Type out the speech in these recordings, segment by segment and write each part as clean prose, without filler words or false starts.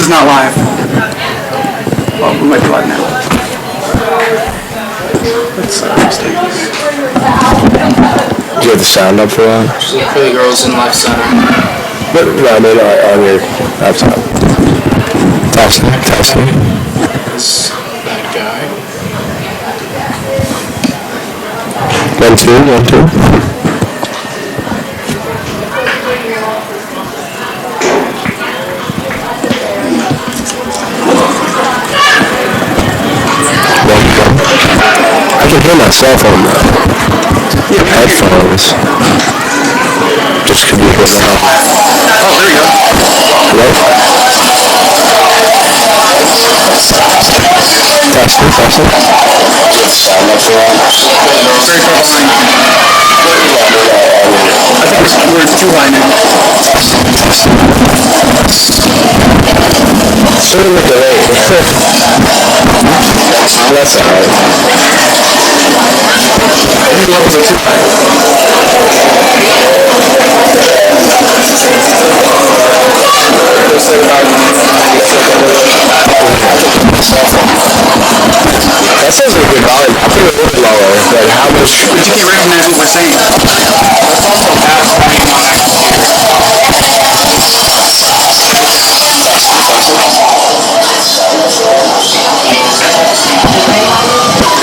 is not live. Well, we might be live now. Let's restart this. Do you have the sound up for that? For the girls in left center. But, no, I mean on your laptop. Testing. Is that guy? 1, 2. I can hear myself on the headphones. Just could be a bit loud. Oh, there you go. Hello? Testing. Very far behind. I think we're too high now. Sort of delayed. That's alright. Maybe levels are too high. That sounds like a good volume. I'll put it a little bit lower. Like how much? But you can't recognize what we're saying. That's also bad playing on that computer.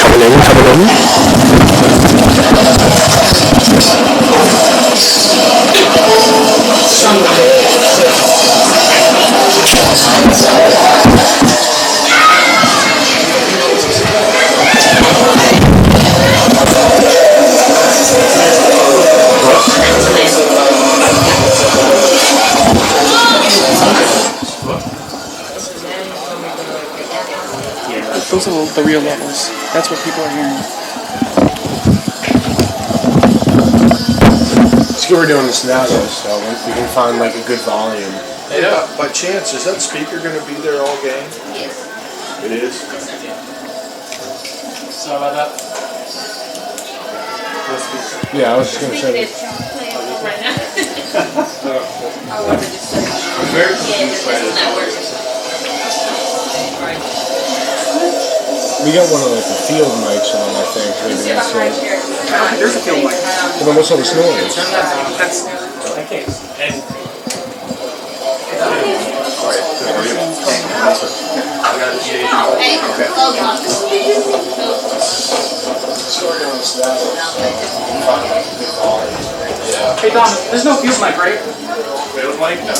Coming in. Those are the real levels. That's what people are hearing. It's good we're doing this now, though, so we can find like a good volume. Yeah, by chance, is that speaker going to be there all game? Yes. It is? Sorry about that. Yeah, I was just going to say that. Right now. I wanted to say. I'm very confused by this. We got one of like the field mics on, I think. Maybe that's it. There's a field mic. Well, then what's all this noise? That's... I can't. And Hey Dom, there's no field mic, right? Feels like no.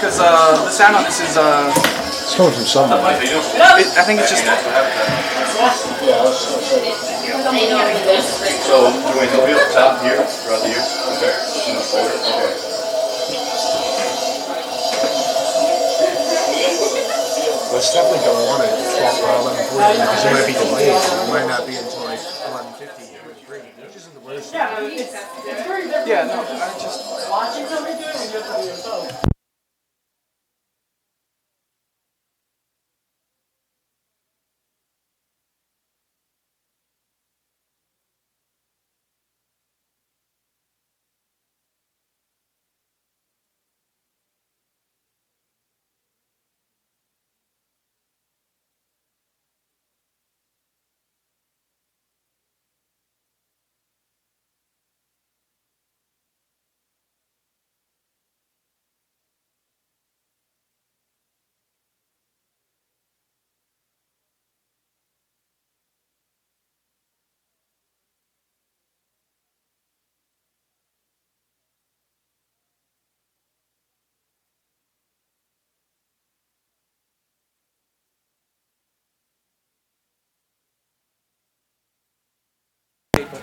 Because the sound on this is It's coming from somewhere. I think it's just... Yeah, I was just going to say. So, you want to be up top here, throughout the year? Okay. Okay. Let's definitely go on it. 11:40 because it might be delayed. It might not be until like 11:50 or 3, which isn't the worst. Yeah, no, I just... Watching somebody do it and just by yourself.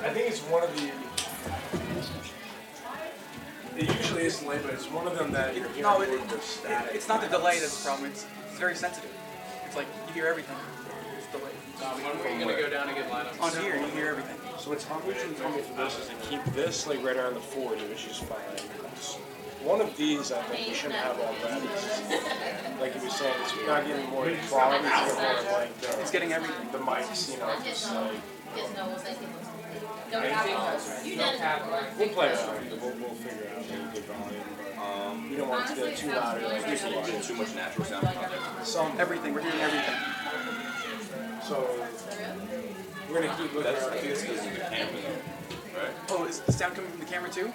I think it's one of the. It usually is delayed, but it's one of them that you're hearing static. It's not the delay that's the problem. It's very sensitive. It's like you hear everything. It's delayed. when were you going to go down and get lineups? On here, you hear everything. So what's usually for me for this is to keep this like right around the 40, which is fine. One of these I think we should have already. Like you were saying, it's not getting more quality, it's getting more like It's getting everything. the mics, you know, just like we'll play around. We'll figure out a good volume. You don't want it to get too loud or like too loud. Too much natural sound. Some. Everything. We're hearing everything. So we're gonna keep looking I around. think it's because of the camera, though, right? Oh, is the sound coming from the camera too?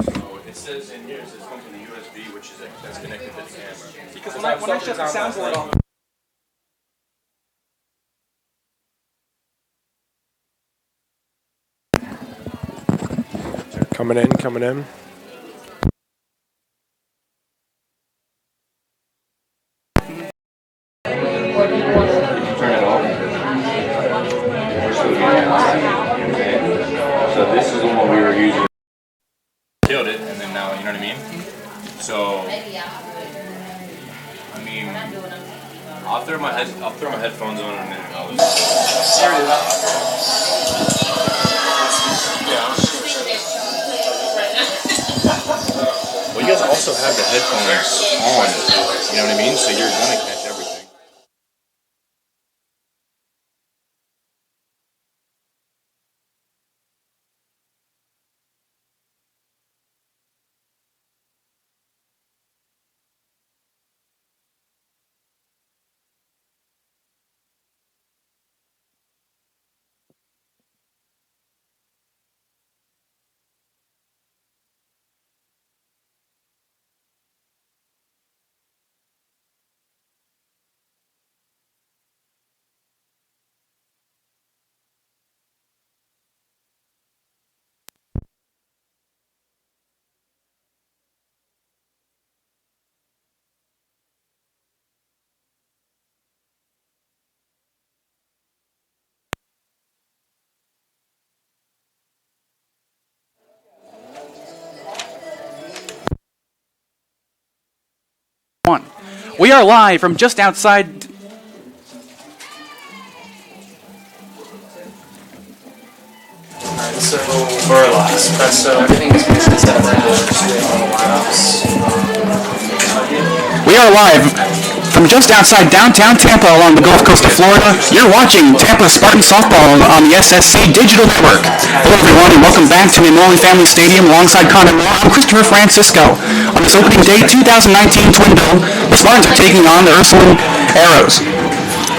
So it says in here, it says come from the USB, which is that's connected to the camera. Because when I shut the soundboard on. Coming in, coming in. Turn it off. So this is the one we were using. Killed it, and then now, you know what I mean? So, I mean, I'll throw my headphones on in a minute. Well, you guys also have the headphones on, you know what I mean? So you're gonna catch everything. We are live from just outside. So we're last press, so everything is basically set up right now. Just doing all the lineups. We are live from just outside downtown Tampa along the Gulf Coast of Florida. You're watching Tampa Spartans softball on the SSC Digital Network. Hello everyone and welcome back to Memorial Family Stadium alongside Connor Moore. I'm Christopher Francisco. On this opening day 2019 Twin Bill, the Spartans are taking on the Ursuline Arrows.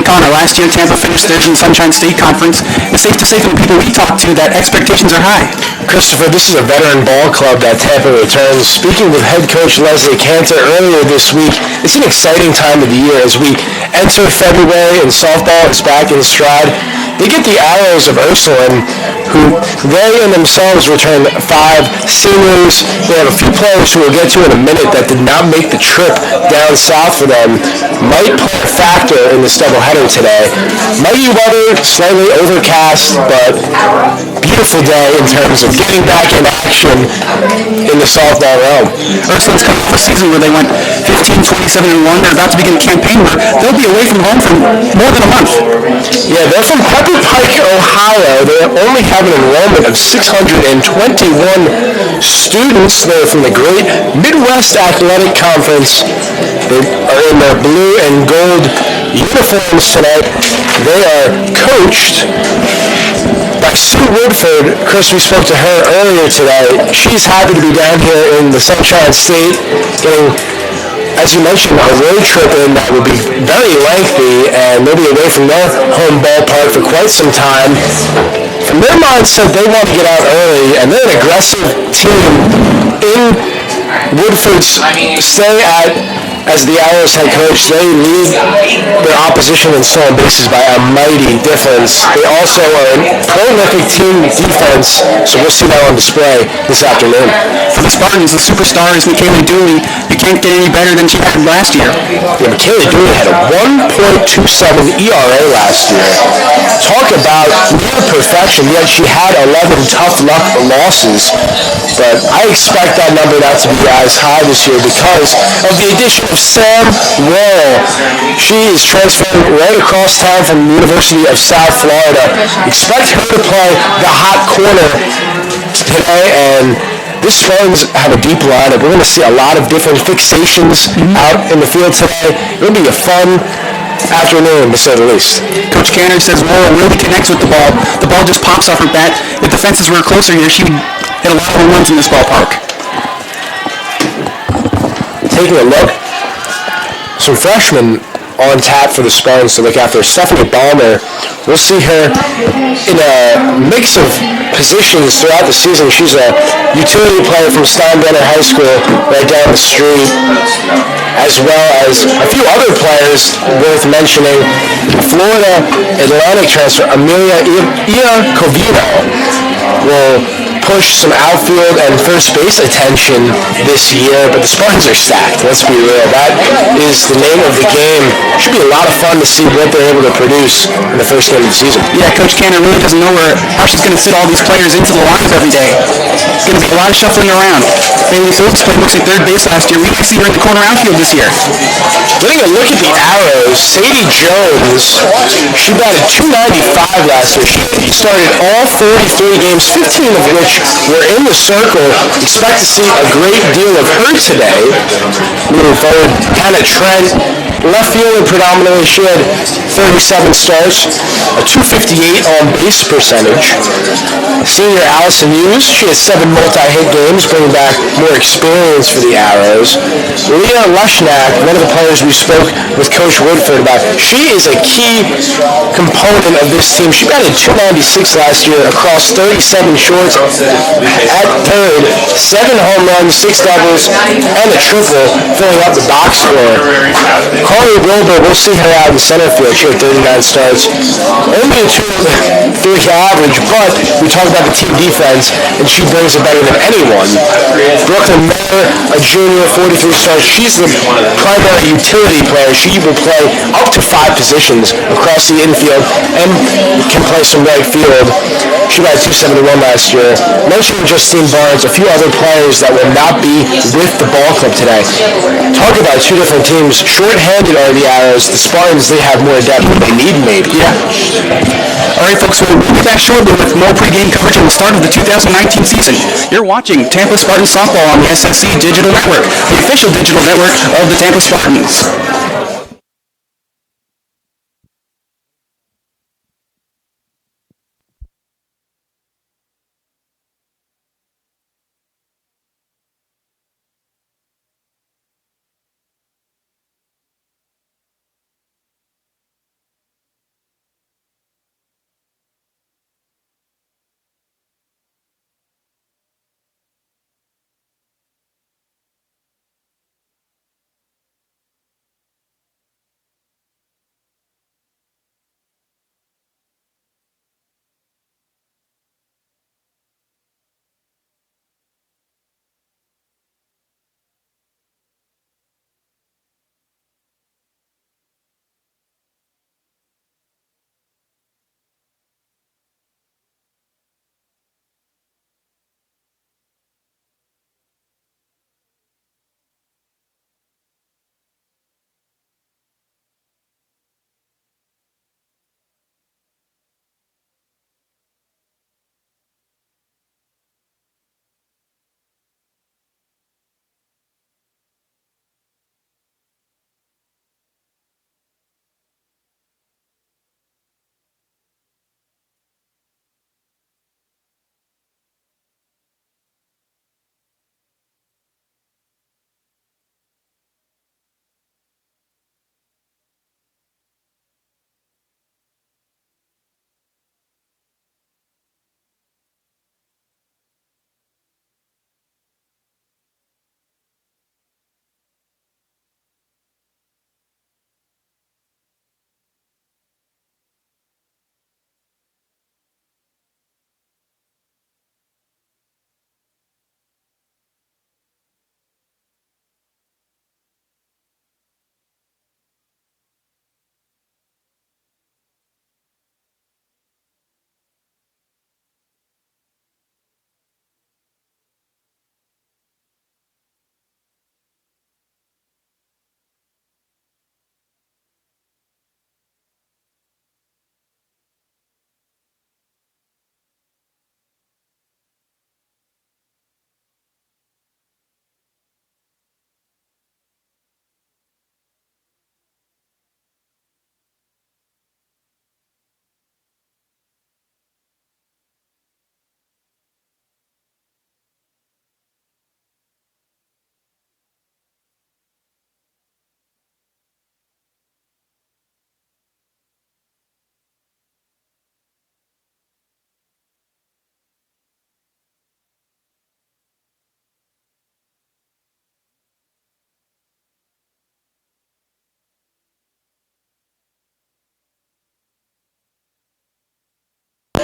Connor, last year Tampa finished third in the Sunshine State Conference. It's safe to say from the people we talked to that expectations are high. Christopher, this is a veteran ball club that Tampa returns. Speaking with head coach Leslie Cantor earlier this week, it's an exciting time of the year as we enter February and softball is back in stride. They get the Arrows of Ursuline, who they and themselves return 5 seniors. They have a few players who we'll get to in a minute that did not make the trip down south for them. Might play a factor in this doubleheader today. Mighty weather, slightly overcast, but beautiful day in terms of getting back in action in the softball realm. Ursuline's coming off a season where they went 15-27-1. They're about to begin a campaign where they'll be away from home for more than a month. Yeah, they're from Pepper Pike, Ohio. They only have an enrollment of 621 students. They're from the great Midwest Athletic Conference. They are in their blue and gold uniforms tonight. They are coached by Sue Woodford. Chris, we spoke to her earlier today. She's happy to be down here in the Sunshine State, getting, as you mentioned, a road trip in that will be very lengthy, and they'll be away from their home ballpark for quite some time. From their mindset, they want to get out early, and they're an aggressive team in Woodford's stay as the Arrows head coach. They lead their opposition in stolen bases by a mighty difference. They also are a prolific team defense, so we'll see that on display this afternoon. For the Spartans, the superstar is Michaela Dooley. You can't get any better than she had last year. Yeah, Michaela Dooley had a 1.27 ERA last year. Talk about near perfection, yet she had 11 tough luck losses. But I expect that number not to be as high this year because of the addition of Sam Wall. She is transferring right across town from the University of South Florida. Expect her to play the hot corner today, and this Spartans have a deep lineup. We're going to see a lot of different fixations out in the field today. It'll be a fun afternoon, to say the least. Coach Cantor says Laura really connects with the ball. The ball just pops off her bat. If the fences were closer here, she would hit a lot of home runs in this ballpark. taking a look, some freshmen on tap for the Spartans to look after. Stephanie Balmer, we'll see her in a mix of positions throughout the season. She's a utility player from Steinbrenner High School right down the street, as well as a few other players worth mentioning. Florida Atlantic transfer Amelia Iacovino will push some outfield and first base attention this year, but the Spartans are stacked. Let's be real. That is the name of the game. Should be a lot of fun to see what they're able to produce in the first game of the season. Yeah, Coach Cannon really doesn't know how she's going to fit all these players into the lines every day. It's going to be a lot of shuffling around. Bailey Phillips played mostly third base last year. We might see her in the corner outfield this year. Getting a look at the arrows, Sadie Jones, she batted .295 last year. She started all 43 games, 15 of which were in the circle. Expect to see a great deal of her today. Moving forward, Hannah Trent, left fielder predominantly. She had 37 starts, a .258 on base percentage. Senior Allison Hughes, she has 7 multi-hit games, bringing back more experience for the Arrows. Leah Lushnak, one of the players we spoke with Coach Woodford about, she is a key component of this team. She batted .296 last year across 37 shorts. At third, 7 home runs, 6 doubles, and a triple, filling up the box score. Carly Wilbur, we'll see her out in center field. She had 39 starts. Only a 2.3 average, but we talked about the team defense, and she brings it better than anyone. Brooklyn Miller, a junior, 43 starts. She's the primary utility player. She will play up to 5 positions across the infield and can play some right field. She batted .271 last year. Mentioning Justine Barnes, a few other players that will not be with the ball club today. Talk about 2 different teams. Short-handed are the Arrows. The Spartans, they have more depth than they need, maybe. Yeah. All right, folks, we'll be back shortly with more pregame coverage on the start of the 2019 season. You're watching Tampa Spartans softball on the SSC Digital Network, the official digital network of the Tampa Spartans.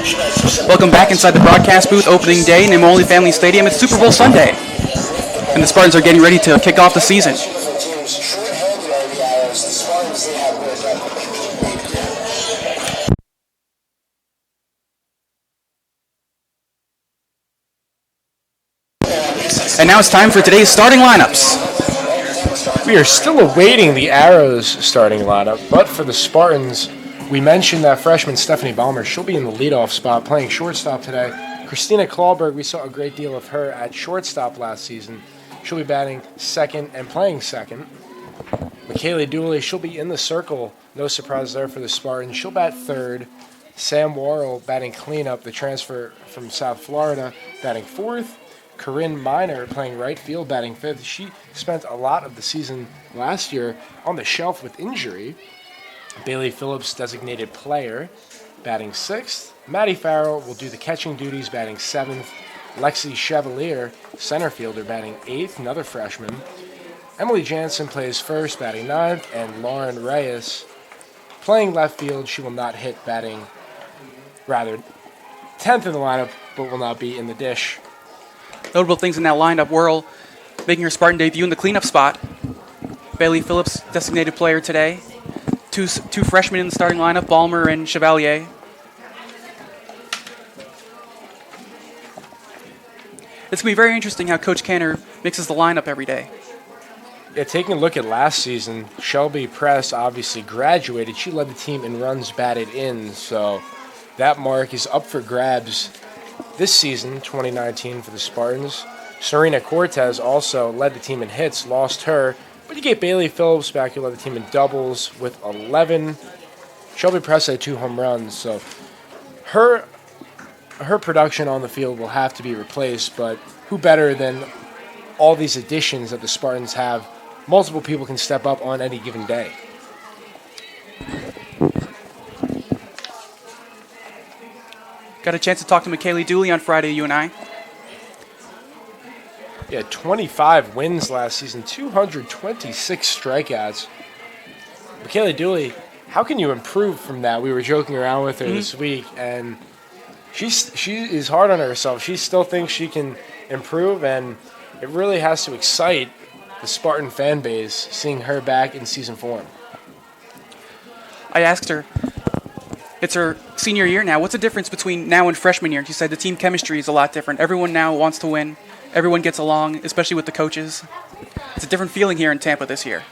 Welcome back inside the broadcast booth, opening day in Imoli Family Stadium. It's Super Bowl Sunday, and the Spartans are getting ready to kick off the season. And now it's time for today's starting lineups. We are still awaiting the Arrows starting lineup, but for the Spartans, we mentioned that freshman Stephanie Ballmer. She'll be in the leadoff spot playing shortstop today. Christina Klallberg, we saw a great deal of her at shortstop last season. She'll be batting second and playing second. Michaela Dooley, she'll be in the circle. No surprise there for the Spartans. She'll bat third. Sam Worrell batting cleanup, the transfer from South Florida, batting fourth. Corinne Miner playing right field, batting fifth. She spent a lot of the season last year on the shelf with injury. Bailey Phillips, designated player, batting sixth. Maddie Farrell will do the catching duties, batting seventh. Lexi Chevalier, center fielder, batting eighth, another freshman. Emily Jansen plays first, batting ninth. And Lauren Reyes playing left field. She will not hit, batting, 10th in the lineup, but will not be in the dish. Notable things in that lineup: Worrell making her Spartan debut in the cleanup spot. Bailey Phillips, designated player today. Two freshmen in the starting lineup, Ballmer and Chevalier. It's going to be very interesting how Coach Canner mixes the lineup every day. Yeah, taking a look at last season, Shelby Press obviously graduated. She led the team in runs batted in, so that mark is up for grabs this season, 2019, for the Spartans. Serena Cortez also led the team in hits, lost her, but you get Bailey Phillips back, who led the team in doubles with 11. Shelby Press had 2 home runs, so her production on the field will have to be replaced, but who better than all these additions that the Spartans have? Multiple people can step up on any given day. Got a chance to talk to Michaela Dooley on Friday, you and I. Yeah, 25 wins last season, 226 strikeouts. Michaela Dooley, how can you improve from that? We were joking around with her this week, and she is hard on herself. She still thinks she can improve, and it really has to excite the Spartan fan base seeing her back in season form. I asked her, it's her senior year now. What's the difference between now and freshman year? She said the team chemistry is a lot different. Everyone now wants to win. Everyone gets along, especially with the coaches. It's a different feeling here in Tampa this year.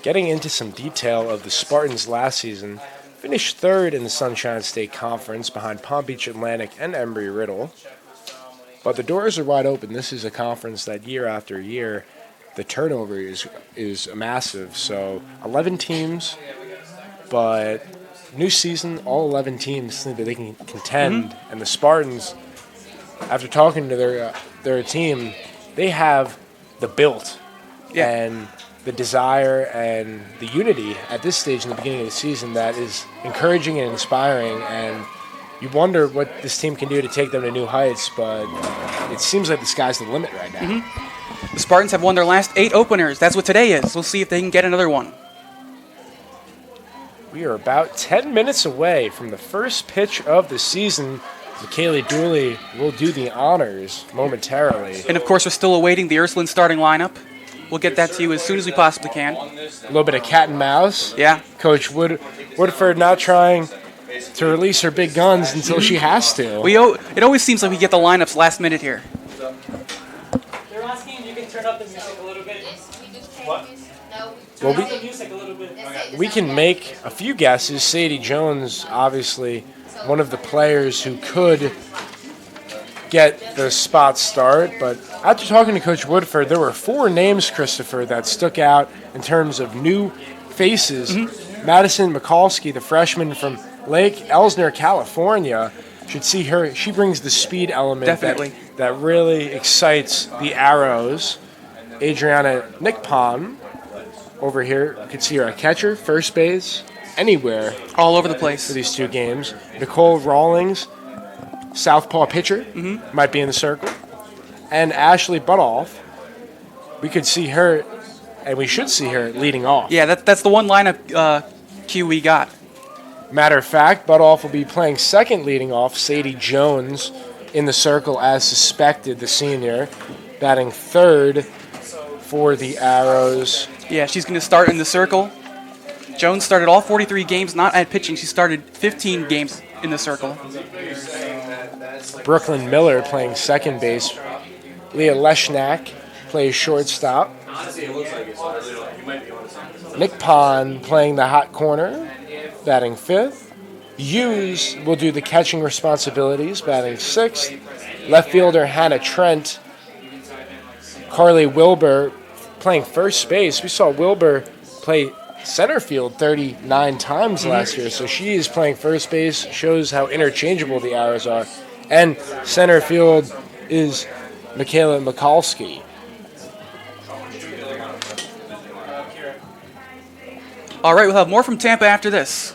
Getting into some detail of the Spartans last season, finished third in the Sunshine State Conference behind Palm Beach Atlantic and Embry-Riddle. But the doors are wide open. This is a conference that year after year, the turnover is massive. So 11 teams, but new season, all 11 teams think that they can contend. And the Spartans, after talking to their team, they have the built and the desire and the unity at this stage in the beginning of the season that is encouraging and inspiring, and you wonder what this team can do to take them to new heights, but it seems like the sky's the limit right now. The Spartans have won their last 8 openers. That's what today is. We'll see if they can get another one. We are about 10 minutes away from the first pitch of the season. Michaela Dooley will do the honors momentarily. And of course, we're still awaiting the Ursuline starting lineup. We'll get that to you as soon as we possibly can. A little bit of cat and mouse. Yeah. Coach Woodford not trying to release her big guns until she has to. It always seems like we get the lineups last minute here. They're asking if you can turn up the music a little bit. What? Well, Turn up the music a little bit. we can make a few guesses. Sadie Jones, obviously, one of the players who could get the spot start. But after talking to Coach Woodford, there were 4 names, Christopher, that stuck out in terms of new faces. Madison Mikulski, the freshman from Lake Elsner, California, should see her. She brings the speed element Definitely. that really excites the Arrows. Adriana Nickpon over here, you could see her at catcher, first base, anywhere All over the place. for these 2 games. Nicole Rawlings, southpaw pitcher, might be in the circle. And Ashley Butoff, we could see her, and we should see her leading off. Yeah, that's the one lineup cue we got. Matter of fact, Butoff will be playing second leading off. Sadie Jones in the circle as suspected, the senior, batting third for the Arrows. Yeah, she's going to start in the circle. Jones started all 43 games, not at pitching. She started 15 games in the circle. Brooklyn Miller playing second base. Leah Leshnak plays shortstop. Nick Pond playing the hot corner, batting fifth. Hughes will do the catching responsibilities, batting sixth. Left fielder Hannah Trent. Carly Wilbur playing first base. We saw Wilbur play center field 39 times last year, so she is playing first base. Shows how interchangeable the Arrows are. And center field is Michaela Mikulski. All right, we'll have more from Tampa after this.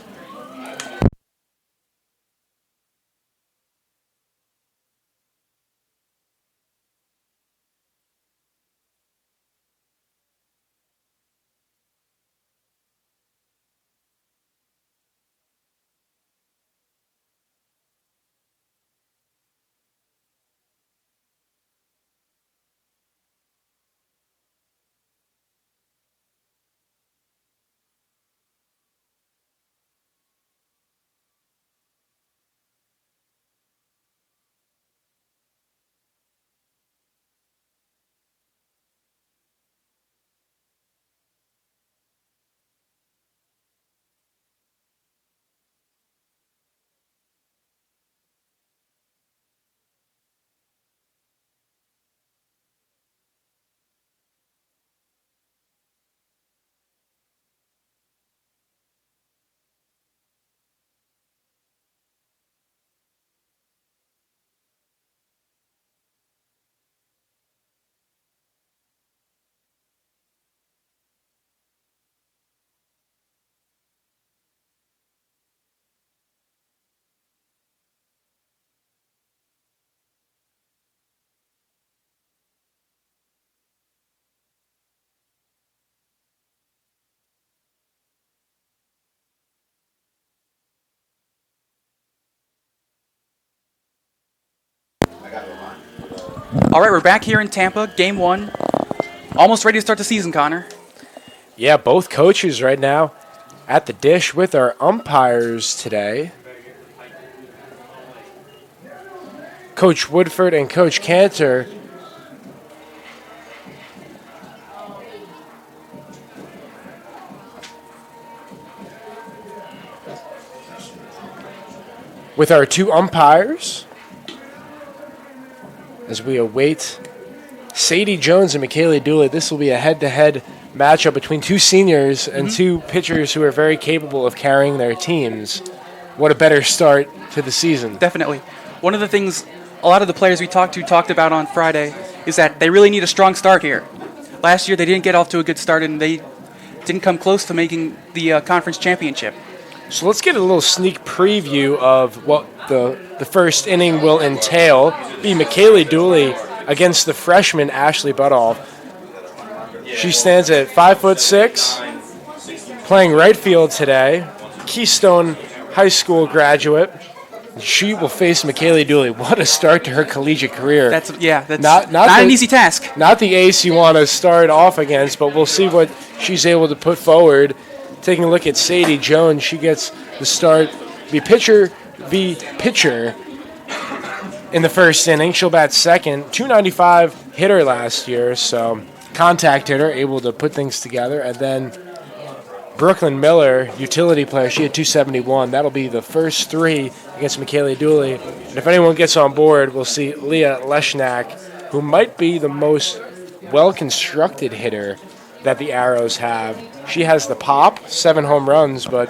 All right, we're back here in Tampa, game one. Almost ready to start the season, Connor. Yeah, both coaches right now at the dish with our umpires today. Coach Woodford and Coach Cantor. With our 2 umpires, as we await Sadie Jones and Michaela Dooley. This will be a head-to-head matchup between 2 seniors and 2 pitchers who are very capable of carrying their teams. What a better start to the season. Definitely. One of the things a lot of the players we talked about on Friday is that they really need a strong start here. Last year they didn't get off to a good start and they didn't come close to making the conference championship. So let's get a little sneak preview of what the first inning will entail. Be Michaela Dooley against the freshman Ashley Butoff. She stands at 5'6", playing right field today. Keystone High School graduate. She will face Michaela Dooley. What a start to her collegiate career. That's Not an easy task. Not the ace you want to start off against, but we'll see what she's able to put forward. Taking a look at Sadie Jones, she gets the start. Be pitcher in the first inning. She'll bat second. 295 hitter last year, so contact hitter, able to put things together. And then Brooklyn Miller, utility player, she had 271. That'll be the first three against Michaela Dooley. And if anyone gets on board, we'll see Leah Leshnak, who might be the most well-constructed hitter that the Arrows have. She has the pop, 7 home runs, but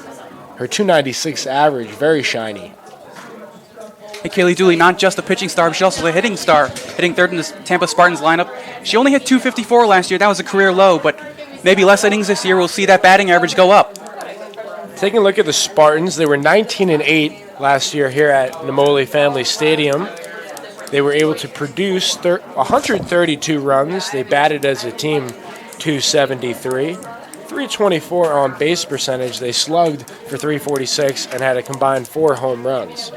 her 296 average, very shiny. Michaela Dooley, not just a pitching star, but she's also a hitting star, hitting third in the Tampa Spartans lineup. She only hit 254 last year. That was a career low, but maybe less innings this year. We'll see that batting average go up. Taking a look at the Spartans, they were 19-8 last year here at Namoli Family Stadium. They were able to produce 132 runs. They batted as a team 273. 324 on base percentage. They slugged for 346 and had a combined 4 home runs.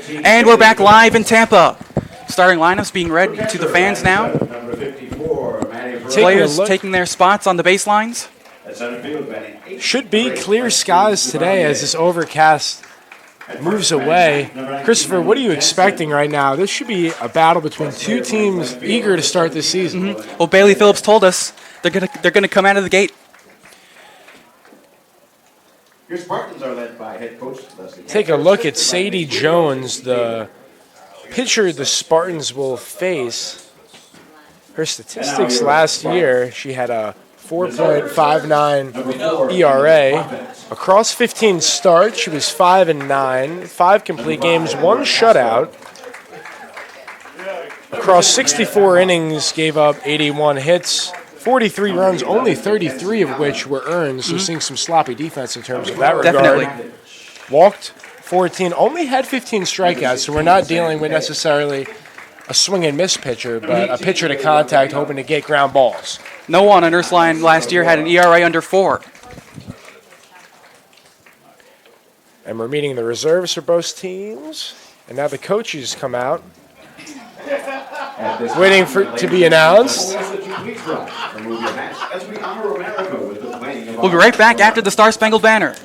And we're back live in Tampa. Starting lineups being read to the fans now. Players taking their spots on the baselines. Should be clear skies today as this overcast moves away. Christopher, what are you expecting right now? This should be a battle between two teams eager to start this season. Well, Bailey Phillips told us they're gonna come out of the gate. Your Spartans are led by head coach Leslie. Take a look at Sadie Jones, the pitcher the Spartans will face. Her statistics last year, she had a 4.59 ERA. Across 15 starts, she was 5-9, 5 complete games, 1 shutout. Across 64 innings, gave up 81 hits, 43 runs, only 33 of which were earned, so seeing some sloppy defense in terms of that regard. Definitely. Walked 14, only had 15 strikeouts, so we're not dealing with necessarily a swing and miss pitcher, but a pitcher to contact hoping to get ground balls. No one on Ursuline last year had an ERA under 4. And we're meeting the reserves for both teams. And now the coaches come out, waiting to be announced. We'll be right back after the Star Spangled Banner.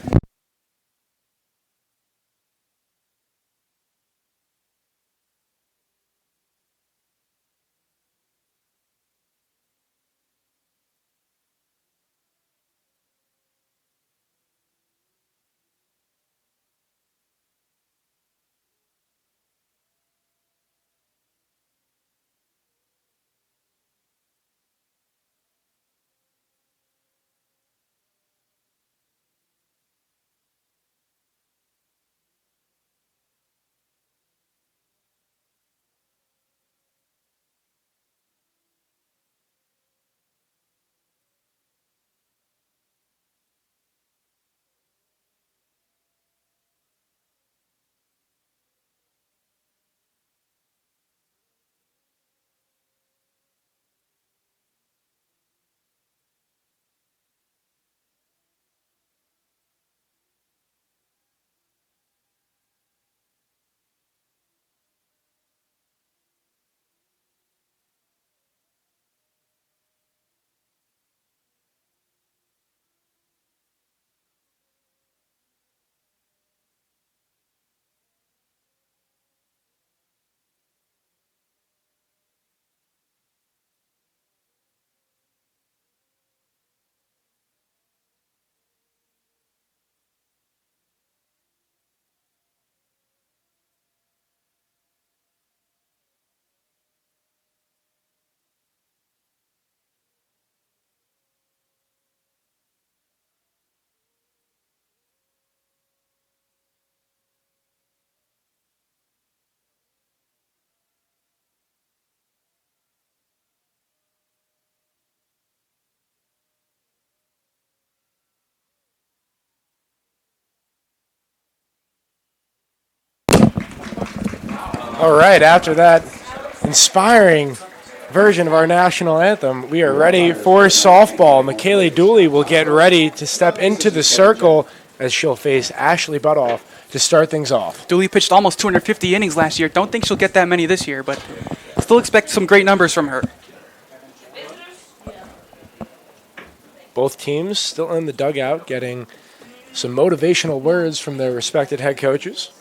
All right, after that inspiring version of our national anthem, we are ready for softball. Michaela Dooley will get ready to step into the circle as she'll face Ashley Butoff to start things off. Dooley pitched almost 250 innings last year. Don't think she'll get that many this year, but still expect some great numbers from her. Both teams still in the dugout getting some motivational words from their respected head coaches.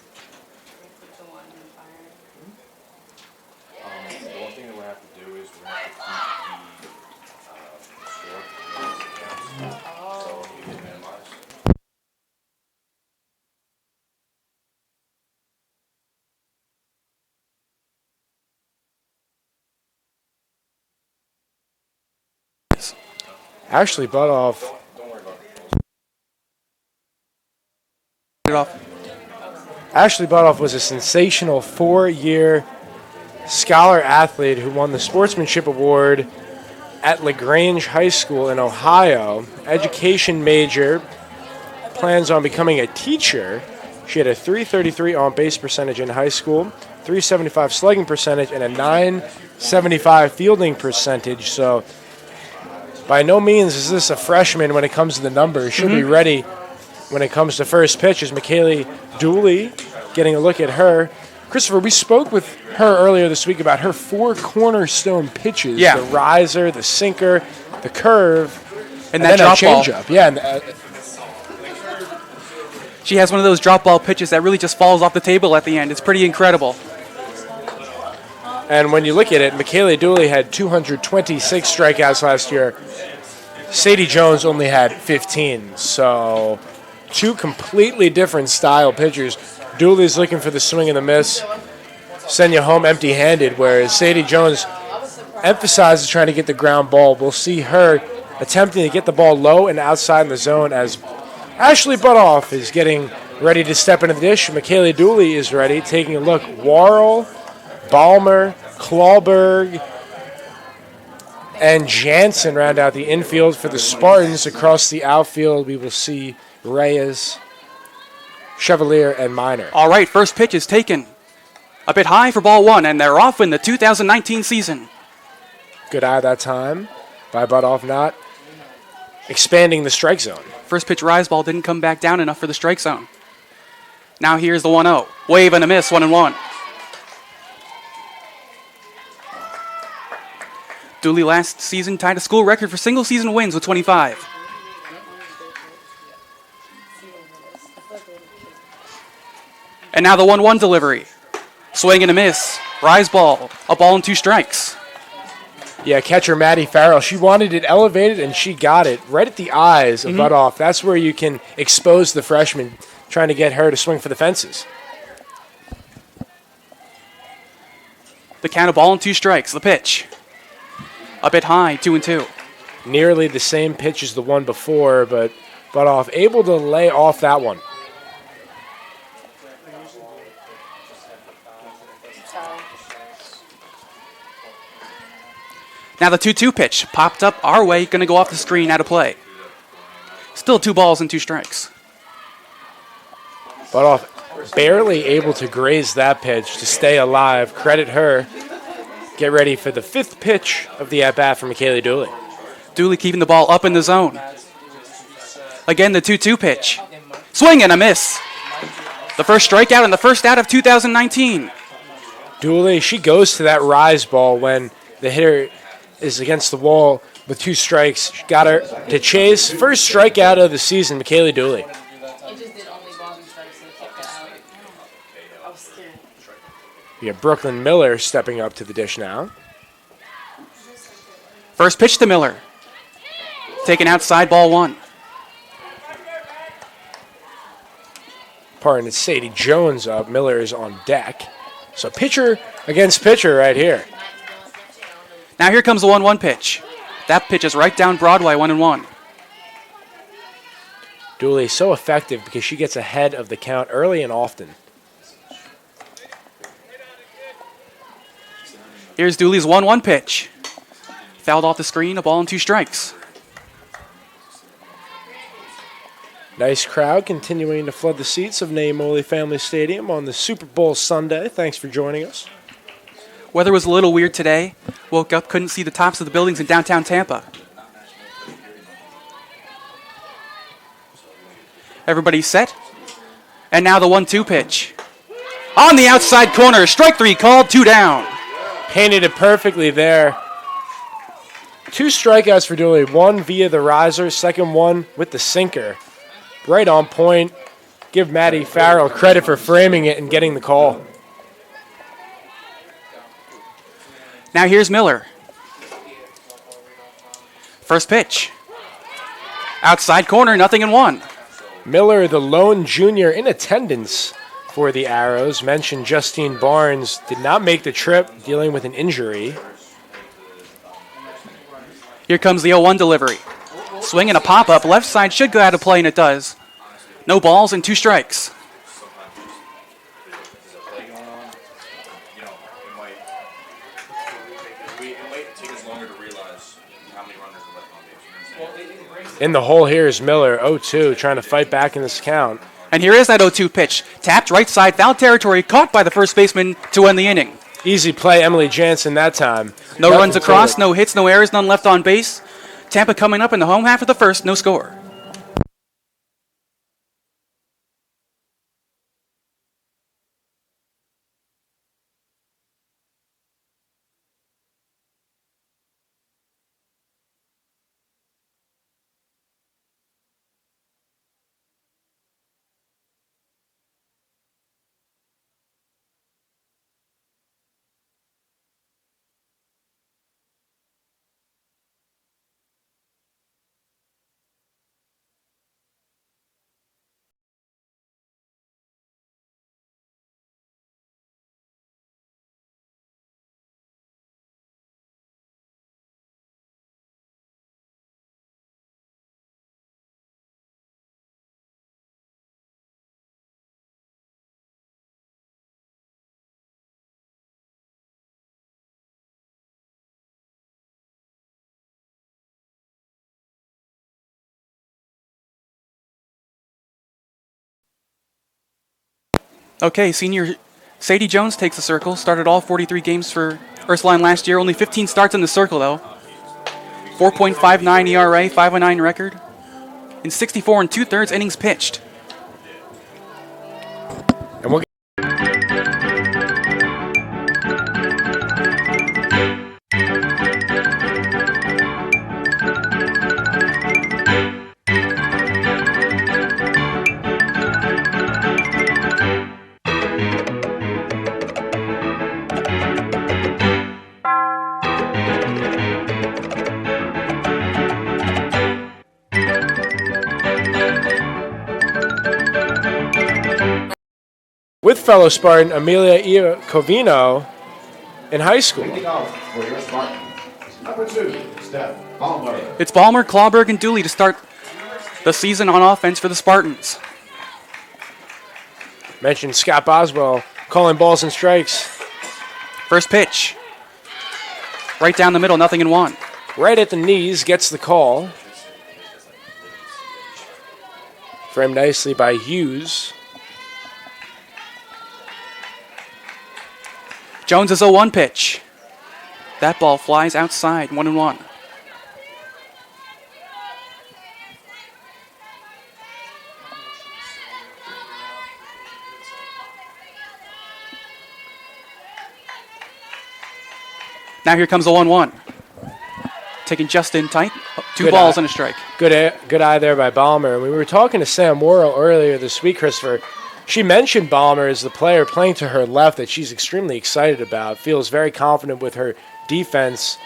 Ashley Butoff was a sensational 4-year scholar athlete who won the Sportsmanship Award at LaGrange High School in Ohio. Education major, plans on becoming a teacher. She had a .333 on-base percentage in high school, .375 slugging percentage, and a .975 fielding percentage. So by no means is this a freshman when it comes to the numbers. She'll be ready when it comes to first pitch. As Michaela Dooley, getting a look at her, Christopher, we spoke with her earlier this week about her 4 cornerstone pitches. Yeah. The riser, the sinker, the curve, And then that drop ball. changeup. Yeah, and, She has one of those drop ball pitches that really just falls off the table at the end. It's pretty incredible. and when you look at it, Michaela Dooley had 226 strikeouts last year. Sadie Jones only had 15. So 2 completely different style pitchers. Dooley's looking for the swing and the miss, send you home empty-handed, whereas Sadie Jones emphasizes trying to get the ground ball. We'll see her attempting to get the ball low and outside in the zone as Ashley Butoff is getting ready to step into the dish. Michaela Dooley is ready, taking a look. Warrell, Balmer, Clawberg, and Jansen round out the infield for the Spartans. Across the outfield, we will see Reyes, Chevalier, and Minor. All right, first pitch is taken. A bit high for ball 1, and they're off in the 2019 season. Good eye that time by Butoff, not expanding the strike zone. First pitch rise ball didn't come back down enough for the strike zone. Now here's the 1-0. Wave and a miss, 1-1. Dooley last season tied a school record for single season wins with 25. And now the 1-1 delivery. Swing and a miss. Rise ball. A ball and 2 strikes. Yeah, catcher Maddie Farrell, she wanted it elevated, and she got it right at the eyes of Butoff. That's where you can expose the freshman, trying to get her to swing for the fences. The count, a ball and 2 strikes. The pitch. A bit high, 2-2. Nearly the same pitch as the one before, but Butoff able to lay off that one. Now the 2-2 pitch popped up our way, going to go off the screen, out of play. Still 2 balls and 2 strikes. Butoff barely able to graze that pitch to stay alive. Credit her. Get ready for the 5th pitch of the at-bat for Michaela Dooley. Dooley keeping the ball up in the zone. Again, the 2-2 pitch. Swing and a miss. The first strikeout and the first out of 2019. Dooley, she goes to that rise ball when the hitter is against the wall with 2 strikes. She got her to chase. First strikeout of the season, Michaela Dooley. It just did only balls and strikes and kept it out. I was scared. We have Brooklyn Miller stepping up to the dish now. First pitch to Miller. Taken outside, ball 1. Pardon, it's Sadie Jones up. Miller is on deck. So pitcher against pitcher right here. Now here comes the 1-1 pitch. That pitch is right down Broadway, 1-1. Dooley so effective because she gets ahead of the count early and often. Here's Dooley's 1-1 pitch. Fouled off the screen, a ball and 2 strikes. Nice crowd continuing to flood the seats of Naimoli Family Stadium on the Super Bowl Sunday. Thanks for joining us. Weather was a little weird today. Woke up, couldn't see the tops of the buildings in downtown Tampa. Everybody set. And now the 1-2 pitch. On the outside corner, strike 3 called, 2 down. Painted it perfectly there. 2 strikeouts for Dooley. 1 via the riser, second one with the sinker. Right on point. Give Maddie Farrell credit for framing it and getting the call. Now here's Miller. First pitch. Outside corner, 0-1. Miller, the lone junior in attendance for the Arrows. Mentioned Justine Barnes did not make the trip, dealing with an injury. Here comes the 0-1 delivery. Swing and a pop-up. Left side should go out of play, and it does. No balls and 2 strikes. In the hole here is Miller, 0-2, trying to fight back in this count. And here is that 0-2 pitch. Tapped right side, foul territory, caught by the first baseman to end the inning. Easy play, Emily Jansen that time. No runs across, no hits, no errors, none left on base. Tampa coming up in the home half of the first, no score. Okay, senior Sadie Jones takes the circle. Started all 43 games for Ursuline last year. Only 15 starts in the circle, though. 4.59 ERA, 5.09 record. In 64 and 2/3 innings pitched. And we'll with fellow Spartan Amelia Iacovino in high school. Leading off for your Spartans, number 2, Steph Palmer. It's Ballmer, Clawberg, and Dooley to start the season on offense for the Spartans. Mentioned Scott Boswell calling balls and strikes. First pitch. Right down the middle, 0-1. Right at the knees, gets the call. Framed nicely by Hughes. Jones' 0-1 pitch. That ball flies outside, 1-1. Now here comes the 1-1. Taken just in tight. Two Good balls eye. and a strike. Good eye there by Ballmer. We were talking to Sam Worrell earlier this week, Christopher. She mentioned Ballmer as the player playing to her left that she's extremely excited about. Feels very confident with her defense.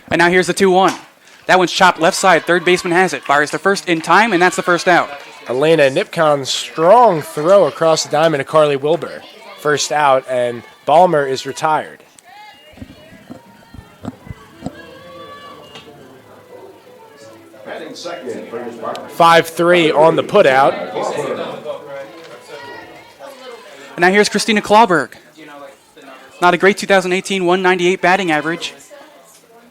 And now here's the 2-1. That one's chopped left side. Third baseman has it. Fires the first in time, and that's the first out. Elena Nipcon's strong throw across the diamond to Carly Wilbur. First out, and Ballmer is retired. Batting second for your Spartans. 5-3 on the putout. And now here's Christina Clawberg. Not a great 2018 198 batting average.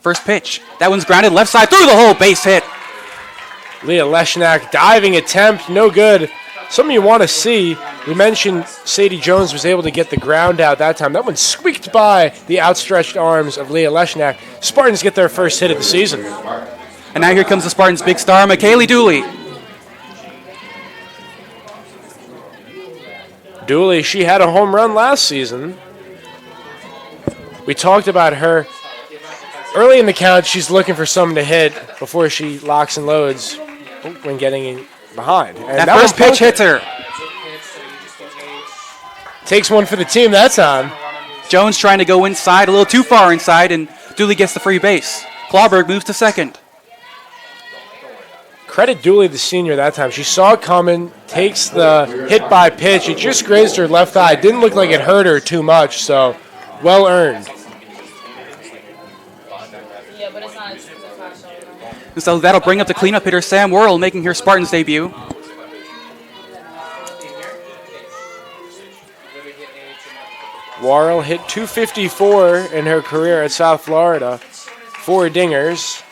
First pitch. That one's grounded left side through the hole. Base hit. Leah Leshnak diving attempt, no good. Something you want to see. We mentioned Sadie Jones was able to get the ground out that time. That one squeaked by the outstretched arms of Leah Leshnak. Spartans get their first hit of the season. And now here comes the Spartans' big star, McKaylee Dooley. Dooley, she had a home run last season. We talked about her. Early in the count, she's looking for someone to hit before she locks and loads when getting behind. And That first one pitch hits her. takes one for the team that time. Jones trying to go inside, a little too far inside, and Dooley gets the free base. Clawberg moves to second. Credit Dooley, the senior, that time. She saw it coming, takes the hit by pitch. It just grazed her left eye. Didn't look like it hurt her too much, so well earned. Yeah, but it's not shoulder. And so that'll bring up the cleanup hitter, Sam Worrell, making her Spartans debut. Warrell hit .254 in her career at South Florida. 4 dingers.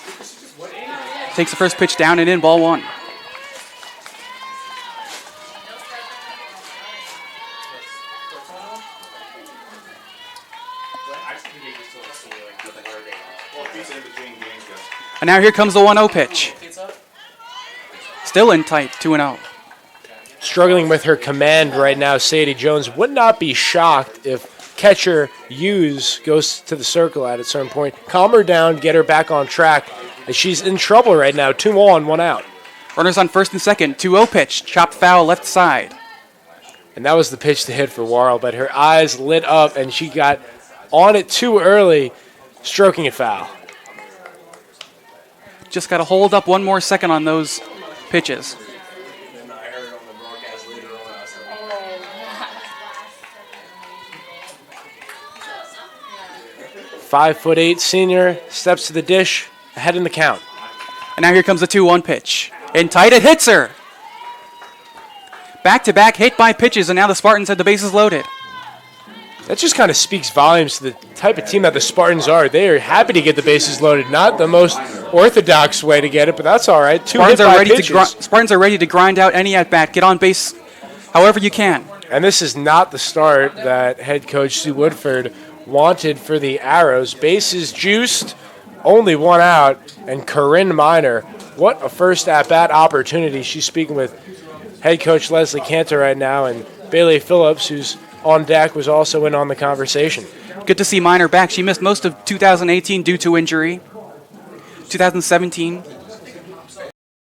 Takes the first pitch down and in, ball 1. And now here comes the 1-0 pitch. Still in tight, 2-0. Struggling with her command right now, Sadie Jones. Would not be shocked if catcher Hughes goes to the circle at a certain point. Calm her down, get her back on track. As she's in trouble right now. 2 on, 1 out. Runners on first and second, 2-0 pitch, chopped foul left side. And that was the pitch to hit for Warrell, but her eyes lit up and she got on it too early, stroking it foul. Just got to hold up one more second on those pitches. "5'8" senior steps to the dish, ahead in the count. And now here comes the 2-1 pitch. In tight, it hits her. Back-to-back hit by pitches, and now the Spartans have the bases loaded. That just kind of speaks volumes to the type of team that the Spartans are. They are happy to get the bases loaded. Not the most orthodox way to get it, but that's all right. Two hit by pitches. Spartans are ready to grind out any at-bat, get on base however you can. And this is not the start that head coach Sue Woodford wanted for the Arrows. Bases juiced, only one out, and Corinne Miner, what a first at-bat opportunity. She's speaking with head coach Leslie Cantor right now, and Bailey Phillips, who's on deck, was also in on the conversation. Good to see Miner back. She missed most of 2018 due to injury. 2017.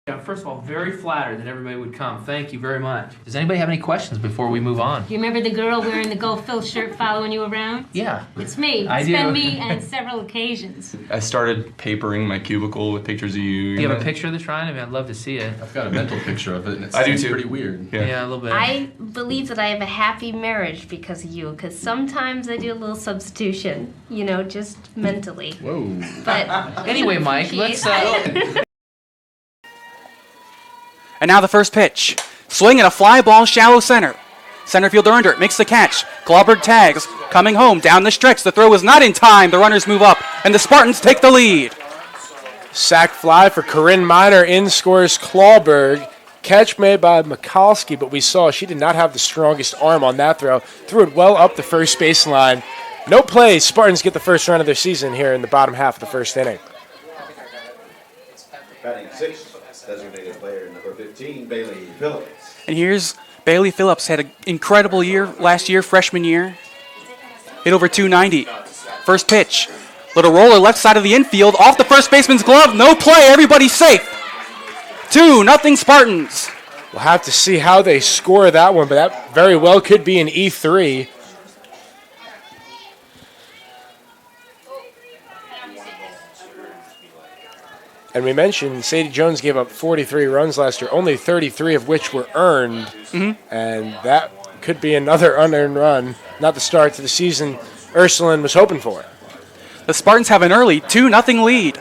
Yeah, first of all, very flattered that everybody would come. Thank you very much. Does anybody have any questions before we move on? You remember the girl wearing the Gulf Phil shirt following you around? Yeah. It's me. I It's do. been me on several occasions. I started papering my cubicle with pictures of you. Do you have a picture of the shrine? I mean, I'd love to see it. I've got a mental picture of it, and I do it's too. pretty weird. Yeah, a little bit. I believe that I have a happy marriage because of you, because sometimes I do a little substitution, just mentally. Whoa. But Anyway, Mike, let's... And now the first pitch. Swing and a fly ball shallow center. Center fielder under it, makes the catch. Glauberg tags, coming home down the stretch. The throw is not in time. The runners move up, and the Spartans take the lead. Sac fly for Corinne Miner. In scores Klauberg. Catch made by Mikulski, but we saw she did not have the strongest arm on that throw. Threw it well up the first baseline. No play. Spartans get the first run of their season here in the bottom half of the first inning. Batting sixth, designated player number 15, Bailey Phillips. And here's Bailey Phillips. Had an incredible year last year, freshman year. Hit over 290. First pitch. Little roller left side of the infield. Off the first baseman's glove. No play. Everybody's safe. 2-0 Spartans. We'll have to see how they score that one, but that very well could be an E3. And we mentioned Sadie Jones gave up 43 runs last year, only 33 of which were earned. And that could be another unearned run. Not the start to the season Ursuline was hoping for. The Spartans have an early 2-0 lead.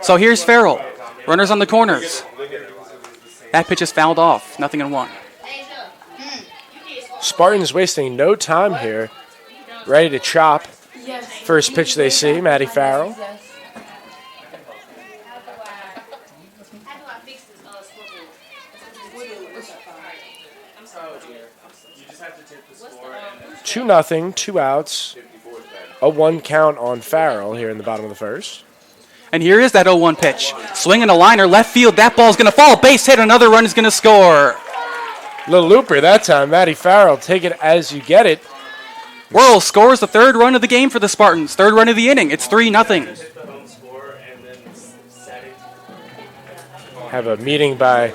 So here's Farrell. Runners on the corners. That pitch is fouled off. 0-1. Spartans wasting no time here. Ready to chop. First pitch they see, Maddie Farrell. Two nothing, 2 outs. A 1 count on Farrell here in the bottom of the first. And here is that 0-1 pitch. Swinging a liner, left field. That ball's going to fall. Base hit. Another run is going to score. Little looper that time. Maddie Farrell, take it as you get it. Worrell scores the third run of the game for the Spartans. Third run of the inning. It's 3-0. Have a meeting by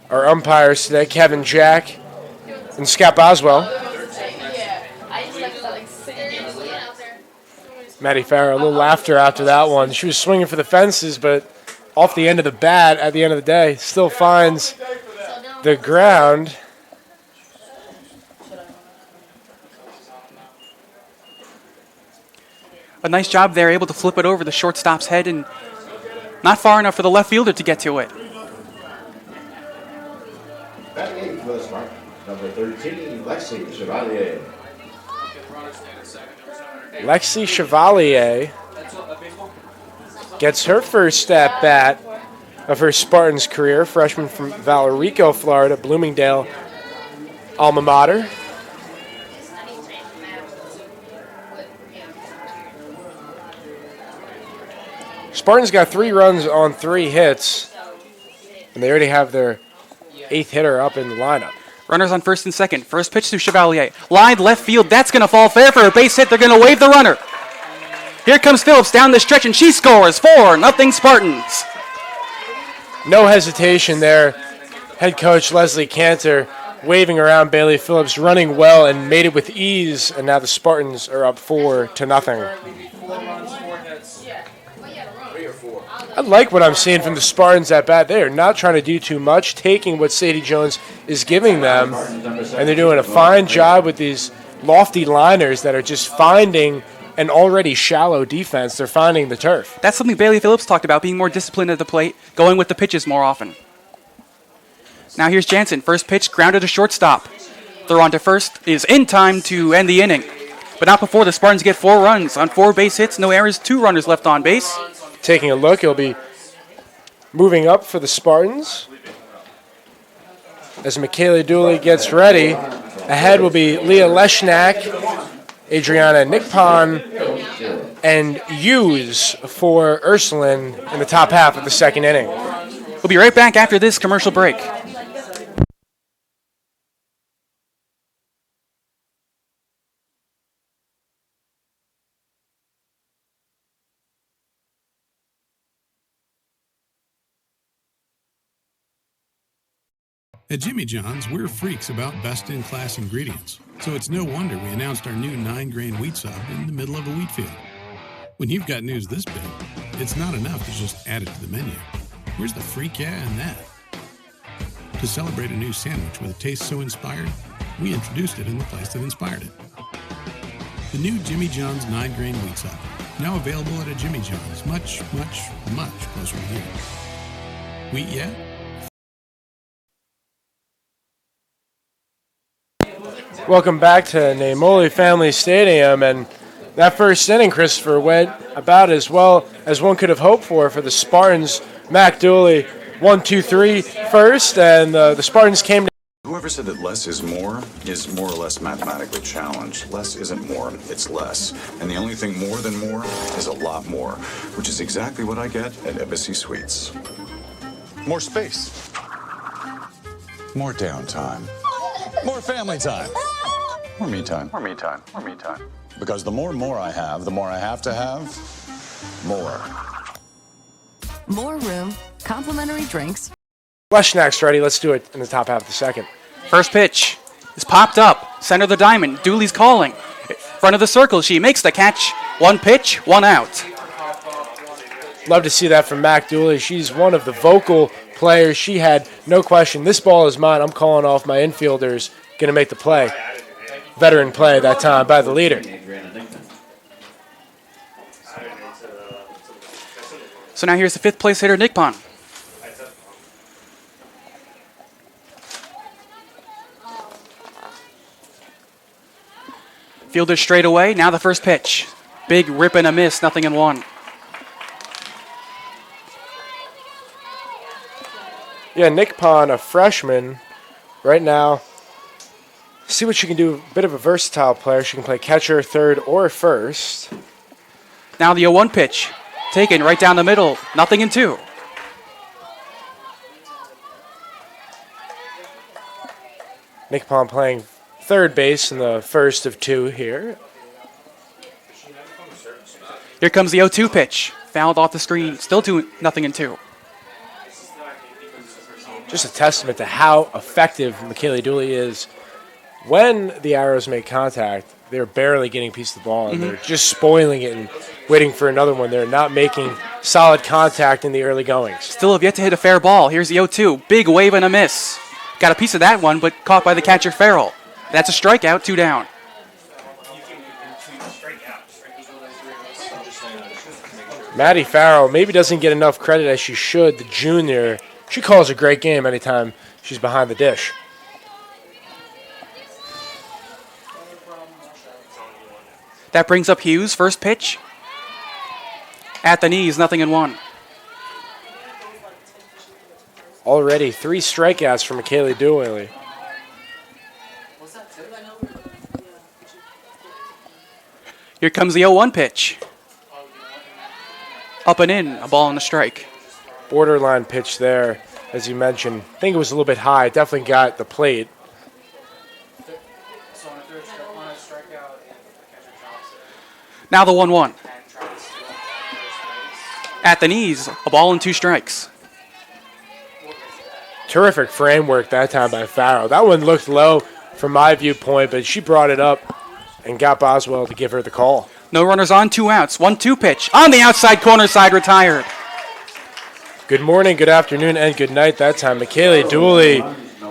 our umpires today, Kevin Jack and Scott Boswell. Maddie Farrell, a little laughter after that one. She was swinging for the fences, but off the end of the bat at the end of the day, still finds the ground. A nice job there, able to flip it over the shortstop's head and not far enough for the left fielder to get to it. Batting eighth for the Spartans, number 13, Lexi Chevalier. Lexi Chevalier gets her first at bat of her Spartans career, freshman from Valerico, Florida, Bloomingdale alma mater. Spartans got 3 runs on 3 hits, and they already have their 8th hitter up in the lineup. Runners on first and second. First pitch to Chevalier. Line left field. That's going to fall fair for a base hit. They're going to wave the runner. Here comes Phillips down the stretch, and she scores. 4-0 Spartans. No hesitation there. Head coach Leslie Cantor waving around Bailey Phillips, running well and made it with ease, and now the Spartans are up 4-0. I like what I'm seeing from the Spartans at bat. They are not trying to do too much, taking what Sadie Jones is giving them, and they're doing a fine job with these lofty liners that are just finding an already shallow defense. They're finding the turf. That's something Bailey Phillips talked about, being more disciplined at the plate, going with the pitches more often. Now here's Jansen. First pitch grounded to shortstop. Throw on to first is in time to end the inning. but not before the Spartans get 4 runs on 4 base hits, no errors, 2 runners left on base. Taking a look, it'll be moving up for the Spartans. As Michaela Dooley gets ready, ahead will be Leah Leshnak, Adriana Nickpon, and Hughes for Ursuline in the top half of the second inning. We'll be right back after this commercial break. At Jimmy John's, we're freaks about best-in-class ingredients, so it's no wonder we announced our new 9-grain wheat sub in the middle of a wheat field. When you've got news this big, it's not enough to just add it to the menu. Where's the freak yeah in that? To celebrate a new sandwich with a taste so inspired, we introduced it in the place that inspired it. The new Jimmy John's 9-grain wheat sub, now available at a Jimmy John's much, much, much closer to you. Wheat yeah? Welcome back to Namoli Family Stadium, and that first inning, Christopher, went about as well as one could have hoped for the Spartans. Mac Dooley, 1-2-3 first, and the Spartans came to. Whoever said that less is more or less mathematically challenged. Less isn't more, it's less. And the only thing more than more is a lot more, which is exactly what I get at Embassy Suites. More space. More downtime. More family time. More me time. More me time. More me time. Because the more I have, the more I have to have more. More room, complimentary drinks. Leshnak's ready. Let's do it in the top half of the second. First pitch is popped up. Center of the diamond. Dooley's calling. Front of the circle. She makes the catch. 1 pitch, 1 out. Love to see that from Mac Dooley. She's one of the vocal players. She had no question. This ball is mine. I'm calling off my infielders. Going to make the play. Veteran play that time by the leader. So now here's the 5th place hitter, Nickpon. Fielder straight away. Now the first pitch. Big rip and a miss. 0-1. Yeah, Nickpon, a freshman, right now. See what she can do. A bit of a versatile player. She can play catcher, third, or first. Now the 0-1 pitch. Taken right down the middle. 0-2. Nickpon playing third base in the first of 2 here. Here comes the 0-2 pitch. Fouled off the screen. Still 0-2. Just a testament to how effective Michaela Dooley is. When the arrows make contact, they're barely getting a piece of the ball, and they're just spoiling it and waiting for another one. They're not making solid contact in the early goings. Still have yet to hit a fair ball. Here's the 0-2. Big wave and a miss. Got a piece of that one, but caught by the catcher Farrell. That's a strikeout, 2 down. Maddie Farrell maybe doesn't get enough credit as she should, the junior. She calls a great game anytime she's behind the dish. That brings up Hughes. First pitch. At the knees, 0-1. Already 3 strikeouts for Michaela Dooley. Here comes the 0-1 pitch. Up and in, a ball and a strike. Borderline pitch there, as you mentioned. I think it was a little bit high. Definitely got the plate. Now the 1-1. At the knees, a ball and 2 strikes. Terrific framework that time by Farrell. That one looked low from my viewpoint, but she brought it up and got Boswell to give her the call. No runners on, 2 outs. 1-2 pitch. On the outside corner side, retired. Good morning, good afternoon, and good night that time. Michaela Dooley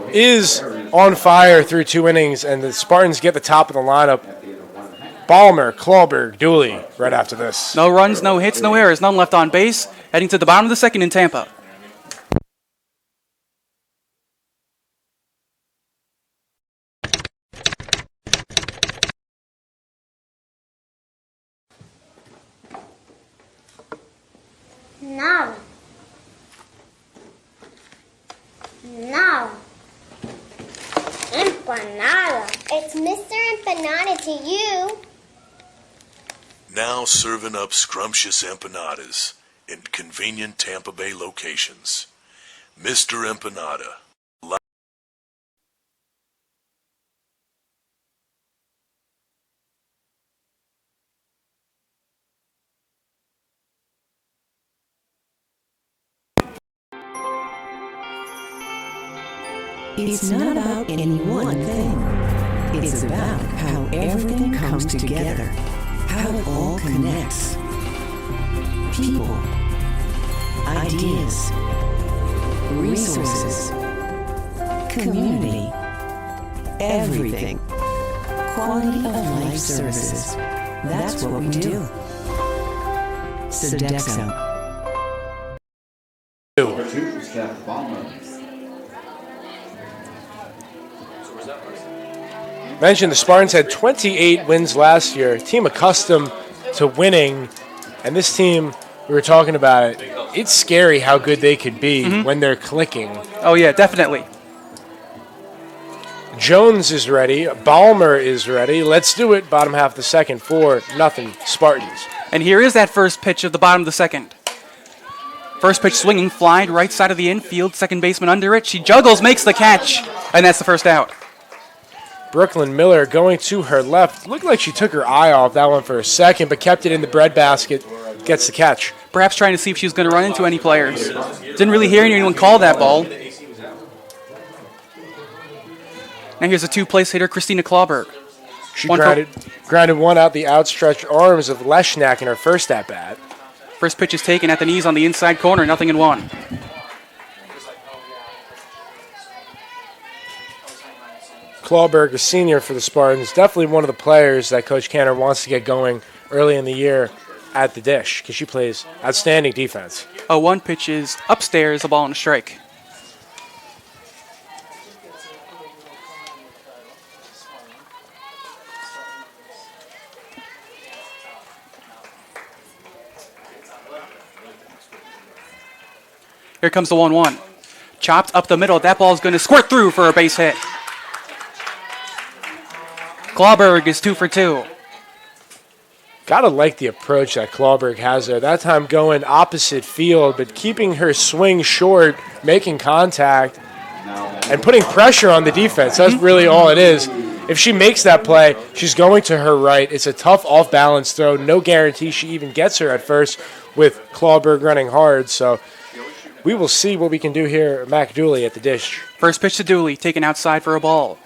is on fire through 2 innings, and the Spartans get the top of the lineup. Balmer, Clawberg, Dooley right after this. No runs, no hits, no errors, none left on base. Heading to the bottom of the second in Tampa. Nada. Nada. Empanada. It's Mr. Empanada to you. Now serving up scrumptious empanadas in convenient Tampa Bay locations. Mr. Empanada. It's not about any one thing. It's about how everything comes together, how it all connects. People, ideas, resources, community, everything. Quality of life services. That's what we do. Sodexo. Number 2, Steph Ballmer. Mentioned the Spartans had 28 wins last year, a team accustomed to winning, and this team, we were talking about it, it's scary how good they could be when they're clicking. Oh yeah, definitely. Jones is ready, Ballmer is ready. Let's do it, bottom half of the second, 4-0 Spartans. And here is that first pitch of the bottom of the second. First pitch swinging, fly right side of the infield, second baseman under it. She juggles, makes the catch, and that's the first out. Brooklyn Miller going to her left. Looked like she took her eye off that one for a second, but kept it in the breadbasket. Gets the catch. Perhaps trying to see if she was going to run into any players. Didn't really hear anyone call that ball. Now here's a two-place hitter, Christina Klauberg. She grounded one out the outstretched arms of Leshnak in her first at-bat. First pitch is taken at the knees on the inside corner, 0-1. Klauberg, a senior for the Spartans, definitely one of the players that Coach Cantor wants to get going early in the year at the dish because she plays outstanding defense. A one pitch is upstairs, a ball and a strike. Here comes the 1-1. Chopped up the middle. That ball is going to squirt through for a base hit. Klauberg is 2 for 2. Gotta like the approach that Klauberg has there. That time going opposite field, but keeping her swing short, making contact, and putting pressure on the defense. That's really all it is. If she makes that play, she's going to her right. It's a tough off-balance throw. No guarantee she even gets her at first with Klauberg running hard. So we will see what we can do here at Mac Dooley at the dish. First pitch to Dooley, taken outside for a ball.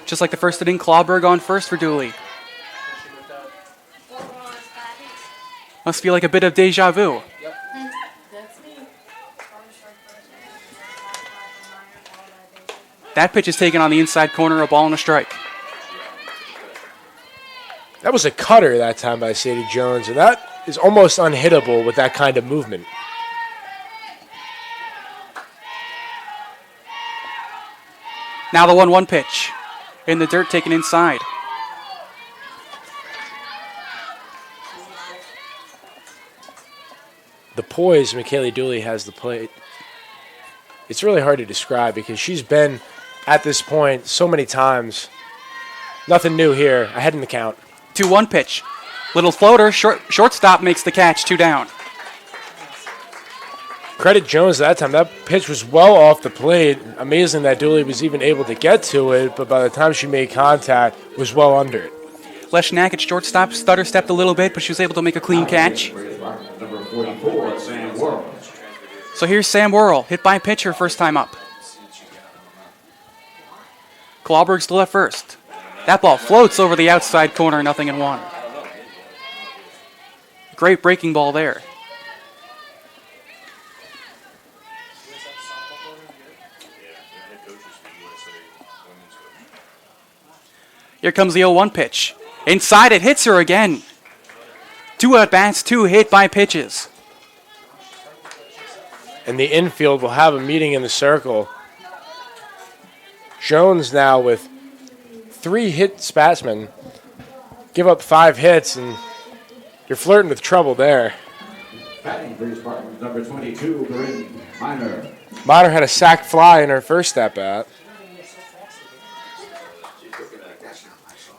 Just like the first inning, Klauberg on first for Dooley. Must feel like a bit of deja vu. That pitch is taken on the inside corner, a ball and a strike. That was a cutter that time by Sadie Jones, and that is almost unhittable with that kind of movement. Now the 1-1 pitch. In the dirt, taken inside. The poise McKaylee Dooley has the plate. It's really hard to describe because she's been at this point so many times. Nothing new here. Ahead in the count. 2-1 pitch. Little floater. Shortstop makes the catch. 2 down. Credit Jones that time. That pitch was well off the plate. Amazing that Dooley was even able to get to it, but by the time she made contact, was well under it. Leshnak at shortstop stutter stepped a little bit, but she was able to make a clean catch. Number 44, Sam Worrell. So here's Sam Worrell, hit by a pitcher first time up. Klauberg still at first. That ball floats over the outside corner, 0-1. Great breaking ball there. Here comes the 0-1 pitch. Inside it, hits her again. 2 at-bats, 2 hit by pitches. And the infield will have a meeting in the circle. Jones now with 3 hit batsmen. Give up 5 hits, and you're flirting with trouble there. Batting for Spartans, number 22, Corinne Miner. Miner had a sac fly in her first at-bat.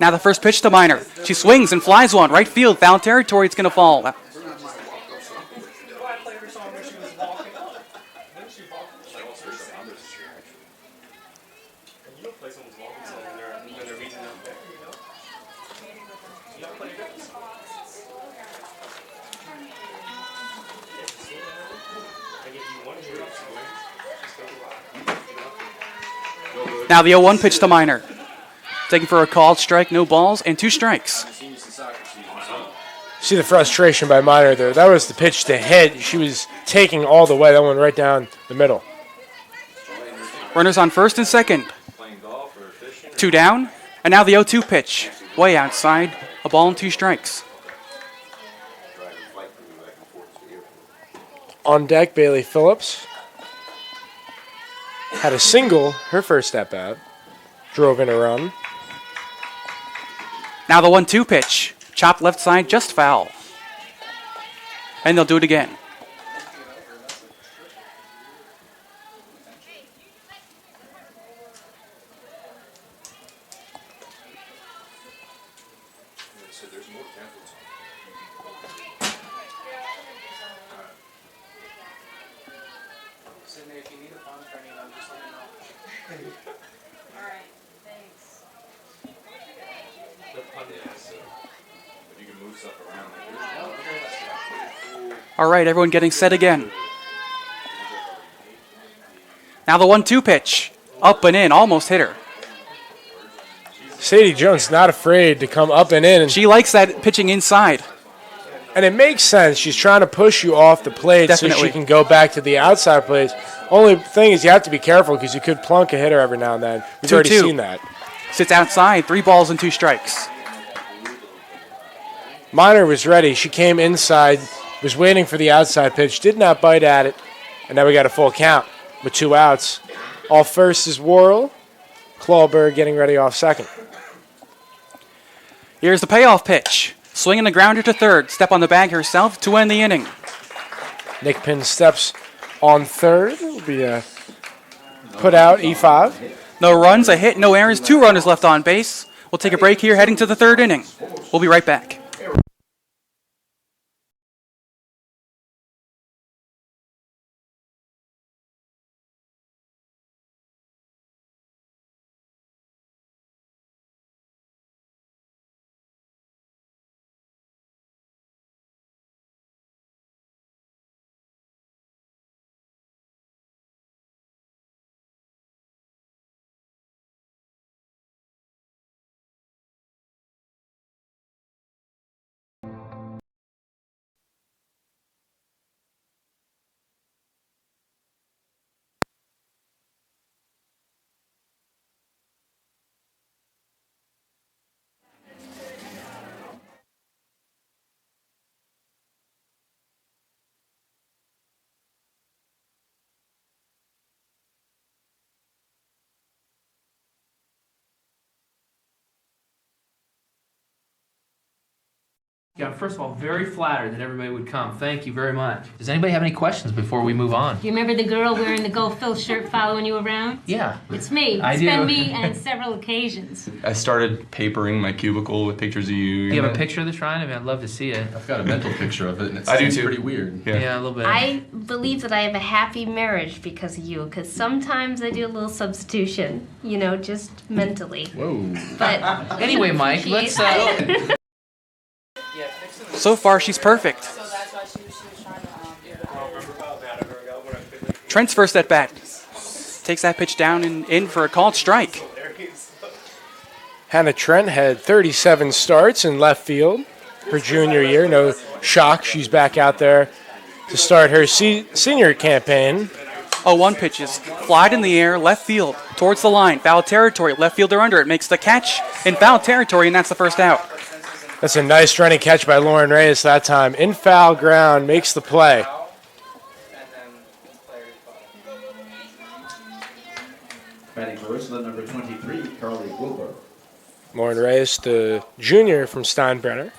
Now the first pitch to Miner. She swings and flies one. Right field, foul territory, it's going to fall. Now the 0-1 pitch to Miner. Taking for a called strike, no balls, and 2 strikes. See the frustration by Miner there. That was the pitch to hit. She was taking all the way. That one right down the middle. Runners on first and second. 2 down. And now the 0-2 pitch. Way outside. A ball and 2 strikes. On deck, Bailey Phillips had a single her first at-bat. Drove in a run. Now the 1-2 pitch. Chopped left side, just foul. And they'll do it again. Sydney, if you need a phone for any of them, just let me know. Alright, thanks. You can move stuff around All right, everyone getting set again. Now the 1-2 pitch. Up and in, almost hit her. Sadie Jones not afraid to come up and in. And she likes that pitching inside. And it makes sense. She's trying to push you off the plate so she can go back to the outside plates. Only thing is you have to be careful because you could plunk a hitter every now and then. We've already seen that. Sits outside, 3 balls and 2 strikes. Miner was ready. She came inside, was waiting for the outside pitch, did not bite at it, and now we got a full count with 2 outs. Off first is Worrell. Clawberg getting ready off second. Here's the payoff pitch. Swinging the grounder to third. Step on the bag herself to end the inning. Nick Pinn steps on third. Will be put out, E5. No runs, a hit, no errors, 2 runners left on base. We'll take a break here, heading to the 3rd inning. We'll be right back. Yeah, first of all, very flattered that everybody would come. Thank you very much. Does anybody have any questions before we move on? Do you remember the girl wearing the Go Phil shirt following you around? Yeah. It's me. I It's do. been me on several occasions. I started papering my cubicle with pictures of you. Do you have a picture of this, Ryan? I mean, I'd love to see it. I've got a mental picture of it, and I do it's too. pretty weird. Yeah, a little bit. I believe that I have a happy marriage because of you, because sometimes I do a little substitution, you know, just mentally. Whoa. But Anyway, Mike, let's... So far, she's perfect. Trent's first at bat. Takes that pitch down and in for a called strike. Hannah Trent had 37 starts in left field her junior year. No shock, she's back out there to start her senior campaign. 0-1 pitches. Flied in the air, left field, towards the line. Foul territory, left fielder under it. Makes the catch in foul territory, and that's the first out. That's a nice running catch by Lauren Reyes that time. In foul ground, makes the play. Batting for Ursuline, number 23, Carly Wilbur. Lauren Reyes, the junior from Steinbrenner.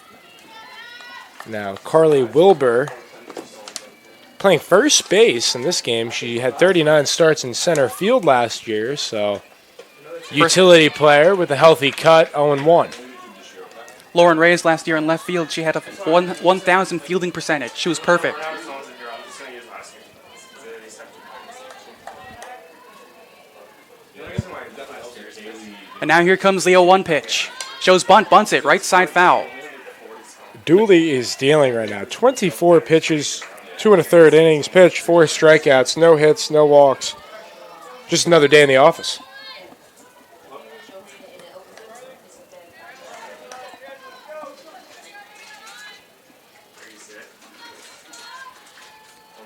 Now Carly Wilbur playing first base in this game. She had 39 starts in center field last year, so utility player with a healthy cut, 0-1. Lauren Reyes last year in left field, she had a 1,000 fielding percentage. She was perfect. And now here comes the 0-1 pitch. Shows bunt, bunts it, right side foul. Dooley is dealing right now. 24 pitches, 2 1/3 innings pitched, 4 strikeouts, no hits, no walks. Just another day in the office.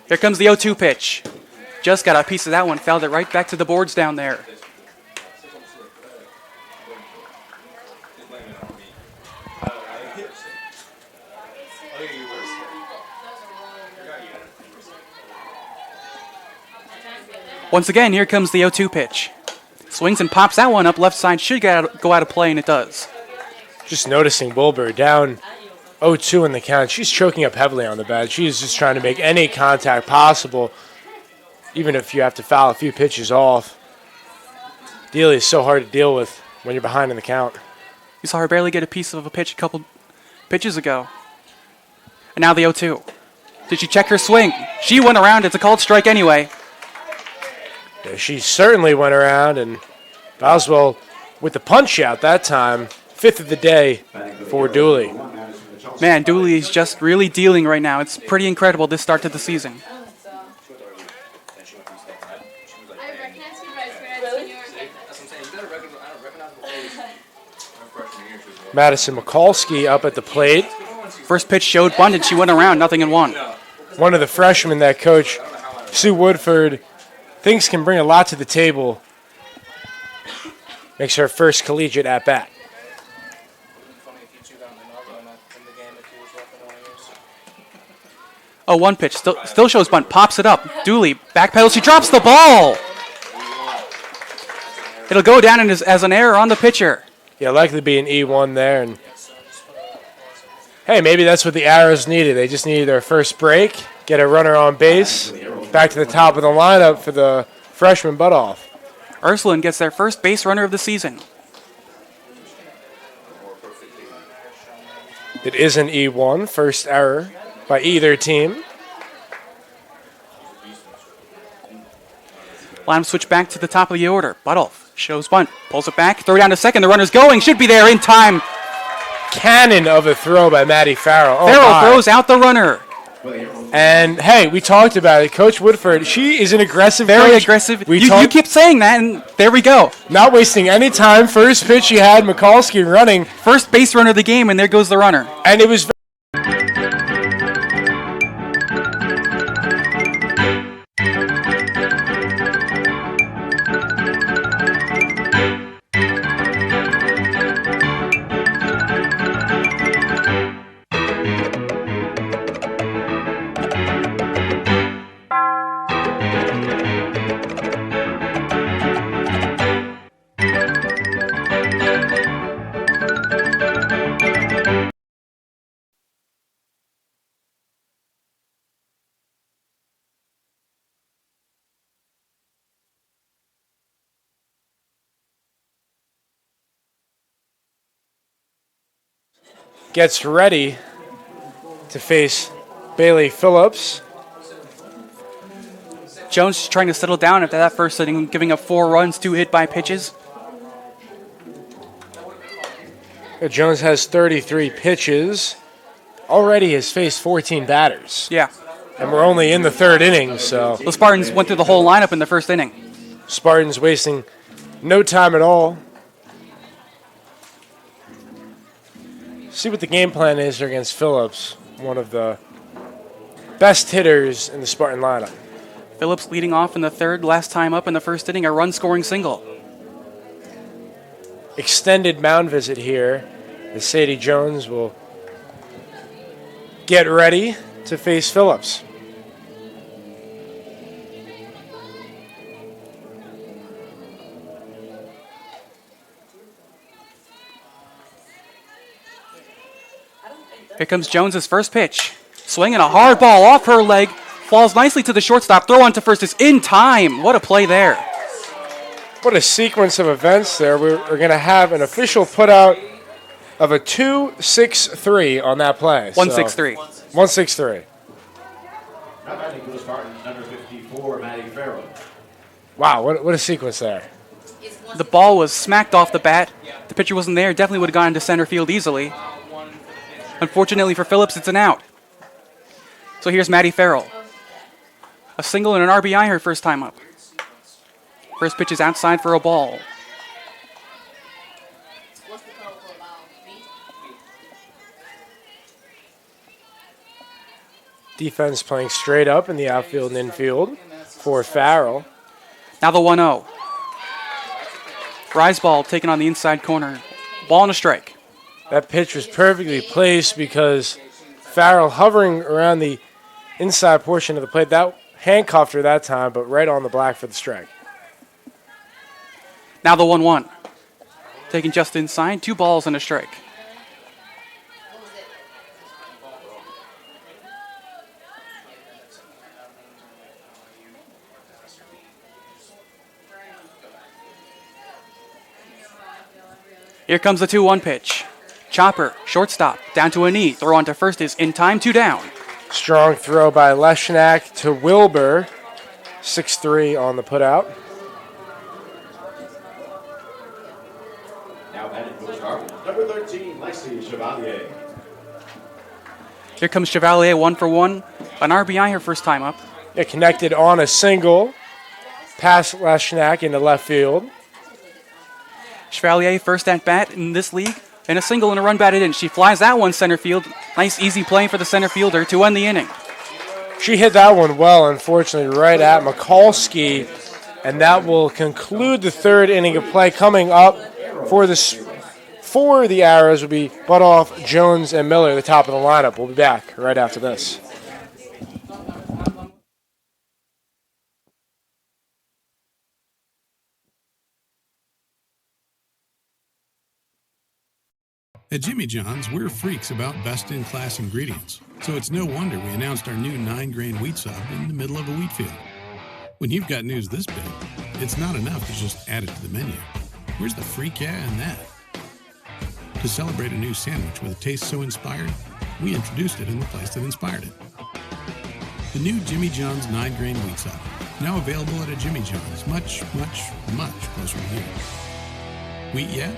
Here comes the 0-2 pitch. Just got a piece of that one, fouled it right back to the boards down there. Once again, here comes the 0-2 pitch. Swings and pops that one up left side. Should go out of play, and it does. Just noticing Wilbur down 0-2 in the count. She's choking up heavily on the bat. She's just trying to make any contact possible, even if you have to foul a few pitches off. Dealey is so hard to deal with when you're behind in the count. You saw her barely get a piece of a pitch a couple pitches ago. And now the 0-2. Did she check her swing? She went around. It's a called strike anyway. Yeah, she certainly went around, and Boswell with the punch out that time, 5th of the day for Dooley. Man, Dooley is just really dealing right now. It's pretty incredible this start to the season. Madison Mikulski up at the plate. First pitch showed bunt, and she went around, 0-1. One of the freshmen that Coach Sue Woodford thinks can bring a lot to the table. Makes her first collegiate at bat. Oh, 1 pitch. Still shows bunt. Pops it up. Dooley backpedals. She drops the ball. It'll go down as an error on the pitcher. Yeah, likely be an E1 there. And hey, maybe that's what the Arrows needed. They just needed their first break, get a runner on base, back to the top of the lineup for the freshman butt-off. Ursuline gets their first base runner of the season. It is an E1, first error by either team. Line switch back to the top of the order. Buttolph shows bunt, pulls it back, throw down to second. The runner's going, should be there in time. Cannon of a throw by Maddie Farrell. Farrell throws out the runner. And hey, we talked about it. Coach Woodford, she is an aggressive Very coach. aggressive. You keep saying that, and there we go. Not wasting any time. First pitch, she had Mikulski running. First base runner of the game, and there goes the runner. And it was gets ready to face Bailey Phillips. Jones is trying to settle down after that first inning, giving up 4 runs, 2 hit by pitches. Jones has 33 pitches. Already has faced 14 batters. Yeah. And we're only in the 3rd inning, so. The Spartans went through the whole lineup in the first inning. Spartans wasting no time at all. See what the game plan is against Phillips, one of the best hitters in the Spartan lineup. Phillips leading off in the 3rd, last time up in the first inning, a run-scoring single. Extended mound visit here as Sadie Jones will get ready to face Phillips. Here comes Jones's first pitch. Swinging a hard ball off her leg, falls nicely to the shortstop. Throw on to first is in time. What a play there. What a sequence of events there. We're going to have an official putout of a 2-6-3 on that play. 1-6-3. 1-6-3. Now batting for the Spartans, number 54, Matty Farrell. Wow, what a sequence there. The ball was smacked off the bat. The pitcher wasn't there. Definitely would have gone into center field easily. Unfortunately for Phillips, it's an out. So here's Matty Farrell. A single and an RBI her first time up. First pitch is outside for a ball. Defense playing straight up in the outfield and infield for Farrell. Now the 1-0. Rise ball taken on the inside corner. Ball and a strike. That pitch was perfectly placed because Farrell hovering around the inside portion of the plate. That handcuffed her that time, but right on the black for the strike. Now the 1-1. Taken just inside. 2 balls and a strike. Here comes the 2-1 pitch. Chopper, shortstop, down to a knee. Throw on to first is in time, 2 down. Strong throw by Leshnak to Wilbur. 6-3 on the putout. Now batting for the Spartans, number 13, Lexi Chevalier. Here comes Chevalier, 1 for 1. An RBI her first time up. Yeah, connected on a single. Past Leshnak into left field. Chevalier first at bat in this league, and a single and a run batted in. She flies that one center field. Nice easy play for the center fielder to end the inning. She hit that one well, unfortunately, right at Mikulski, and that will conclude the third inning of play. Coming up for the Arrows will be Butoff, Jones, and Miller at the top of the lineup. We'll be back right after this. At Jimmy John's, we're freaks about best-in-class ingredients, so it's no wonder we announced our new 9-grain wheat sub in the middle of a wheat field. When you've got news this big, it's not enough to just add it to the menu. Where's the freak yeah in that? To celebrate a new sandwich with a taste so inspired, we introduced it in the place that inspired it. The new Jimmy John's 9-grain wheat sub, now available at a Jimmy John's much, much, much closer to you. Wheat yeah?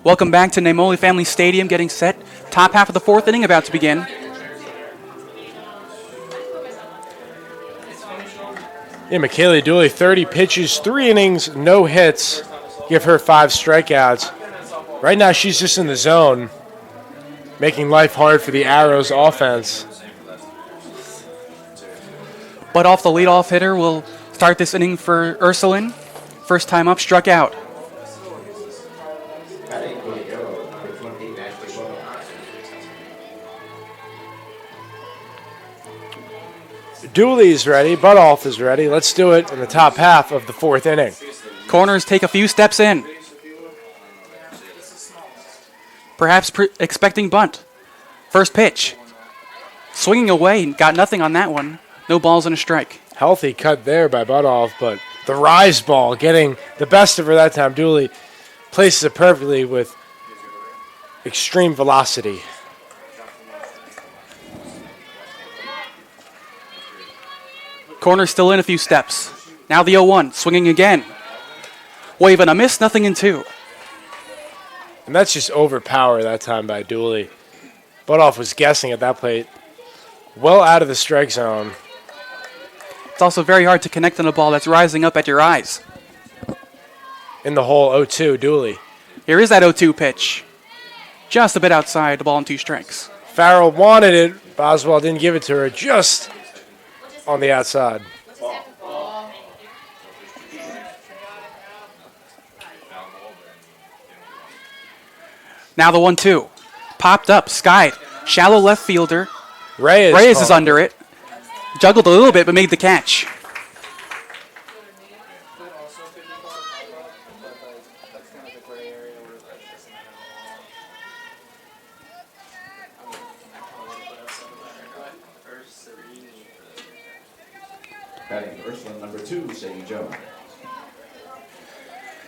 Welcome back to Namoli Family Stadium, getting set. Top half of the 4th inning about to begin. Yeah, Michaela Dooley, 30 pitches, 3 innings, no hits. Give her 5 strikeouts. Right now, she's just in the zone, making life hard for the Arrows offense. But off the leadoff hitter will start this inning for Ursuline. First time up, struck out. Dooley's ready. Butoff is ready. Let's do it in the top half of the 4th inning. Corners take a few steps in. Perhaps expecting bunt. First pitch. Swinging away. Got nothing on that one. No balls and a strike. Healthy cut there by Butoff, but the rise ball getting the best of her that time. Dooley places it perfectly with extreme velocity. Corner still in a few steps. Now the 0-1, swinging again. Wave and a miss, nothing in 2. And that's just overpowered that time by Dooley. Butoff was guessing at that plate. Well out of the strike zone. It's also very hard to connect on a ball that's rising up at your eyes. In the hole, 0-2, Dooley. Here is that 0-2 pitch. Just a bit outside, the ball and 2 strikes. Farrell wanted it. Boswell didn't give it to her. Just on the outside. Now the 1-2. Popped up, skied. Shallow left fielder. Reyes is under it. Juggled a little bit, but made the catch. Batting Ursuline number 2, Sadie Jones.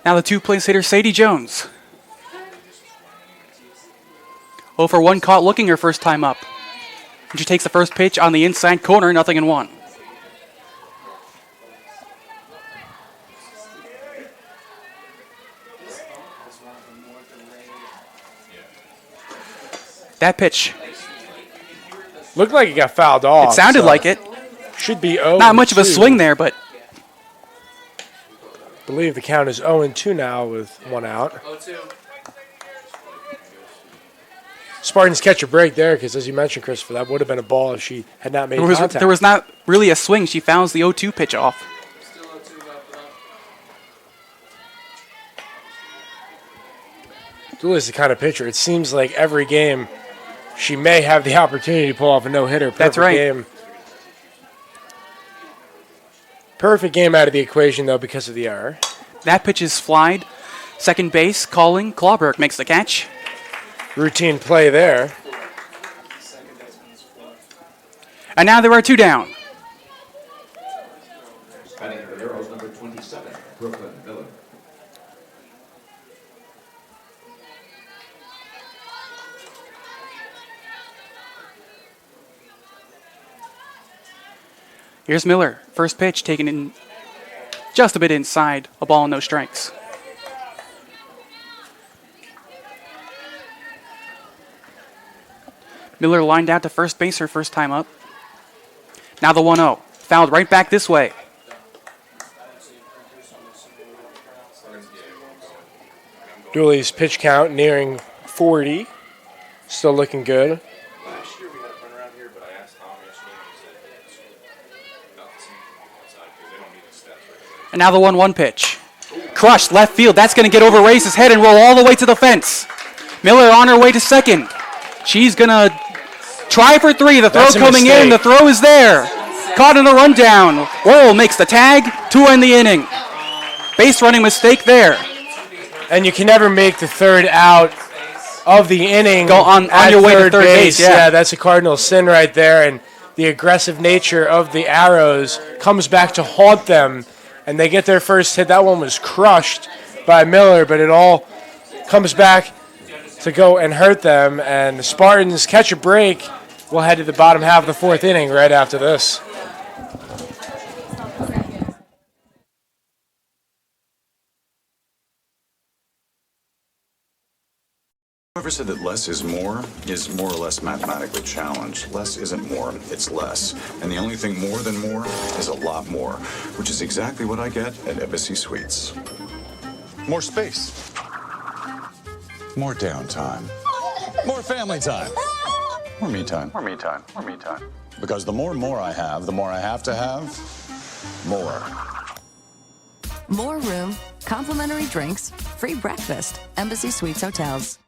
Now the 2-place hitter, Sadie Jones. 0 for 1 caught looking her first time up. And she takes the first pitch on the inside corner, 0-1. That pitch. Looked like it got fouled off. It sounded like it. Should be 0. Not much of a swing there, but. I believe the count is 0-2 now with 1 out. 0-2. Spartans catch a break there because, as you mentioned, Christopher, that would have been a ball if she had not made contact. There was not really a swing. She fouls the 0-2 pitch off. Still 0-2 after that. Julia's the kind of pitcher. It seems like every game she may have the opportunity to pull off a no-hitter. That's right. Game. Perfect game out of the equation, though, because of the error. That pitch is flied. Second base, calling. Clawberg makes the catch. Routine play there. And now there are 2 down. Batting for the Arrows number 27, Brooklyn Miller. Here's Miller. First pitch taken in just a bit inside. A ball and no strikes. Miller lined out to first base her first time up. Now the 1-0. Fouled right back this way. Dooley's pitch count nearing 40. Still looking good. Last year we had a run around here, but I asked Tom yesterday and he said not the same from the outside because they don't need the stats right away. And now the 1-1 pitch. Crushed left field. That's going to get over Reyes' head and roll all the way to the fence. Miller on her way to second. She's going to try for 3. The throw coming in. The throw is there. Caught in a rundown. Worrell makes the tag to end the inning. Base running mistake there. And you can never make the third out of the inning. Go on your way to third base. Yeah, that's a cardinal sin right there. And the aggressive nature of the Arrows comes back to haunt them. And they get their first hit. That one was crushed by Miller, but it all comes back to go and hurt them. And the Spartans catch a break. We'll head to the bottom half of the 4th inning right after this. Whoever said that less is more or less mathematically challenged. Less isn't more, it's less. And the only thing more than more is a lot more, which is exactly what I get at Embassy Suites. More space. More downtime. More family time. More me time. More me time. More me time. Because the more I have, the more I have to have more. More room, complimentary drinks, free breakfast. Embassy Suites Hotels.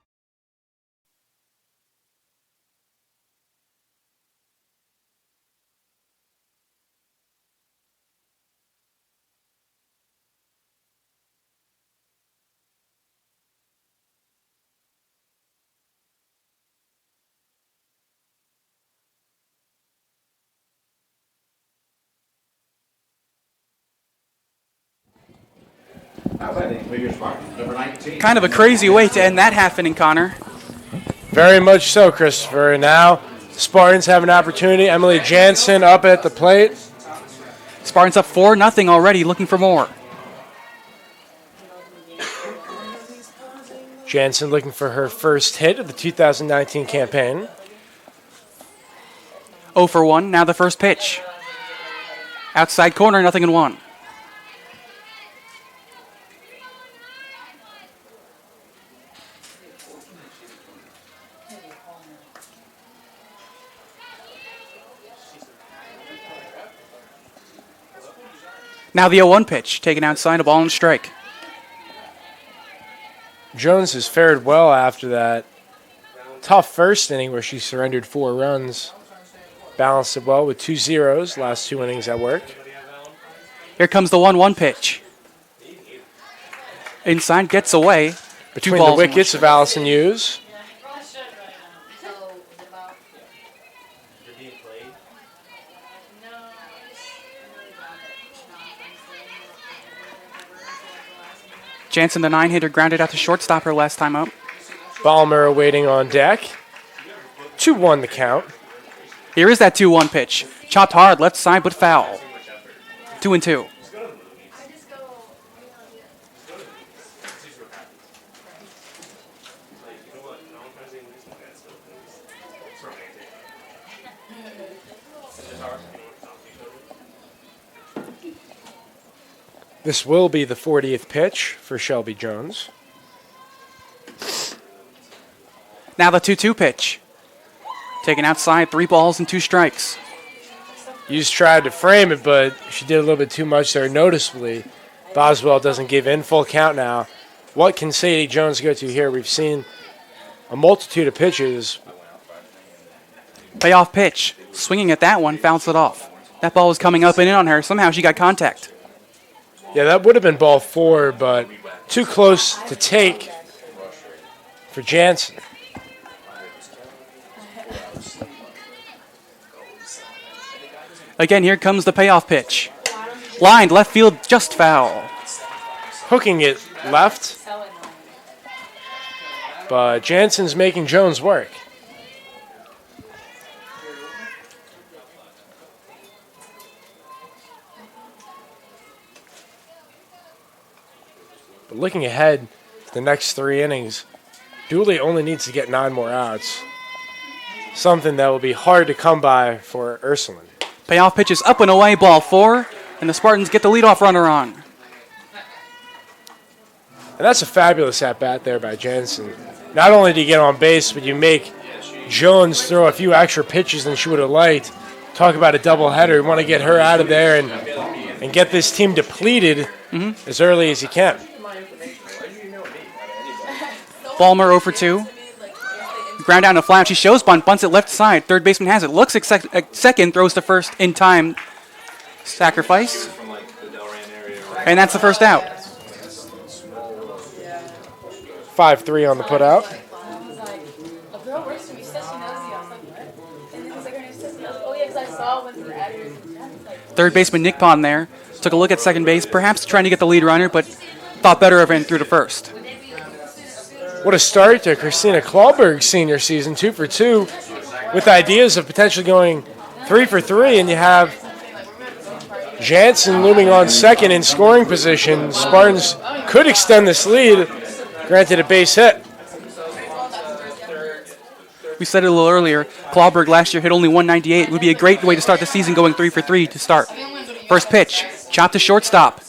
Kind of a crazy way to end that half inning, Connor. Very much so, Christopher. And now the Spartans have an opportunity. Emily Jansen up at the plate. Spartans up 4-0 already, looking for more. Jansen looking for her first hit of the 2019 campaign. 0 for 1, now the first pitch. Outside corner, 0-1. Now the 0-1 pitch, taken outside, a ball and strike. Jones has fared well after that tough first inning where she surrendered 4 runs. Balanced it well with 2 zeros, last 2 innings at work. Here comes the 1-1 pitch. Inside, gets away. Between the wickets of Allison Hughes. Jansen, the 9-hitter, grounded out to shortstop her last time up. Balmer waiting on deck. 2-1 the count. Here is that 2-1 pitch. Chopped hard, left side, but foul. 2-2. This will be the 40th pitch for Shelby Jones. Now the 2-2 pitch. Taken outside, 3 balls and 2 strikes. Hughes tried to frame it, but she did a little bit too much there noticeably. Boswell doesn't give in. Full count now. What can Sadie Jones go to here? We've seen a multitude of pitches. Payoff pitch. Swinging at that one, fouls it off. That ball was coming up and in on her. Somehow she got contact. Yeah, that would have been ball 4, but too close to take for Jansen. Again, here comes the payoff pitch. Lined left field, just foul. Hooking it left, but Jansen's making Jones work. But looking ahead to the next 3 innings, Dooley only needs to get 9 more outs. Something that will be hard to come by for Ursuline. Payoff pitch is up and away, ball 4, and the Spartans get the leadoff runner on. And that's a fabulous at-bat there by Jansen. Not only do you get on base, but you make Jones throw a few extra pitches than she would have liked. Talk about a doubleheader. You want to get her out of there and get this team depleted as early as you can. Ballmer 0 for 2. Ground down to flat. She shows bunt, bunts it left side. Third baseman has it. Looks at second, throws to first in time. Sacrifice. And that's the first out. 5-3 on the putout. Third baseman Nick Pond there. Took a look at second base, perhaps trying to get the lead runner, but thought better of it and threw to first. What a start to Christina Clawberg's senior season, 2 for 2, with ideas of potentially going 3 for 3, and you have Jansen looming on second in scoring position. Spartans could extend this lead, granted a base hit. We said it a little earlier, Clawberg last year hit only 198. It would be a great way to start the season going 3 for 3 to start. First pitch, chopped to shortstop.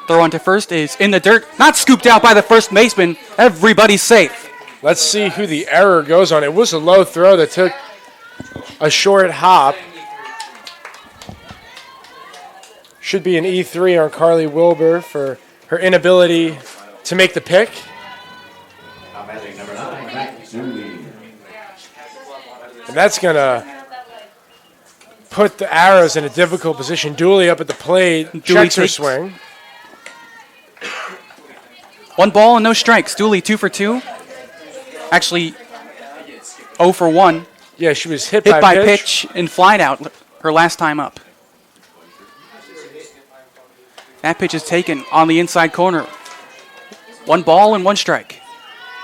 Throw on to first is in the dirt, not scooped out by the first baseman. Everybody's safe. Let's see who the error goes on. It was a low throw that took a short hop. Should be an E3 on Carly Wilbur for her inability to make the pick. And that's going to put the Arrows in a difficult position. Dooley up at the plate, checks her swing. 1 ball and no strikes. Dooley 2 for 2. Actually, 0 for 1. Yeah, she was hit by pitch and flied out her last time up. That pitch is taken on the inside corner. 1 ball and 1 strike.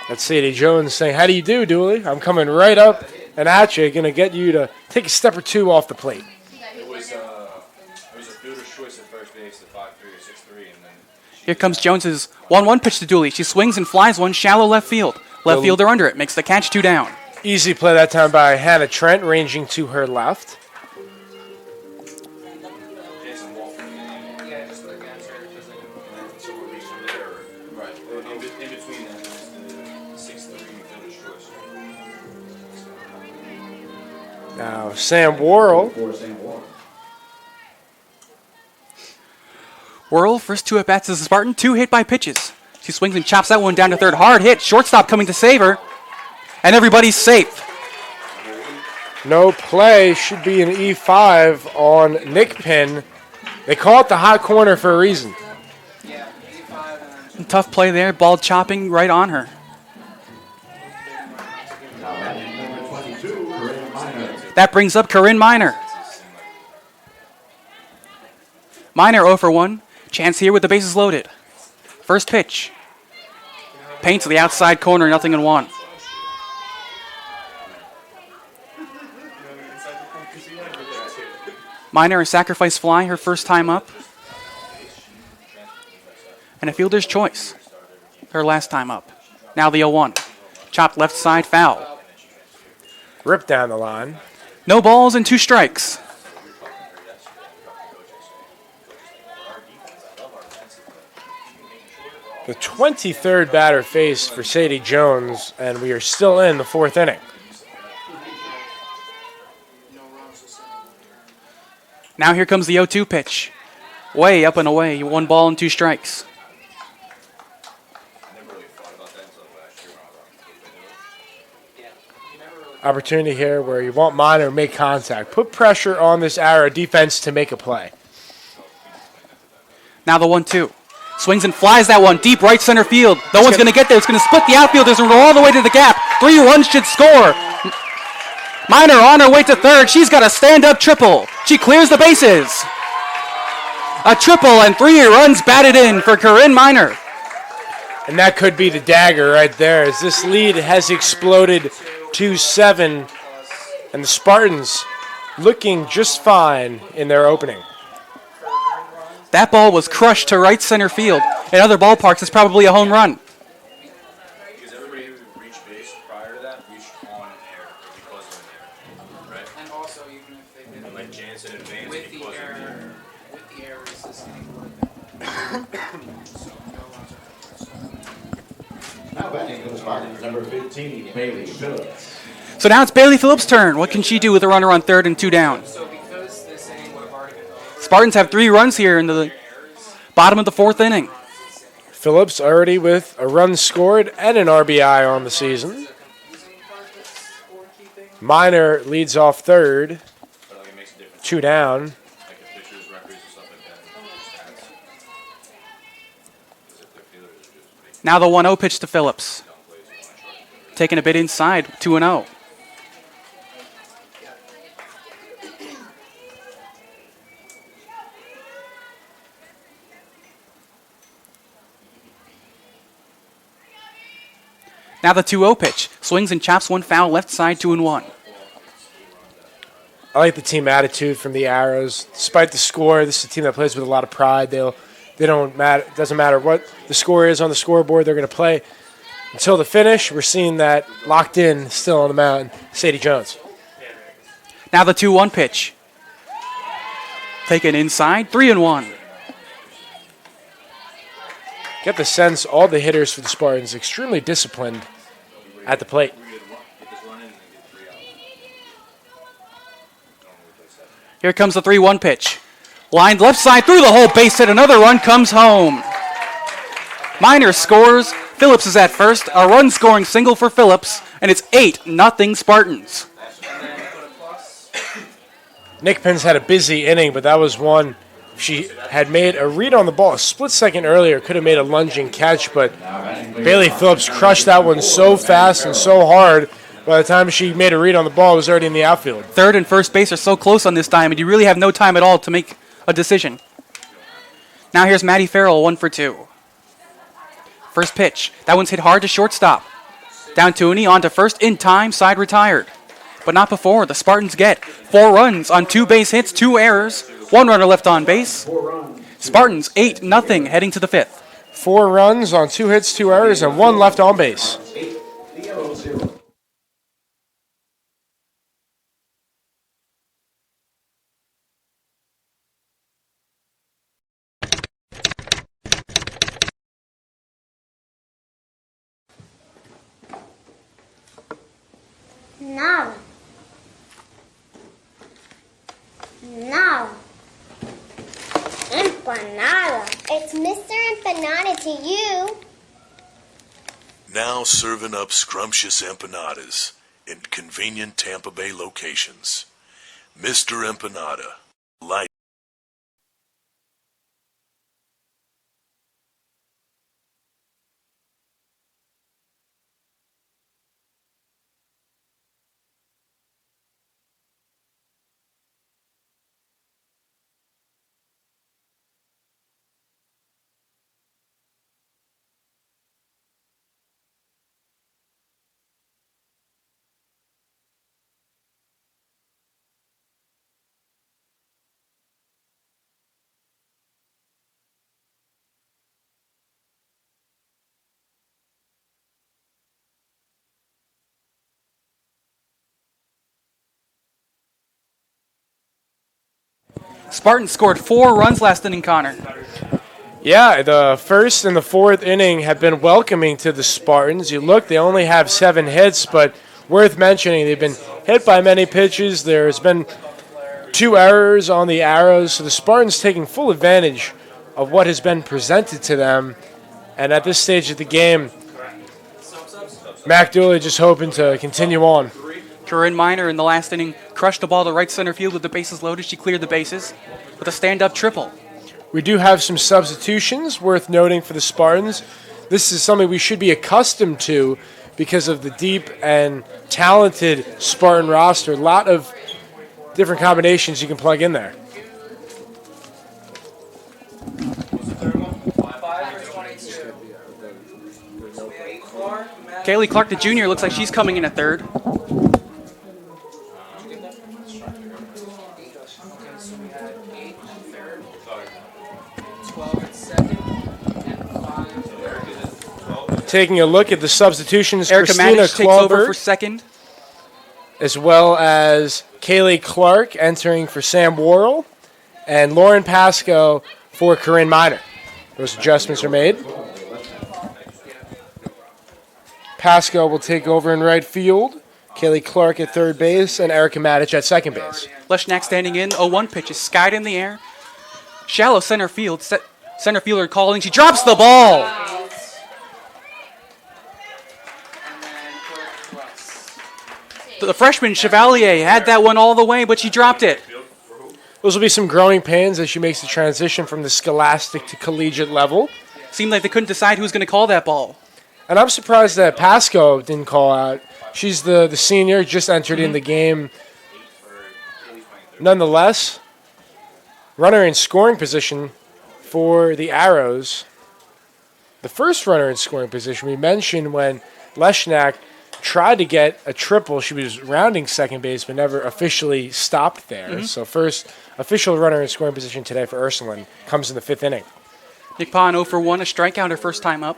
That's Sadie Jones saying, "How do you do, Dooley? I'm coming right up and at you. Going to get you to take a step or 2 off the plate." It was a fielder's choice at first base at 5-3 or 6-3, and then Here comes Jones's 1-1 pitch to Dooley. She swings and flies one shallow left field. Left fielder under it. Makes the catch, 2 down. Easy play that time by Hannah Trent, ranging to her left. Now Sam Worrell. Worrell, first 2 at-bats as a Spartan, 2 hit by pitches. She swings and chops that one down to third. Hard hit. Shortstop coming to save her. and everybody's safe. No play, should be an E5 on Nick Pin. They call it the hot corner for a reason. Tough play there, ball chopping right on her. That brings up Corinne Miner. Miner 0 for 1. Chance here with the bases loaded. First pitch. Paint to the outside corner, 0-1. Miner a sacrifice fly, her first time up. And a fielder's choice, her last time up. Now the 0-1. Chopped left side, foul. Rip down the line. No balls and 2 strikes. The 23rd batter faced for Sadie Jones, and we are still in the 4th inning. Now here comes the 0-2 pitch. Way up and away, 1 ball and 2 strikes. Opportunity here where you want Miner to make contact. Put pressure on this Arrow defense to make a play. Now the 1-2. Swings and flies that one deep right center field. No one's going to get there. It's going to split the outfielders and go all the way to the gap. 3 runs should score. Miner on her way to third. She's got a stand-up triple. She clears the bases. A triple and 3 runs batted in for Corinne Miner. And that could be the dagger right there, as this lead has exploded 2-7, and the Spartans looking just fine in their opening. That ball was crushed to right center field. In other ballparks, it's probably a home run. Because everybody who reached base prior to that reached on air because of an error, right? And also, even if they did like Jansen advanced with the because error, with the error resisting. Now batting for the Spartans, number 15, Bailey Phillips. So now it's Bailey Phillips' turn. What can she do with a runner on third and 2 down? So because this inning would have already been Spartans have 3 runs here in the bottom of the 4th inning. Phillips already with a run scored and an RBI on the season. Miner leads off third. 2 down. Now the 1-0 pitch to Phillips. Taking a bit inside, 2-0. Now the 2-0 pitch. Swings and chops, 1 foul, left side, 2-1. I like the team attitude from the Arrows. Despite the score, this is a team that plays with a lot of pride. They don't matter. It doesn't matter what the score is on the scoreboard. They're going to play until the finish. We're seeing that locked in, still on the mound. Sadie Jones. Now the 2-1 pitch. Taken inside, 3-1. Get the sense all the hitters for the Spartans extremely disciplined at the plate. Here comes the 3-1 pitch. Lined left side through the whole base hit. Another run comes home. Miner scores. Phillips is at first. A run scoring single for Phillips. And it's 8-0 Spartans. Nick Penn's had a busy inning, but that was one. She had made a read on the ball a split second earlier. Could have made a lunging catch, but Bailey Phillips crushed that one so fast and so hard. By the time she made a read on the ball, it was already in the outfield. Third and first base are so close on this diamond. You really have no time at all to make a decision. Now here's Maddie Farrell, 1 for 2. First pitch. That one's hit hard to shortstop. Down Tooney, on to first, in time, side retired. But not before. The Spartans get 4 runs on 2 base hits, 2 errors, 1 runner left on base. Spartans 8-0 heading to the 5th. 4 runs on 2 hits, 2 errors, and 1 left on base. Nada. Nada. Empanada. It's Mr. Empanada to you. Now serving up scrumptious empanadas in convenient Tampa Bay locations. Mr. Empanada, light. Spartans scored 4 runs last inning, Connor. Yeah, the first and the fourth inning have been welcoming to the Spartans. You look, they only have 7 hits, but worth mentioning, they've been hit by many pitches. There's been 2 errors on the Arrows, so the Spartans taking full advantage of what has been presented to them. And at this stage of the game, Mac Dooley just hoping to continue on. Corinne Miner in the last inning crushed the ball to right center field with the bases loaded. She cleared the bases with a stand-up triple. We do have some substitutions worth noting for the Spartans. This is something we should be accustomed to because of the deep and talented Spartan roster. A lot of different combinations you can plug in there. Kaylee Clark, the junior, looks like she's coming in at third. Taking a look at the substitutions, Erica Christina Matic takes over Clawberg, for second. as well as Kaylee Clark entering for Sam Worrell, and Lauren Pasco for Corinne Miner. Those adjustments are made. Pasco will take over in right field. Kaylee Clark at third base, and Erica Matic at second base. Leshnak standing in. 0-1 pitch is skied in the air. Shallow center field. Center fielder calling. She drops the ball. The freshman Chevalier had that one all the way, but she dropped it. Those will be some growing pains as she makes the transition from the scholastic to collegiate level. Seemed like they couldn't decide who was going to call that ball. And I'm surprised that Pasco didn't call out. She's the senior, just entered in the game. Nonetheless, runner in scoring position for the Arrows. The first runner in scoring position we mentioned when Leshnak tried to get a triple. She was rounding second base, but never officially stopped there. So first official runner in scoring position today for Ursuline comes in the 5th inning. Nick Pond 0 for 1, a strikeout her first time up.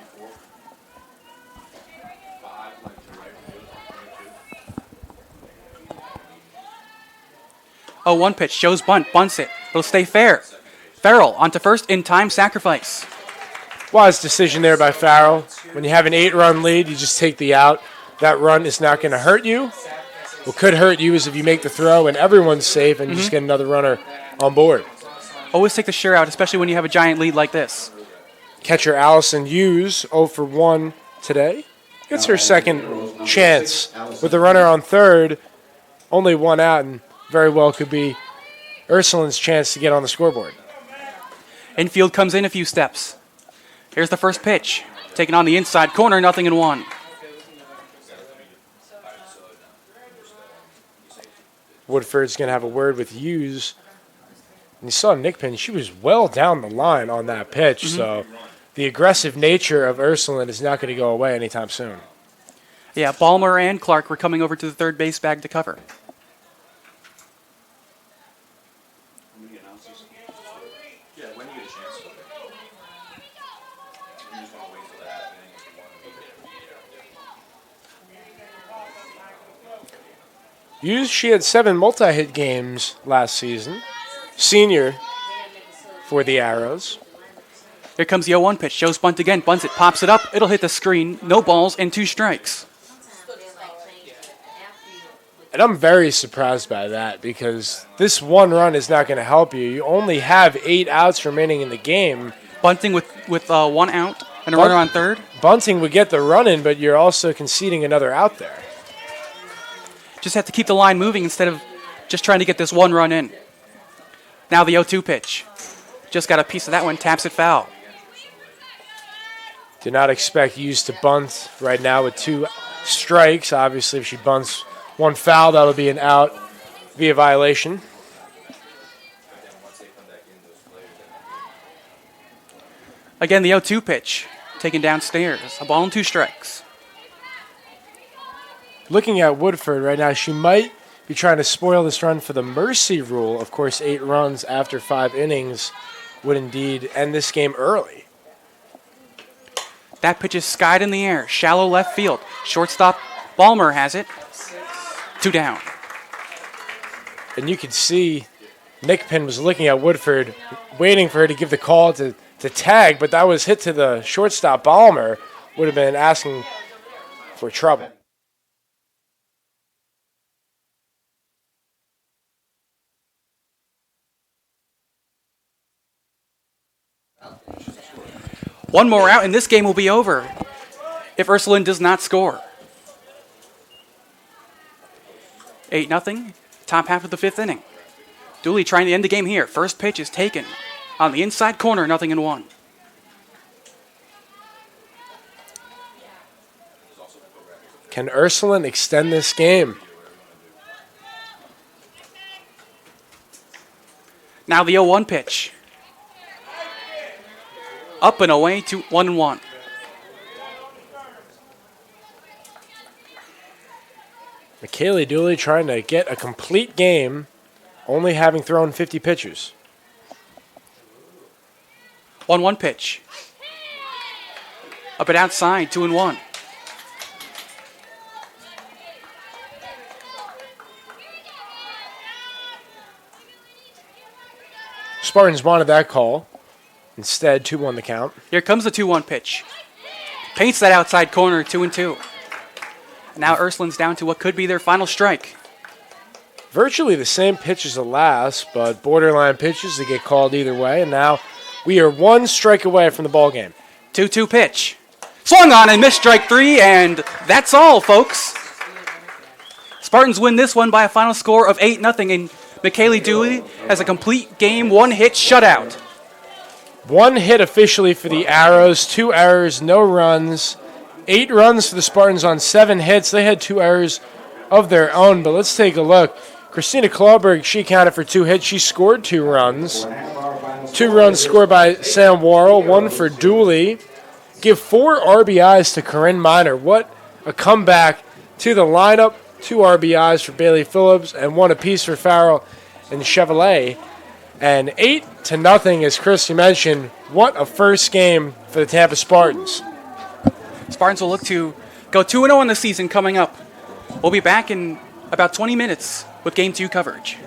Oh, 1 pitch, shows bunt, bunts it. It'll stay fair. Farrell onto first in time sacrifice. Wise decision there by Farrell. When you have an 8-run lead, you just take the out. That run is not going to hurt you. What could hurt you is if you make the throw and everyone's safe and you just get another runner on board. Always take the sure out, especially when you have a giant lead like this. Catcher Allison Hughes, 0 for 1 today. Gets her second chance with the runner on third. Only 1 out, and very well could be Ursuline's chance to get on the scoreboard. Infield comes in a few steps. Here's the first pitch. Taken on the inside corner, 0-1. Woodford's going to have a word with Hughes. And you saw Nick Pin, she was well down the line on that pitch, so the aggressive nature of Ursuline is not going to go away anytime soon. Yeah, Ballmer and Clark were coming over to the third base bag to cover. Hughes, she had 7 multi-hit games last season. Senior for the Arrows. Here comes the 0-1 pitch. Shows bunt again. Bunts it. Pops it up. It'll hit the screen. No balls and 2 strikes. And I'm very surprised by that because this 1 run is not going to help you. You only have 8 outs remaining in the game. Bunting with 1 out. And a runner on third. Bunting would get the run in, but you're also conceding another out there. Just have to keep the line moving instead of just trying to get this one run in. Now the 0-2 pitch. Just got a piece of that one, taps it foul. Do not expect Hughes to bunt right now with 2 strikes. Obviously, if she bunts 1 foul, that'll be an out via violation. Again, the 0-2 pitch, taken downstairs. A ball and 2 strikes. Looking at Woodford right now, she might be trying to spoil this run for the mercy rule. Of course, 8 runs after 5 innings would indeed end this game early. That pitch is skied in the air, shallow left field. Shortstop Balmer has it. 2 down. And you could see Nick Pin was looking at Woodford, waiting for her to give the call to tag, but that was hit to the shortstop. Balmer would have been asking for trouble. One more out, and this game will be over if Ursuline does not score. 8-0, top half of the 5th inning. Dooley trying to end the game here. First pitch is taken on the inside corner, 0-1. Can Ursuline extend this game? Now the 0-1 pitch. Up and away to 1-1. McKaylee Dooley trying to get a complete game, only having thrown 50 pitches. 1-1 pitch. Up and outside, 2-1. Spartans wanted that call. Instead, 2-1 the count. Here comes the 2-1 pitch. Paints that outside corner, 2-2. Now Ursuline's down to what could be their final strike. Virtually the same pitch as the last, but borderline pitches that get called either way. And now we are 1 strike away from the ball game. 2-2 pitch. Swung on and missed strike 3, and that's all, folks. Spartans win this one by a final score of 8-0, and McKaylee Dooley has a complete game, 1-hit shutout. 1 hit officially for the Arrows, 2 errors, no runs. 8 runs for the Spartans on 7 hits. They had 2 errors of their own, but let's take a look. Christina Clawberg, she counted for 2 hits. She scored 2 runs. 2 runs scored by Sam Worrell, 1 for Dooley. Give 4 RBIs to Corinne Miner. What a comeback to the lineup. 2 RBIs for Bailey Phillips and 1 apiece for Farrell and Chevrolet. And 8-0, as Christy mentioned. What a first game for the Tampa Spartans. Spartans will look to go 2-0 in the season coming up. We'll be back in about 20 minutes with Game 2 coverage.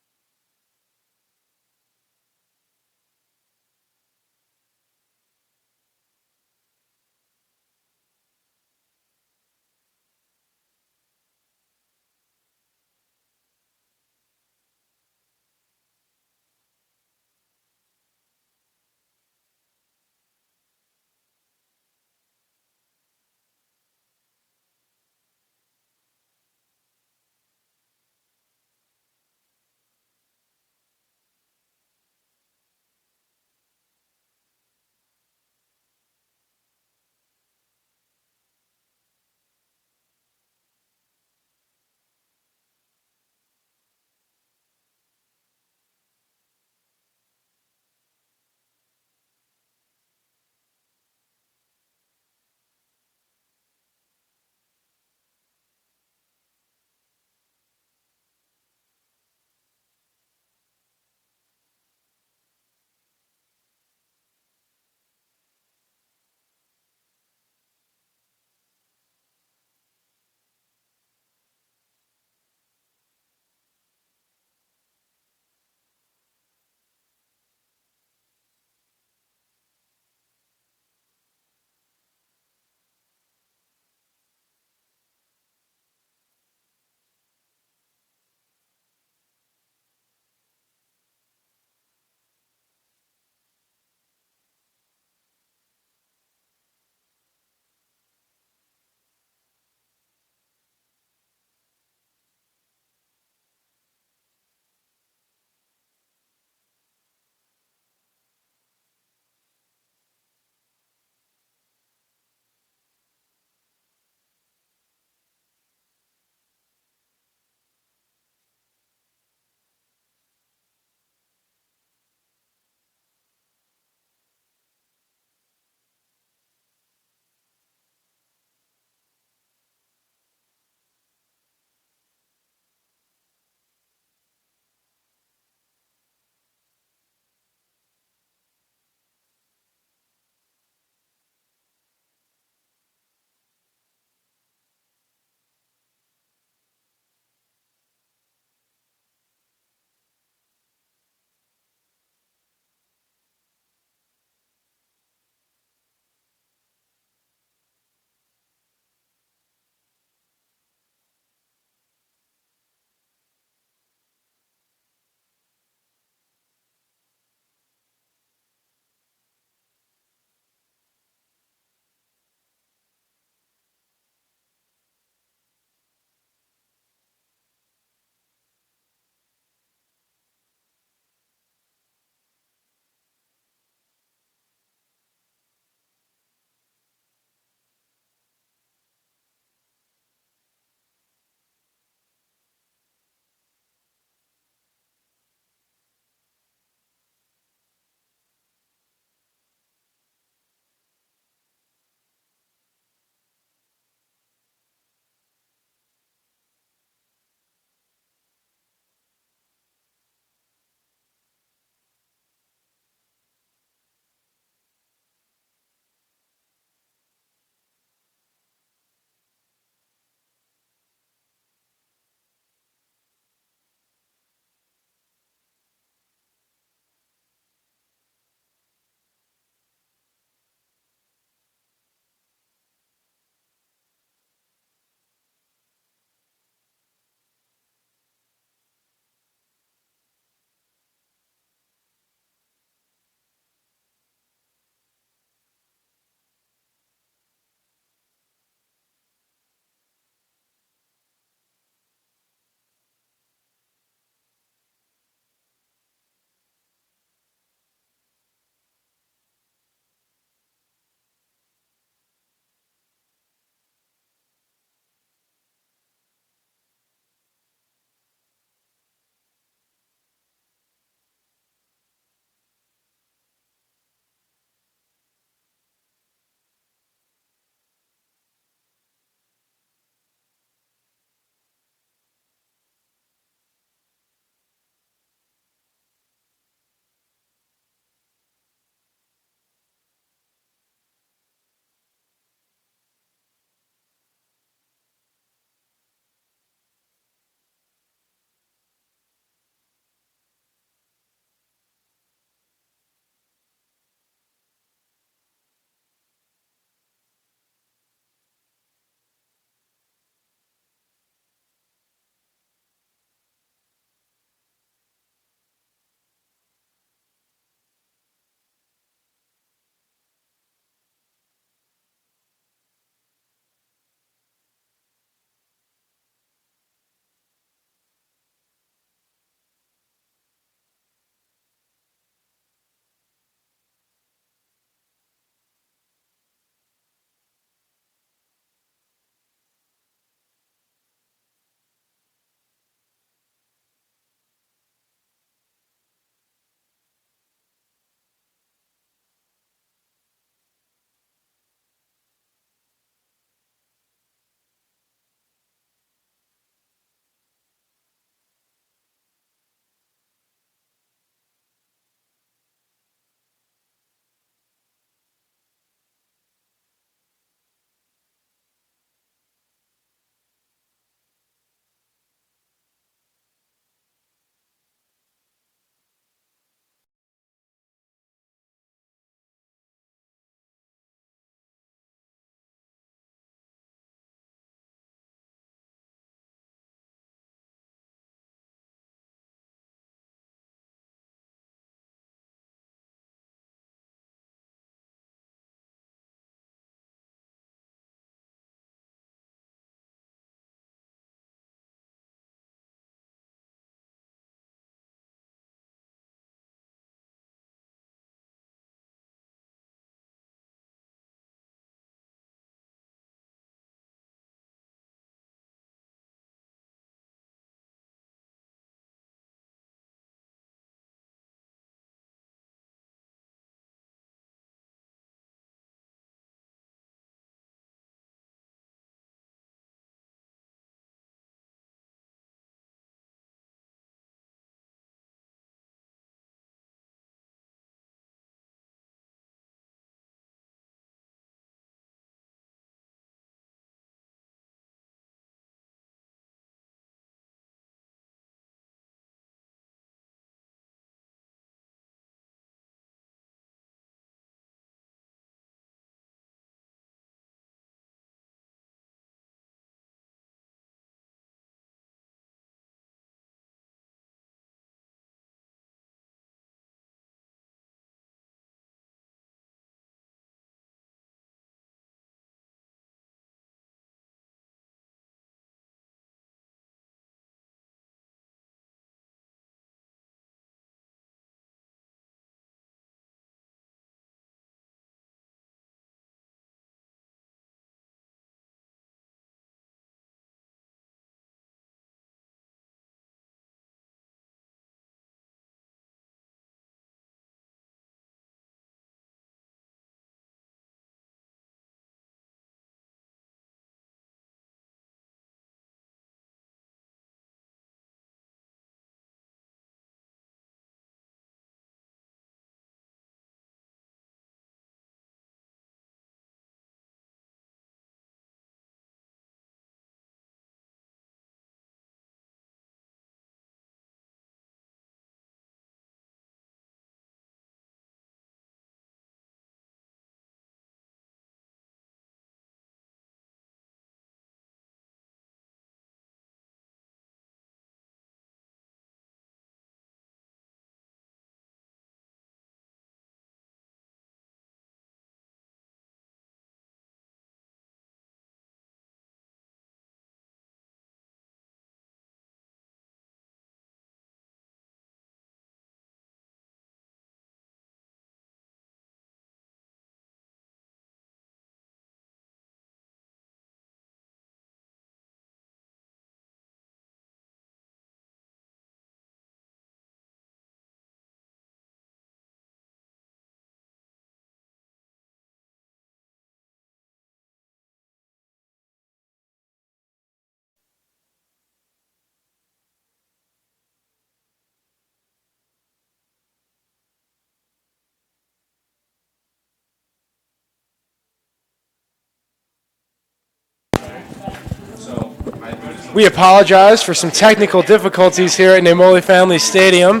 We apologize for some technical difficulties here at Namoli Family Stadium.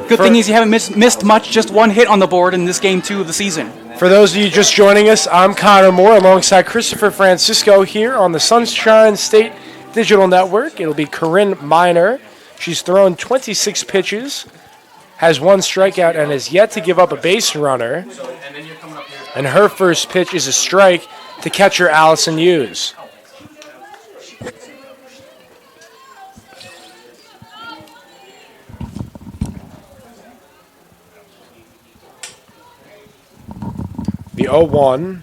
Good thing is you haven't missed much, just one hit on the board in this game 2 of the season. For those of you just joining us, I'm Connor Moore alongside Christopher Francisco here on the Sunshine State Digital Network. It'll be Corinne Miner. She's thrown 26 pitches, has 1 strikeout, and has yet to give up a base runner. And her first pitch is a strike to catcher Allison Hughes. The 0-1.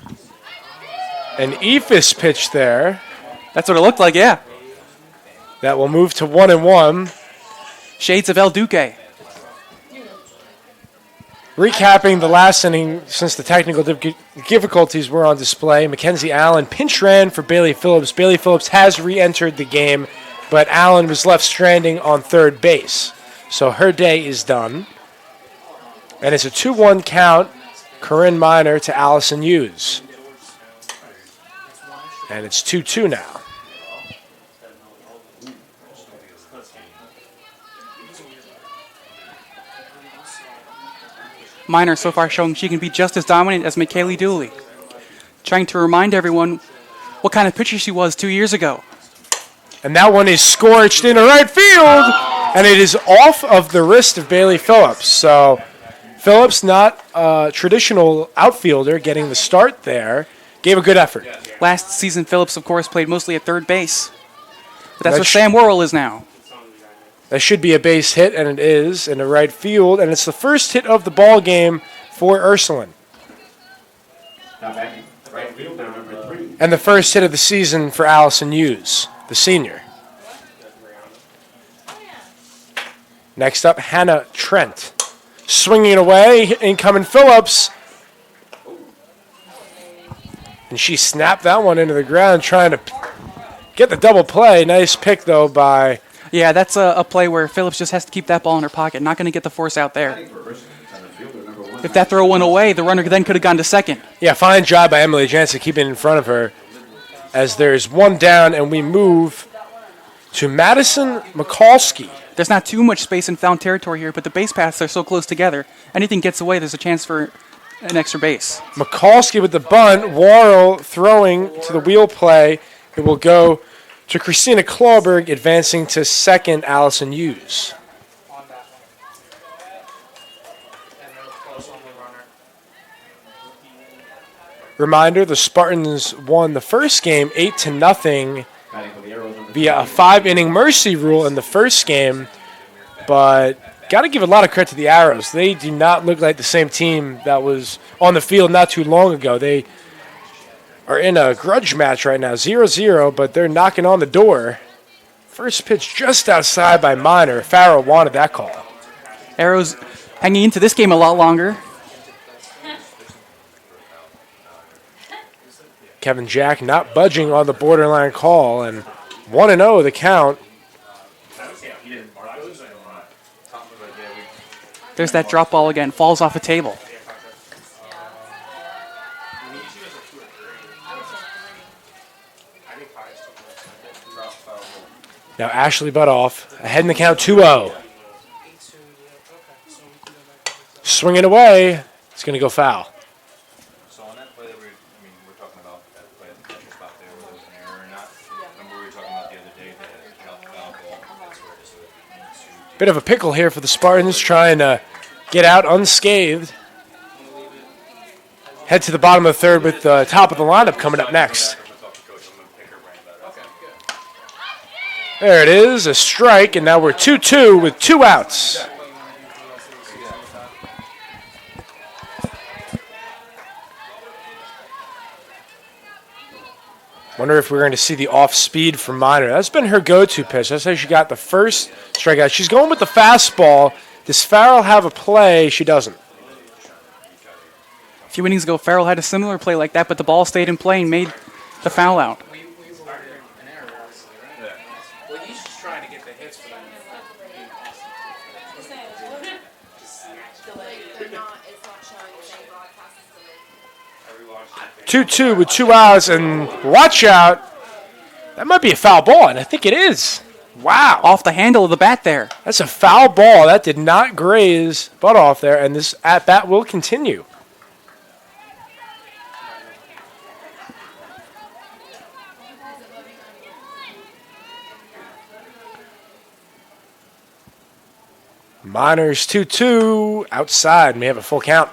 An Ephus pitch there. That's what it looked like, yeah. That will move to 1-1. Shades of El Duque. Recapping the last inning since the technical difficulties were on display, Mackenzie Allen pinch ran for Bailey Phillips. Bailey Phillips has re-entered the game, but Allen was left stranding on third base. So her day is done. And it's a 2-1 count, Corinne Miner to Allison Hughes. And it's 2-2 now. Miner so far showing she can be just as dominant as McKaylee Dooley. Trying to remind everyone what kind of pitcher she was 2 years ago. And that one is scorched into right field, and it is off of the wrist of Bailey Phillips. So Phillips, not a traditional outfielder, getting the start there, gave a good effort. Last season, Phillips, of course, played mostly at third base. But that's where Sam Worrell is now. That should be a base hit, and it is in the right field, and it's the first hit of the ball game for Ursuline. And the first hit of the season for Allison Hughes, the senior. Next up, Hannah Trent. Swinging away, incoming Phillips. And she snapped that one into the ground, trying to get the double play. Nice pick, though, by... Yeah, that's a play where Phillips just has to keep that ball in her pocket. Not going to get the force out there. If that throw went away, the runner then could have gone to second. Yeah, fine job by Emily Jansen keeping it in front of her. As there's one down, and we move to Madison Mikulski. There's not too much space in foul territory here, but the base paths are so close together. Anything gets away, there's a chance for an extra base. Mikulski with the bunt. Worrell throwing to the wheel play. It will go to Christina Clawberg, advancing to second, Allison Hughes. Reminder, the Spartans won the first game 8-0 via a 5-inning mercy rule in the first game, but got to give a lot of credit to the Arrows. They do not look like the same team that was on the field not too long ago. They are in a grudge match right now, 0-0, but they're knocking on the door. First pitch just outside by Miner. Farrell wanted that call. Arrows hanging into this game a lot longer. Kevin Jack not budging on the borderline call, and 1-0 the count. There's that drop ball again, falls off a table. Now Ashley Butoff ahead in the count 2-0. Swinging away. It's going to go foul. So on that play that we're talking about, that play at the catcher spot there where there was an error or not, remember we were talking about the other day that dropped the foul ball? That's where it is. So we need to... Bit of a pickle here for the Spartans, trying to get out unscathed. Head to the bottom of the third with the top of the lineup coming up next. There it is, a strike, and now we're 2-2 with 2 outs. Wonder if we're going to see the off-speed from Miner. That's been her go-to pitch. That's how she got the first strikeout. She's going with the fastball. Does Farrell have a play? She doesn't. A few innings ago, Farrell had a similar play like that, but the ball stayed in play and made the foul out. Well, he's just trying to get the hits for them. 2-2 with 2 outs, and watch out. That might be a foul ball, and I think it is. Wow. Off the handle of the bat there. That's a foul ball. That did not graze Butoff there, and this at-bat will continue. Miners 2-2 outside. We have a full count.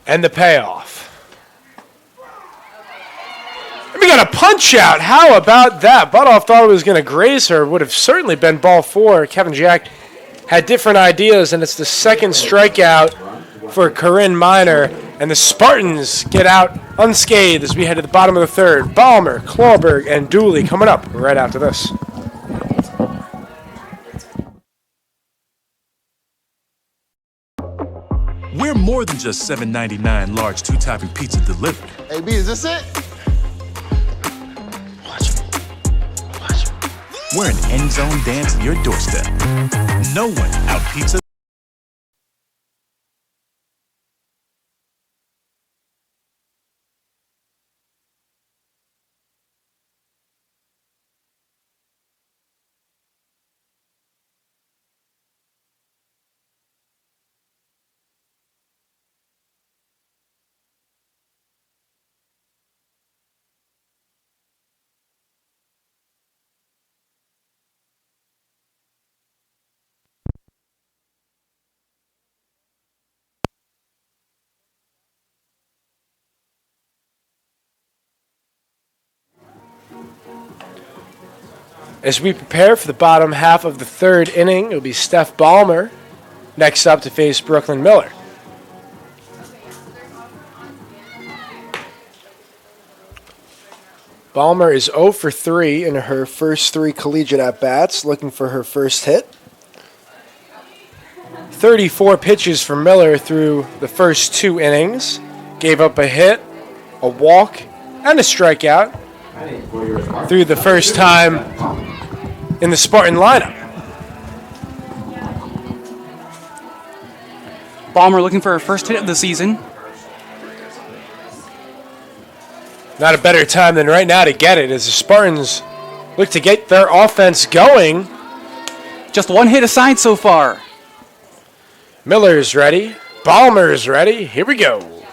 And the payoff. And we got a punch out. How about that? Butoff thought it was going to graze her. Would have certainly been ball 4. Kevin Jack had different ideas, and it's the second strikeout for Corinne Miner. And the Spartans get out unscathed as we head to the bottom of the third. Balmer, Clawberg, and Dooley coming up right after this. We're more than just $7.99 large two-topping pizza delivered. Hey, B, is this it? We're an end zone dance at your doorstep. No one out pizza. As we prepare for the bottom half of the third inning, it'll be Steph Ballmer next up to face Brooklyn Miller. Ballmer is 0 for 3 in her first 3 collegiate at-bats, looking for her first hit. 34 pitches for Miller through the first 2 innings. Gave up a hit, a walk, and a strikeout through the first time in the Spartan lineup. Balmer looking for her first hit of the season. Not a better time than right now to get it as the Spartans look to get their offense going. Just 1 hit aside so far. Miller's ready. Ballmer's ready. Here we go.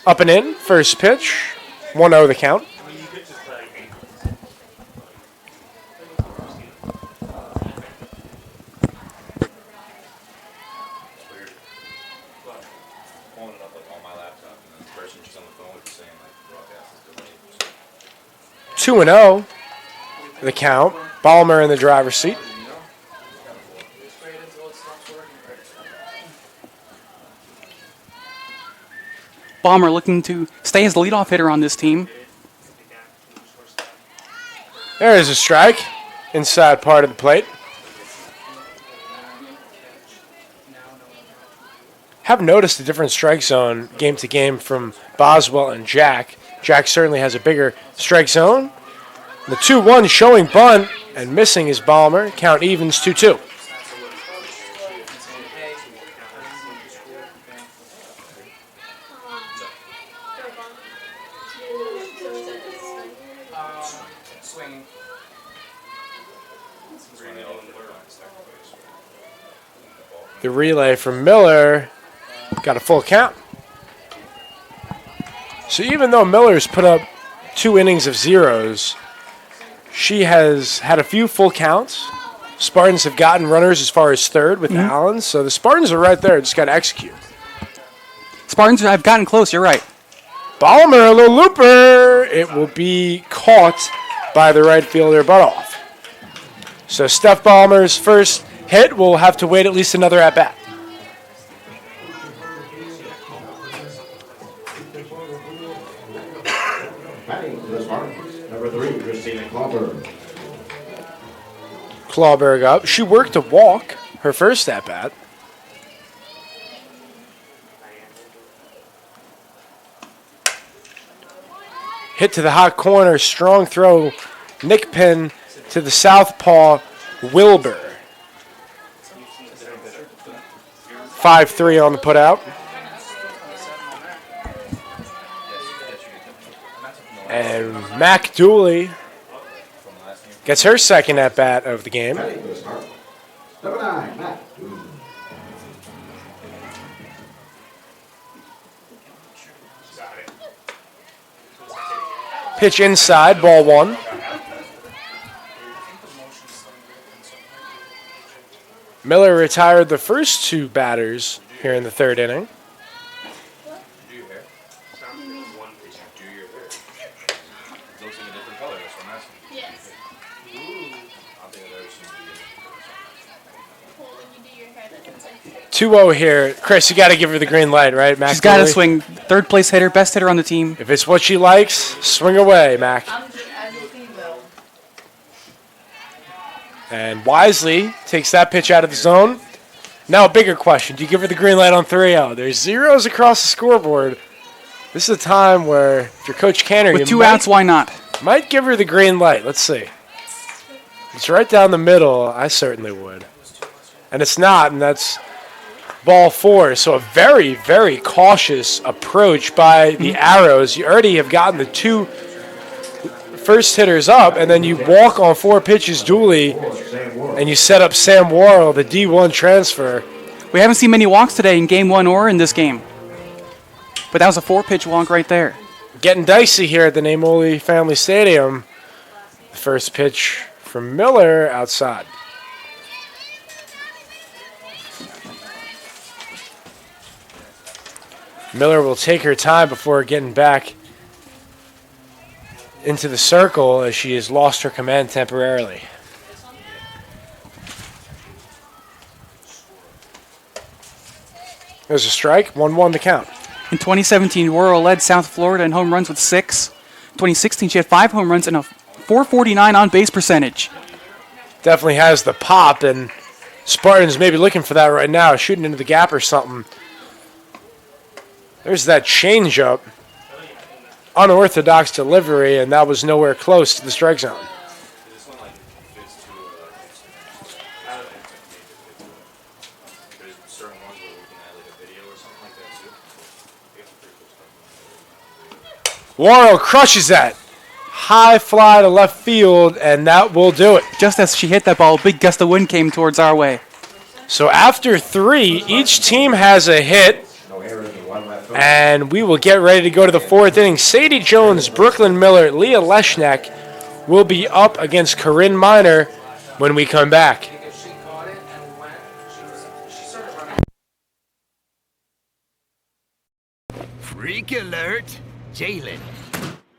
Up and in. First pitch. 1-0 the count. Pulling it up like on my laptop, and then the person just on the phone was saying like broadcast is delayed. 2-0 the count. Ballmer in the driver's seat. Balmer looking to stay as the leadoff hitter on this team. There is a strike. Inside part of the plate. Have noticed a different strike zone game to game from Boswell and Jack. Jack certainly has a bigger strike zone. The 2-1 showing bunt and missing is Ballmer. Count evens 2-2. The relay from Miller got a full count. So even though Miller's put up 2 innings of zeros, she has had a few full counts. Spartans have gotten runners as far as third with Allen, so the Spartans are right there. Just got to execute. Spartans have gotten close, you're right. Ballmer, a little looper. It will be caught by the right fielder, Butoff. So Steph Ballmer's first hit will have to wait at least another at-bat. Batting for the Spartans, number 3, Christina Clawberg. Clawberg up. She worked a walk her first at-bat. Hit to the hot corner. Strong throw. Nick Penn to the southpaw Wilbur. 5-3 on the putout. And Mac Dooley gets her second at-bat of the game. Number 9, Matt. Pitch inside, ball 1. Miller retired the first 2 batters here in the 3rd inning. Do 2-0 here. Chris, you got to give her the green light, right, Mac? She's got to swing. 3rd place hitter, best hitter on the team. If it's what she likes, swing away, Mac. And Wisely takes that pitch out of the zone. Now a bigger question. Do you give her the green light on 3-0? There's zeros across the scoreboard. This is a time where, if you're Coach Canner, with 2 outs, why not? Might give her the green light. Let's see. It's right down the middle. I certainly would. And it's not, and that's ball 4. So a very, very cautious approach by the Arrows. You already have gotten the 2 first hitters up, and then you walk on 4 pitches Dooley, and you set up Sam Worrell, the D1 transfer. We haven't seen many walks today in game 1 or in this game. But that was a 4-pitch walk right there. Getting dicey here at the Namoli Family Stadium. The first pitch from Miller outside. Miller will take her time before getting back into the circle as she has lost her command temporarily. There's a strike, 1-1 to count. In 2017, Worrell led South Florida in home runs with 6. In 2016, she had 5 home runs and a .449 on-base percentage. Definitely has the pop, and Spartans maybe looking for that right now, shooting into the gap or something. There's that changeup. Unorthodox delivery, and that was nowhere close to the strike zone. Worrell crushes that. High fly to left field, and that will do it. Just as she hit that ball, a big gust of wind came towards our way. So after 3, each team has a hit. And we will get ready to go to the 4th inning. Sadie Jones, Brooklyn Miller, Leah Leshnek will be up against Corinne Miner when we come back. Freak alert, Jalen.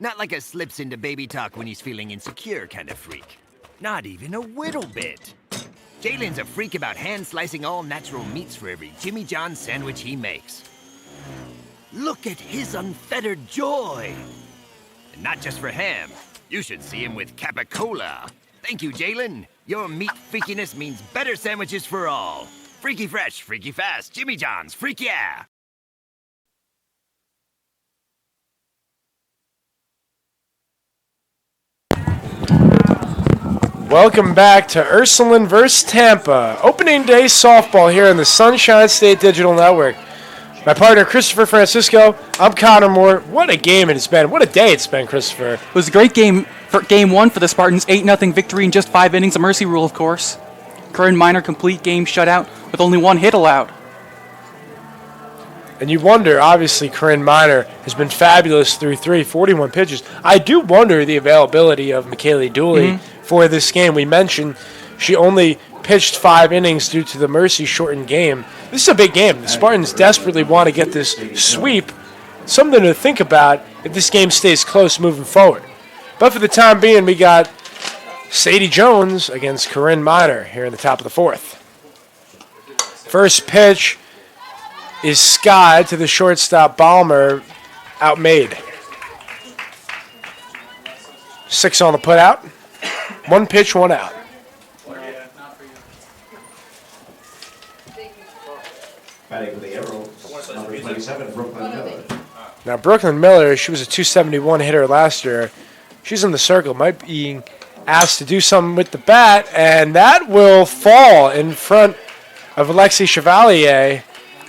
Not like a slips into baby talk when he's feeling insecure kind of freak. Not even a little bit. Jalen's a freak about hand-slicing all-natural meats for every Jimmy John's sandwich he makes. Look at his unfettered joy. And not just for ham. You should see him with Capicola. Thank you, Jalen. Your meat freakiness means better sandwiches for all. Freaky fresh, freaky fast, Jimmy John's, freak yeah! Welcome back to Ursuline vs. Tampa. Opening day softball here on the Sunshine State Digital Network. My partner, Christopher Francisco. I'm Connor Moore. What a game it has been. What a day it's been, Christopher. It was a great game for game 1 for the Spartans. 8-0 victory in just 5 innings. A mercy rule, of course. Corinne Miner complete game shutout with only 1 hit allowed. And you wonder, obviously, Corinne Miner has been fabulous through 41 pitches. I do wonder the availability of McKaylee Dooley for this game. We mentioned she only pitched 5 innings due to the mercy shortened game. This is a big game. The Spartans desperately want to get this sweep. Something to think about if this game stays close moving forward. But for the time being, we got Sadie Jones against Corinne Miner here in the top of the 4th. First pitch is skied to the shortstop Balmer, outmade. 6 on the putout. 1 pitch, 1 out. Batting with the Arrows, number 27, Brooklyn Miller. Now, Brooklyn Miller, she was a .271 hitter last year. She's in the circle, might be asked to do something with the bat, and that will fall in front of Alexi Chevalier,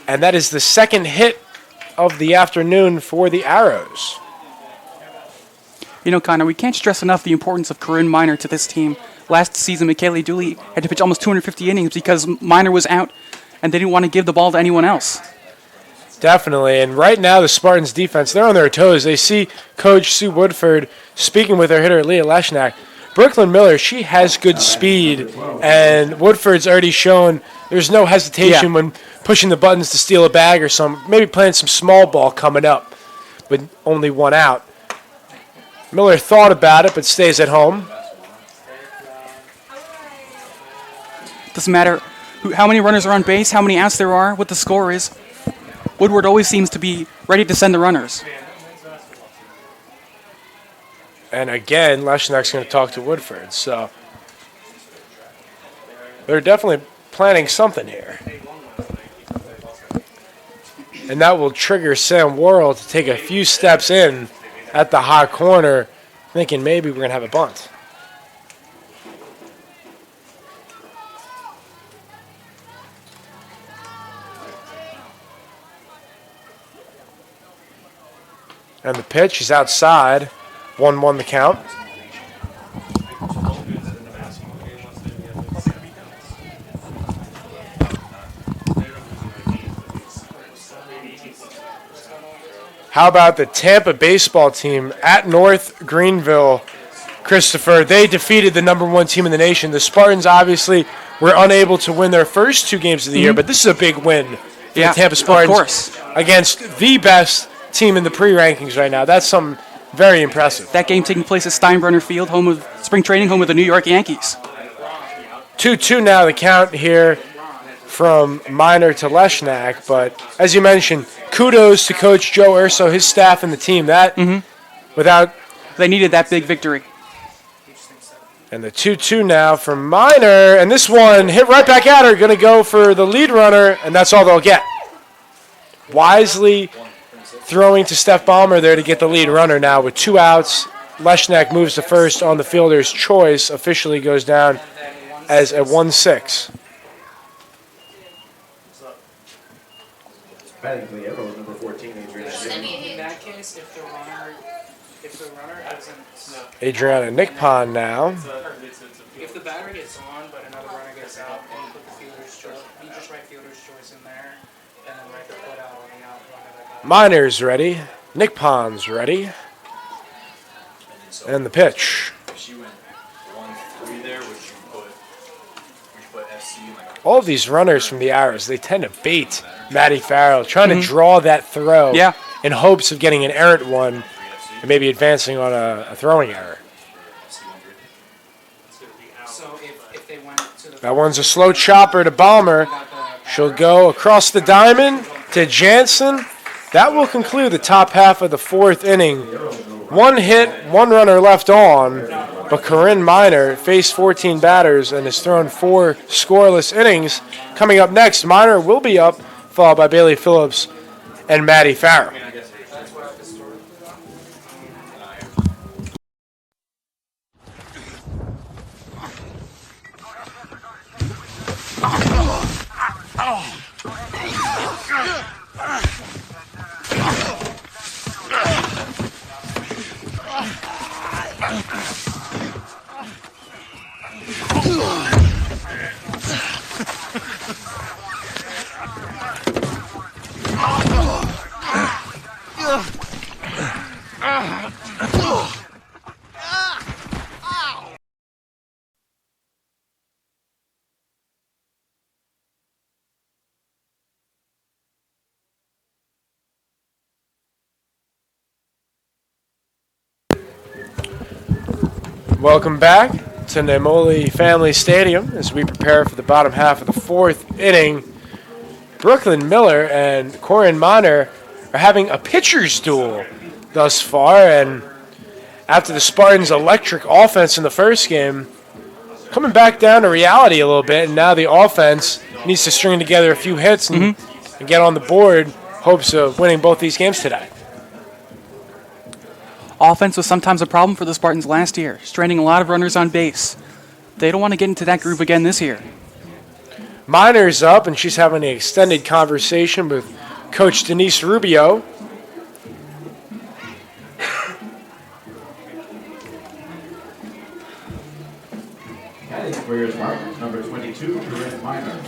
and that is the second hit of the afternoon for the Arrows. You know, Connor, we can't stress enough the importance of Corinne Miner to this team. Last season, Michaeli Dooley had to pitch almost 250 innings because Miner was out, and they didn't want to give the ball to anyone else. Definitely, and right now the Spartans defense, they're on their toes. They see Coach Sue Woodford speaking with their hitter, Leah Leshnak. Brooklyn Miller, she has good speed, and Woodford's already shown there's no hesitation when pushing the buttons to steal a bag or maybe playing some small ball coming up with only one out. Miller thought about it, but stays at home. Doesn't matter how many runners are on base, how many outs there are, what the score is. Woodward always seems to be ready to send the runners. And again, Leshnak's going to talk to Woodford, so they're definitely planning something here. And that will trigger Sam Worrell to take a few steps in at the hot corner, thinking maybe we're going to have a bunt. And the pitch is outside. 1-1 the count. How about the Tampa baseball team at North Greenville, Christopher? They defeated the #1 team in the nation. The Spartans obviously were unable to win their first 2 games of the year, but this is a big win for the Tampa Spartans against the best team in the pre-rankings right now. That's something very impressive. That game taking place at Steinbrenner Field, home of spring training, home of the New York Yankees. 2-2 now the count here from Miner to Leshnak. But as you mentioned, kudos to Coach Joe Urso, his staff, and the team. They needed that big victory. And the 2-2 now from Miner, and this one hit right back at her. Going to go for the lead runner, and that's all they'll get. Wisely throwing to Steph Ballmer there to get the lead runner now with 2 outs. Leshnak moves to first on the fielder's choice. Officially goes down as a 1-6. Batting for the Arrows, number 14, Adriana. In that case, if the runner hasn't... Adriana Nickpon now. If the batter gets on, but another runner gets out, then you put the fielder's choice, you just write fielder's choice in there, and then write the put out on the out runner that got Miner's ready. Nickpon's ready. And the pitch. If she went 1-3 there, would you put FC in like All of these runners from the Arrows, they tend to bait Maddie Farrell, trying to draw that throw in hopes of getting an errant one and maybe advancing on a throwing error. So if they went to the... That one's a slow chopper to Ballmer. She'll go across the diamond to Jansen. That will conclude the top half of the 4th inning. 1 hit, 1 runner left on, but Corinne Miner faced 14 batters and has thrown 4 scoreless innings. Coming up next, Miner will be up, followed by Bailey Phillips and Maddie Farrell. Welcome back to Nemoli Family Stadium as we prepare for the bottom half of the 4th inning. Brooklyn Miller and Corinne Miner are having a pitcher's duel thus far, and after the Spartans' electric offense in the first game, coming back down to reality a little bit, and now the offense needs to string together a few hits and get on the board, hopes of winning both these games today. Offense was sometimes a problem for the Spartans last year, straining a lot of runners on base. They don't want to get into that group again this year. Minor's up, and she's having an extended conversation with Coach Denise Rubio. Heading for your Spartans, number 22, Corinne Minor.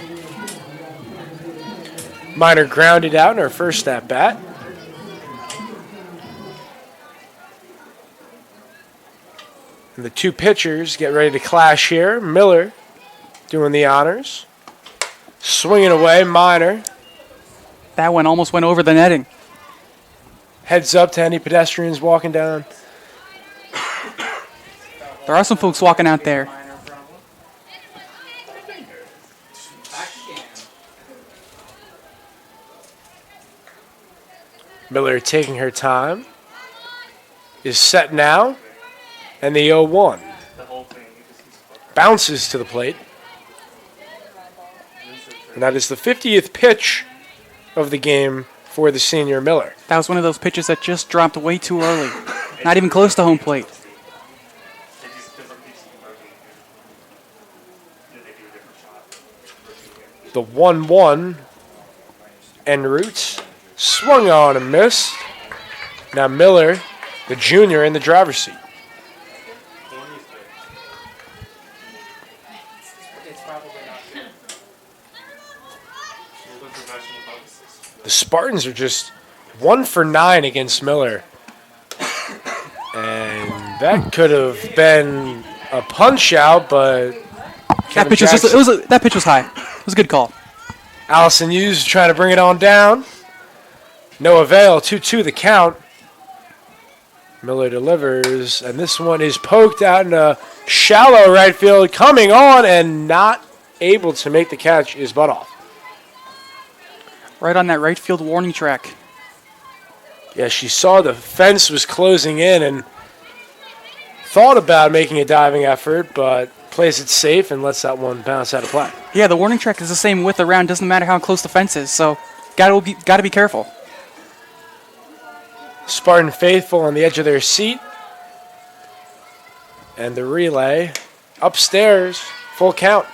Minor grounded out in her first at bat. And the two pitchers get ready to clash here. Miller doing the honors. Swinging away, Minor. That one almost went over the netting. Heads up to any pedestrians walking down. There are some folks walking out there. Miller taking her time. Is set now. And the 0-1. Bounces to the plate. And that is the 50th pitch of the game for the senior Miller. That was one of those pitches that just dropped way too early. Not even close to home plate. The 1-1 en route. Swung on and missed. Now Miller, the junior, in the driver's seat. The Spartans are just 1 for 9 against Miller. And that could have been a punch out, but That pitch was high. It was a good call. Allison Hughes trying to bring it on down. No avail. 2-2 the count. Miller delivers, and this one is poked out in a shallow right field. Coming on and not able to make the catch is Butoff. Right on that right field warning track. Yeah, she saw the fence was closing in and thought about making a diving effort, but plays it safe and lets that one bounce out of play. Yeah, the warning track is the same width around. Doesn't matter how close the fence is, so gotta be careful. Spartan faithful on the edge of their seat. And the relay upstairs, full count.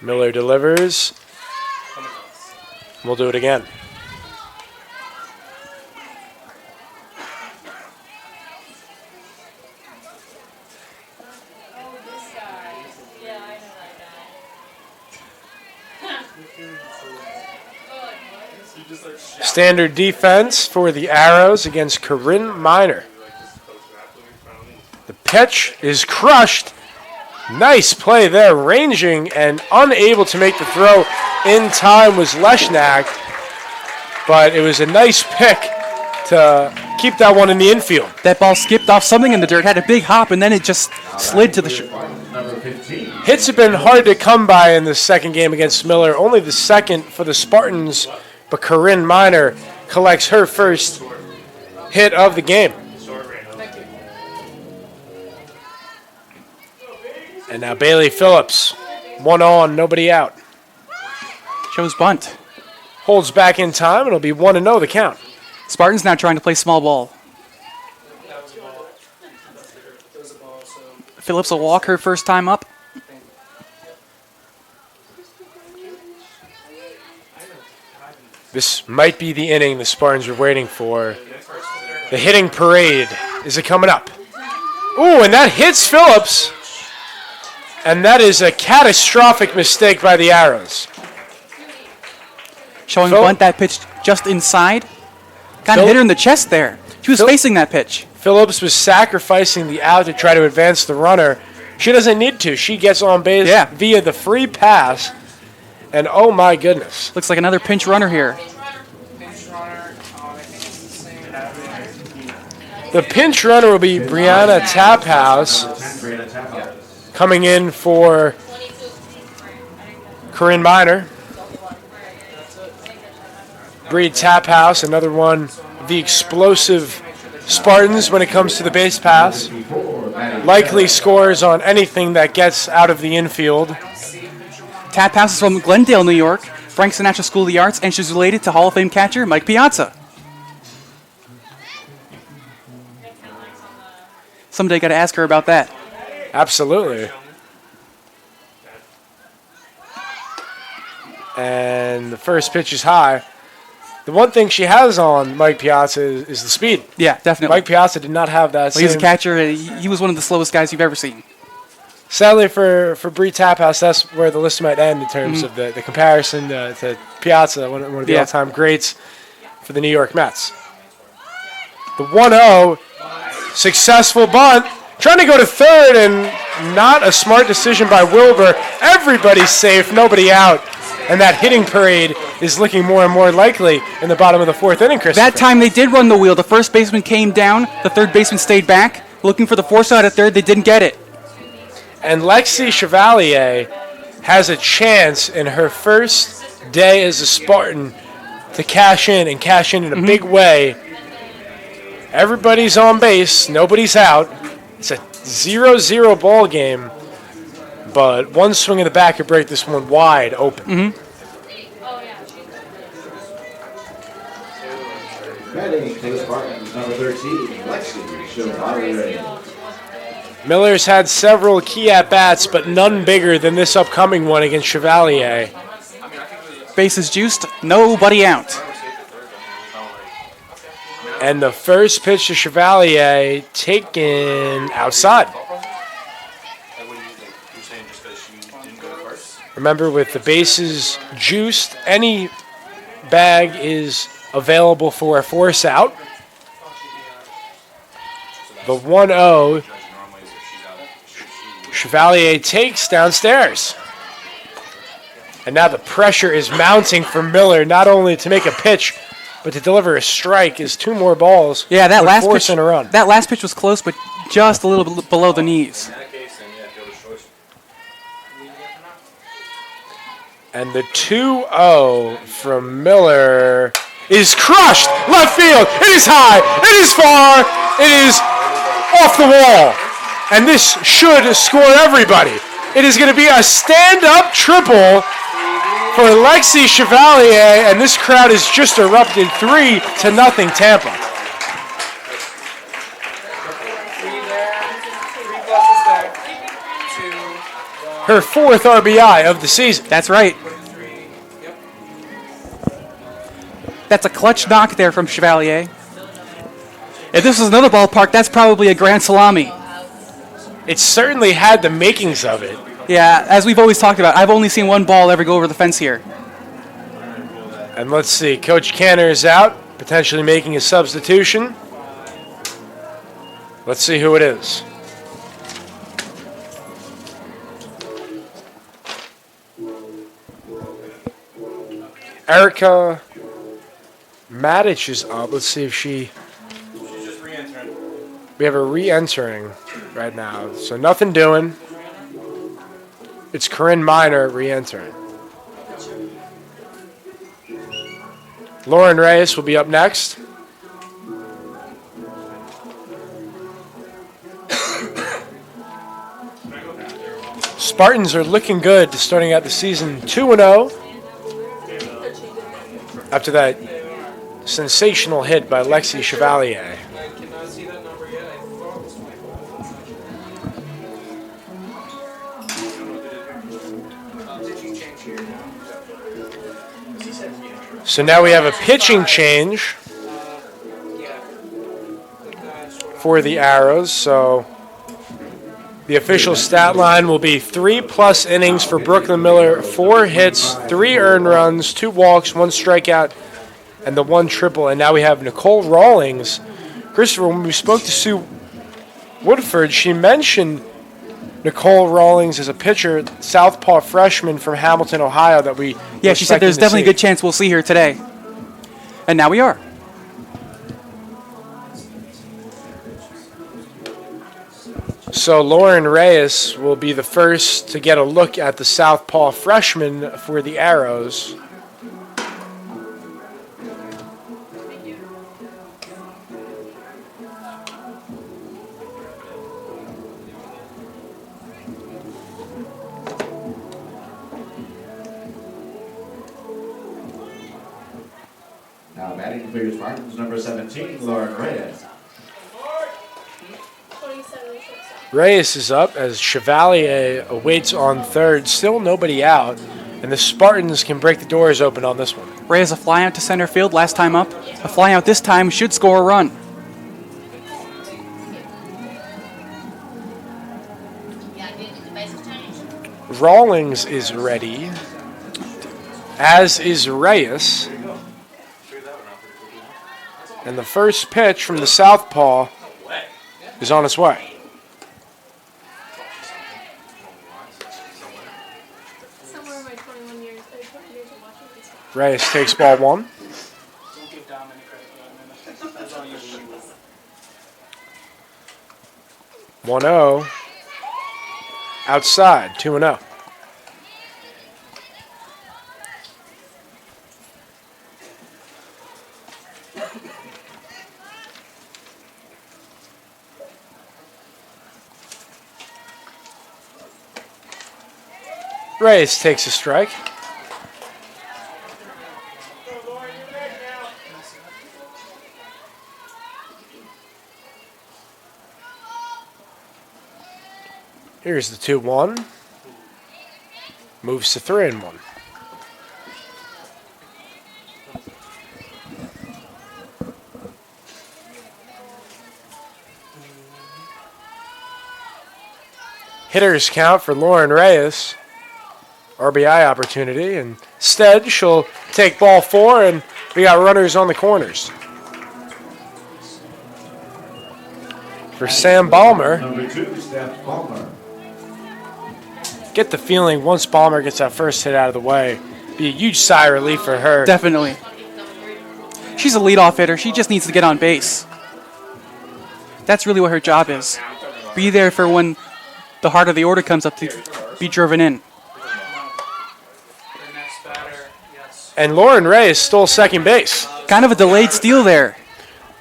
Miller delivers. We'll do it again. Standard defense for the Arrows against Corinne Minor. The pitch is crushed. Nice play there, ranging and unable to make the throw in time was Leshnak, but it was a nice pick to keep that one in the infield. That ball skipped off something in the dirt, had a big hop, and then it just slid to the Hits have been hard to come by in the second game against Miller, only the second for the Spartans, but Corinne Minor collects her first hit of the game. And now Bailey Phillips, 1 on, nobody out. Shows bunt. Holds back in time, it'll be 1-0 the count. Spartans now trying to play small ball. Phillips will walk her first time up. This might be the inning the Spartans are waiting for. The hitting parade. Is it coming up? Ooh, and that hits Phillips. And that is a catastrophic mistake by the Arrows. Showing bunt that pitch just inside. Kind of hit her in the chest there. She was facing that pitch. Phillips was sacrificing the out to try to advance the runner. She doesn't need to. She gets on base via the free pass. And oh my goodness. Looks like another pinch runner here. The pinch runner will be Brianna Taphouse. Coming in for Corinne Minor. Bree Taphouse, another one of the explosive Spartans when it comes to the base pass. likely scores on anything that gets out of the infield. Tap pass is from Glendale, New York. Frank Sinatra School of the Arts, and she's related to Hall of Fame catcher Mike Piazza. Someday got to ask her about that. Absolutely. And the first pitch is high. The one thing she has on Mike Piazza is the speed. Yeah, definitely. Mike Piazza did not have that. Well, he was a catcher. He was one of the slowest guys you've ever seen. Sadly for Bree Taphouse, that's where the list might end in terms of the comparison to Piazza, one of the all-time greats for the New York Mets. The 1-0, successful bunt. Trying to go to third, and not a smart decision by Wilbur. Everybody's safe, nobody out. And that hitting parade is looking more and more likely in the bottom of the fourth inning, Chris. That time they did run the wheel. The first baseman came down. The third baseman stayed back, looking for the force out at third. They didn't get it. And Lexi Chevalier has a chance in her first day as a Spartan to cash in in a big way. Everybody's on base. Nobody's out. It's a 0-0 ball game. But one swing in the back could break this one wide open. Batting for the Spartans, number 13, Lexi Chevalier. Miller's had several key at-bats, but none bigger than this upcoming one against Chevalier. Bases juiced, nobody out. And the first pitch to Chevalier taken outside. Remember, with the bases juiced, any bag is available for a force out. The 1-0, Chevalier takes downstairs. And now the pressure is mounting for Miller, not only to make a pitch, but to deliver a strike is two more balls. Yeah, that last force pitch, in a run. That last pitch was close, but just a little bit below the knees. And the 2-0 from Miller is crushed. Left field. It is high. It is far. It is off the wall. And this should score everybody. It is going to be a stand-up triple for Lexi Chevalier, and this crowd has just erupted 3-0 Tampa. Her fourth RBI of the season. That's right. That's a clutch knock there from Chevalier. If this was another ballpark, that's probably a grand salami. It certainly had the makings of it. Yeah, as we've always talked about, I've only seen one ball ever go over the fence here. And let's see, Coach Canner is out, potentially making a substitution. Let's see who it is. Erica Matic is up. Let's see if she... She's just re-entering. We have her re-entering right now. So nothing doing. It's Corinne Miner re-entering. Lauren Reyes will be up next. Spartans are looking good starting out the season 2-0. After that sensational hit by Lexi Chevalier. So now we have a pitching change for the Arrows. So the official stat line will be 3+ innings for Brooklyn Miller, 4 hits, 3 earned runs, 2 walks, 1 strikeout, and the 1 triple. And now we have Nicole Rawlings. Christopher, when we spoke to Sue Woodford, she mentioned Nicole Rawlings as a pitcher, southpaw freshman from Hamilton, Ohio, that we Yeah, she said there's definitely a good chance we'll see her today. And now we are. So Lauren Reyes will be the first to get a look at the southpaw freshman for the Arrows. Batting for your Spartans, number 17, Lauren Reyes. Reyes is up as Chevalier awaits on third. Still nobody out, and the Spartans can break the doors open on this one. Reyes a fly out to center field last time up. A fly out this time should score a run. Rawlings is ready, as is Reyes. And the first pitch from the southpaw is on its way. Reyes takes ball one. 1-0. Outside, 2-0. Reyes takes a strike. Here's the 2-1. Moves to 3-1. Hitters count for Lauren Reyes. RBI opportunity. Instead, she'll take ball 4, and we got runners on the corners. For Sam Balmer. Number 2, Steph Balmer. Get the feeling once Balmer gets that first hit out of the way, be a huge sigh of relief for her. Definitely. She's a leadoff hitter. She just needs to get on base. That's really what her job is. Be there for when the heart of the order comes up to be driven in. And Lauren Reyes stole second base. Kind of a delayed steal there.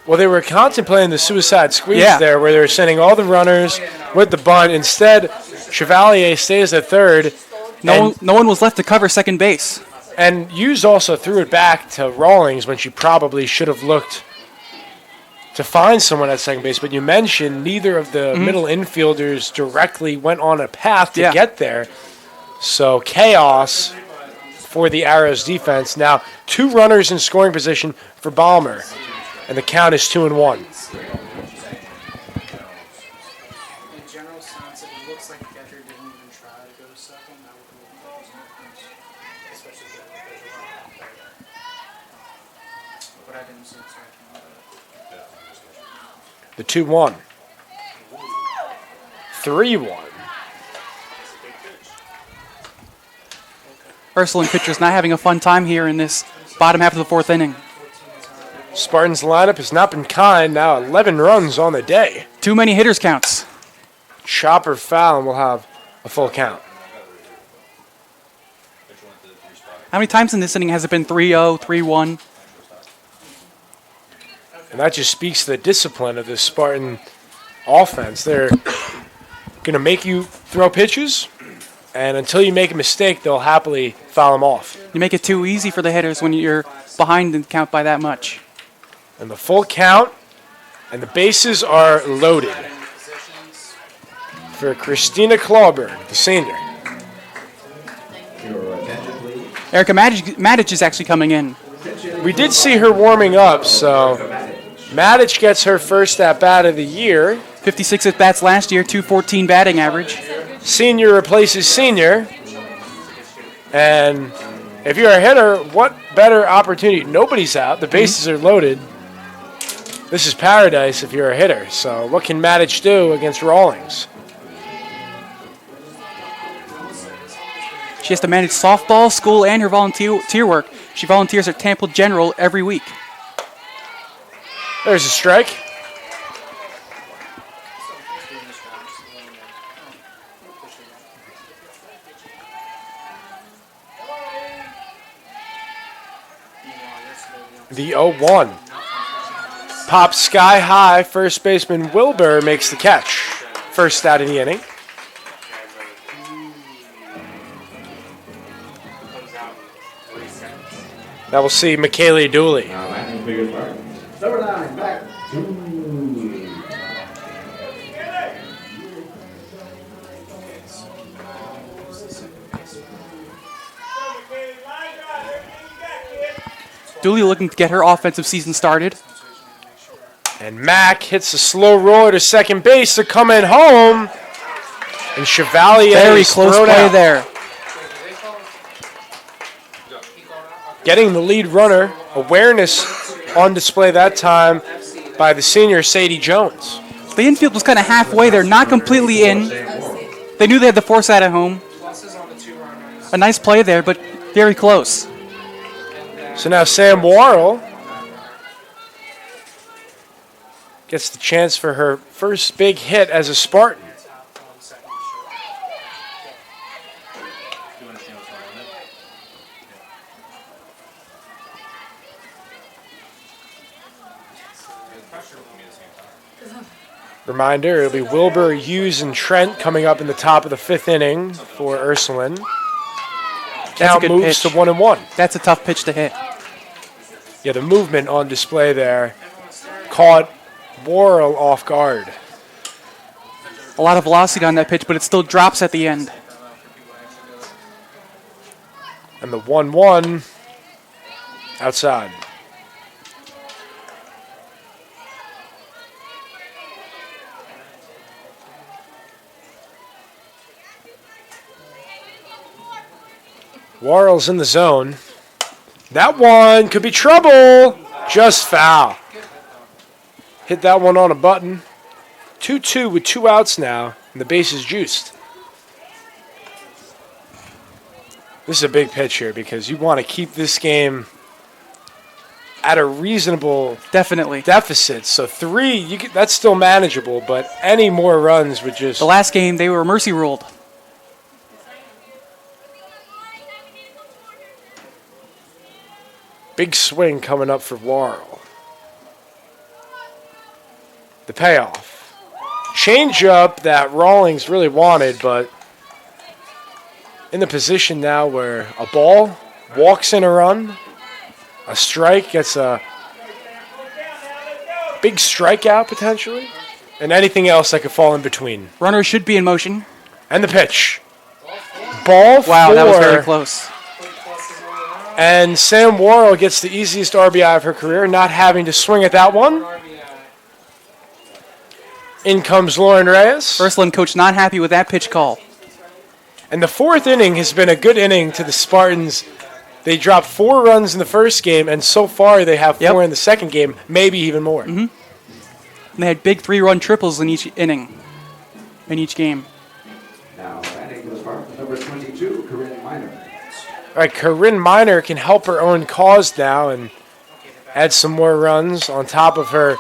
Well, they were contemplating the suicide squeeze there, where they were sending all the runners with the bunt. Instead, Chevalier stays at third. No one was left to cover second base. And Hughes also threw it back to Rawlings when she probably should have looked to find someone at second base. But you mentioned neither of the middle infielders directly went on a path to get there. So chaos for the Arrows defense. Now 2 runners in scoring position for Balmer. And the count is 2-1. In general sense, it looks like the catcher didn't even try to go to second. That would be especially given that there's a run out there. But I didn't see it, so I can't. The 2-1. 3-1. Ursuline pitchers not having a fun time here in this bottom half of the 4th inning. Spartans lineup has not been kind. Now 11 runs on the day. Too many hitters counts. Chopper foul, and we'll have a full count. How many times in this inning has it been 3-0, 3-1? And that just speaks to the discipline of this Spartan offense. They're going to make you throw pitches, and until you make a mistake, they'll happily foul them off. You make it too easy for the hitters when you're behind the count by that much. And the full count, and the bases are loaded for Christina Clawberg, the senior. Erica Madic is actually coming in. We did see her warming up, so Madic gets her first at-bat of the year. 56 at-bats last year, 214 batting average. Senior replaces senior. And if you're a hitter, what better opportunity? Nobody's out. The bases are loaded. This is paradise if you're a hitter. So what can Madic do against Rawlings? She has to manage softball, school, and her volunteer work. She volunteers at Tampa General every week. There's a strike. The 0-1. Pops sky high. First baseman Wilbur makes the catch. First out of the inning. Now we'll see McKaylee Dooley. Bigger Spartans. Number 9, back to... Dooley looking to get her offensive season started. And Mack hits a slow roller to second base to come in home. And Chevalier Very is close thrown play out. there. Getting the lead runner. Awareness on display that time by the senior Sadie Jones. The infield was kind of halfway there, not completely in. They knew they had the foresight at home. A nice play there, but very close. So now Sam Worrell gets the chance for her first big hit as a Spartan. Reminder, it'll be Wilbur, Hughes, and Trent coming up in the top of the 5th inning for Ursuline. Count moves to 1-1. That's a tough pitch to hit. Yeah, the movement on display there caught Worrell off guard. A lot of velocity on that pitch, but it still drops at the end. And the 1-1 outside. Worrell's in the zone. That one could be trouble. Just foul. Hit that one on a button. 2-2 with 2 outs now, and the base is juiced. This is a big pitch here because you want to keep this game at a reasonable deficit. So 3, that's still manageable, but any more runs would just... The last game, they were mercy ruled. Big swing coming up for Worrell. The payoff. Change up that Rawlings really wanted, but in the position now where a ball walks in a run, a strike gets a big strikeout potentially, and anything else that could fall in between. Runner should be in motion. And the pitch. Ball 4. Wow, that was very close. And Sam Worrell gets the easiest RBI of her career, not having to swing at that one. In comes Lauren Reyes. Ursuline coach not happy with that pitch call. And the 4th inning has been a good inning to the Spartans. They dropped 4 runs in the first game, and so far they have 4 in the second game, maybe even more. Mm-hmm. And they had big 3-run triples in each inning, in each game. Now, batting for the Spartans, number 22, Corinne Miner. All right, Corinne Miner can help her own cause now and add some more runs on top of her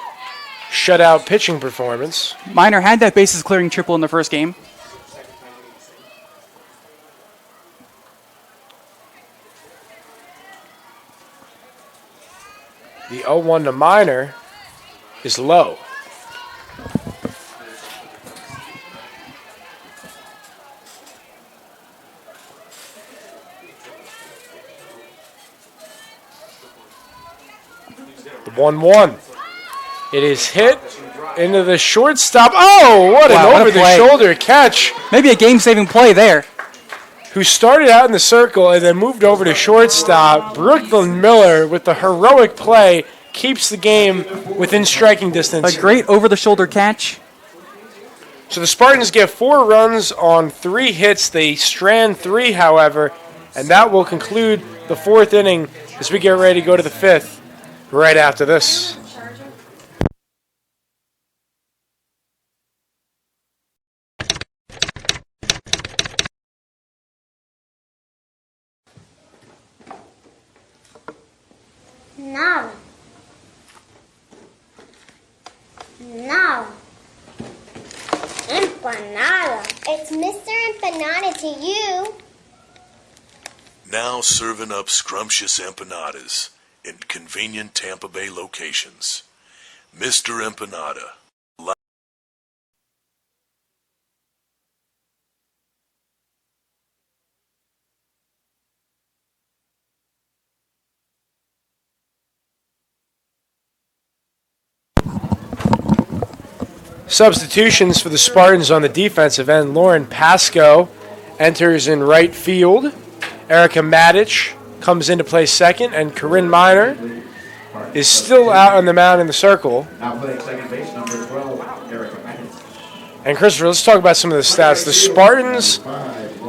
shutout pitching performance. Miner had that bases clearing triple in the first game. The 0-1 to Miner is low. The 1-1. It is hit into the shortstop. Oh, what an over-the-shoulder catch. Maybe a game-saving play there. Who started out in the circle and then moved over to shortstop. Brooklyn Miller, with the heroic play, keeps the game within striking distance. A great over-the-shoulder catch. So the Spartans get 4 runs on 3 hits. They strand 3, however, and that will conclude the 4th inning as we get ready to go to the 5th right after this. Now. Now. Empanada. It's Mr. Empanada to you. Now serving up scrumptious empanadas in convenient Tampa Bay locations. Mr. Empanada. Substitutions for the Spartans on the defensive end. Lauren Pasco enters in right field. Erica Matic comes in to play second, and Corinne Miner is still out on the mound in the circle. Now playing second base, number 12, Erica Matic. And Christopher, let's talk about some of the stats. The Spartans,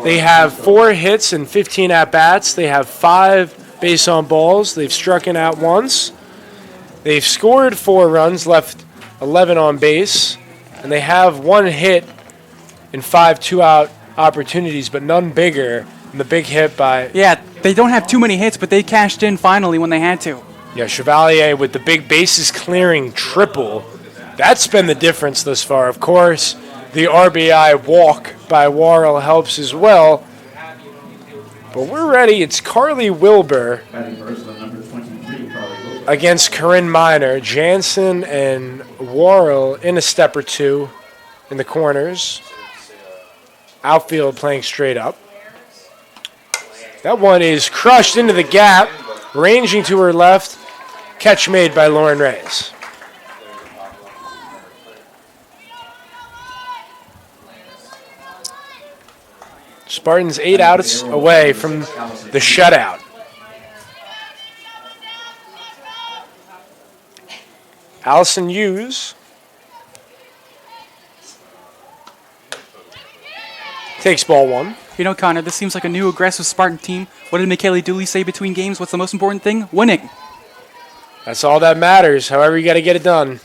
they have 4 hits and 15 at-bats. They have 5 base on balls. They've struck out once. They've scored 4 runs, left 11 on base. And they have 1 hit and 5 two-out opportunities, but none bigger than the big hit by... Yeah, they don't have too many hits, but they cashed in finally when they had to. Yeah, Chevalier with the big bases clearing triple. That's been the difference thus far. Of course, the RBI walk by Worrell helps as well. But we're ready. It's Carly Wilbur against Corinne Miner. Jansen and Worrell in a step or two in the corners. Outfield playing straight up. That one is crushed into the gap, ranging to her left. Catch made by Lauren Reyes. Spartans 8 outs away from the shutout. Allison Hughes takes ball 1. You know, Connor, this seems like a new aggressive Spartan team. What did Michaela Dooley say between games? What's the most important thing? Winning. That's all that matters. However, you got to get it done.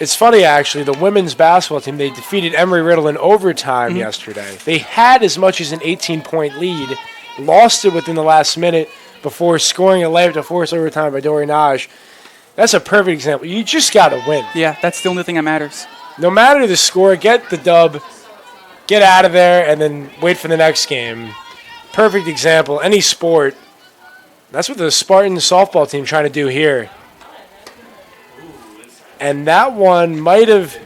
It's funny, actually. The women's basketball team, they defeated Emory-Riddle in overtime yesterday. They had as much as an 18-point lead, lost it within the last minute before scoring a layup to force overtime by Dori Naj. That's a perfect example. You just got to win. Yeah, that's the only thing that matters. No matter the score, get the dub, get out of there, and then wait for the next game. Perfect example. Any sport. That's what the Spartan softball team trying to do here. And that one might have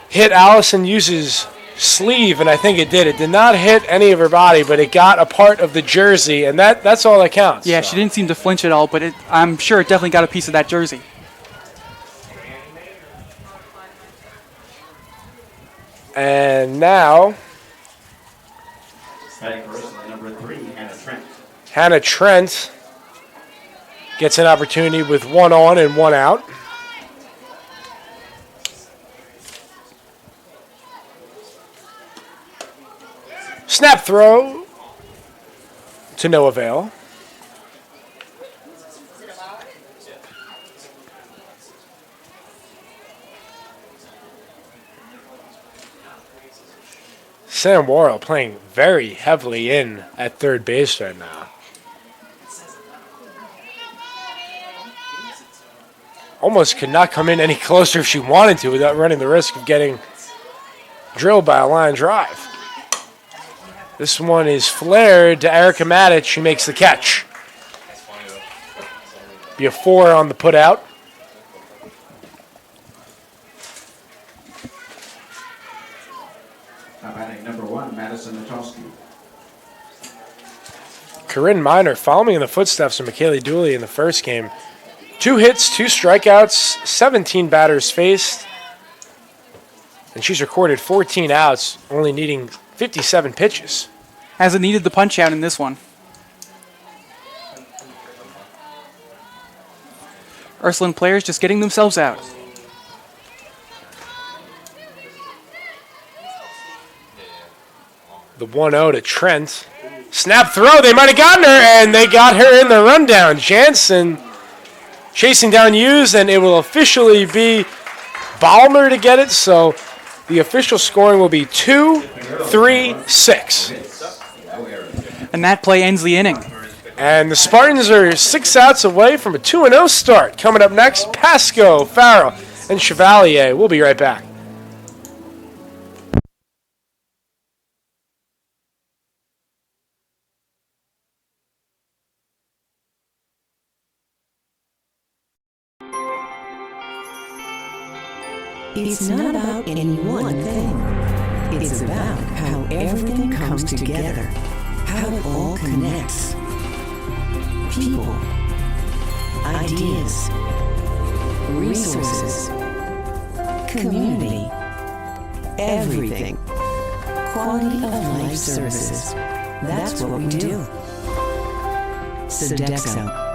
hit Allison Hughes' sleeve, and I think it did. It did not hit any of her body, but it got a part of the jersey, and that's all that counts. Yeah, she didn't seem to flinch at all, but I'm sure it definitely got a piece of that jersey. And now, number 3, Hannah Trent. Hannah Trent gets an opportunity with 1 on and 1 out. Snap throw to no avail. Sam Worrell playing very heavily in at third base right now. Almost could not come in any closer if she wanted to without running the risk of getting drilled by a line drive. This one is flared to Erica Matic. She makes the catch. Be a 4 on the put out. Batting number 1, Madison Natowski. Corinne Miner following in the footsteps of Michaela Dooley in the first game. 2 hits, 2 strikeouts, 17 batters faced. And she's recorded 14 outs, only needing 57 pitches. Hasn't needed the punch out in this one. Ursuline players just getting themselves out. The 1-0 to Trent. Snap throw, they might have gotten her, and they got her in the rundown. Jansen chasing down Hughes, and it will officially be Balmer to get it, so the official scoring will be 2-3-6. And that play ends the inning. And the Spartans are 6 outs away from a 2-0 start. Coming up next, Pasco, Farrell, and Chevalier. We'll be right back. It's not about any one thing. It's about how everything comes together, how it all connects. People, ideas, resources, community, everything. Quality of life services. That's what we do. Sodexo.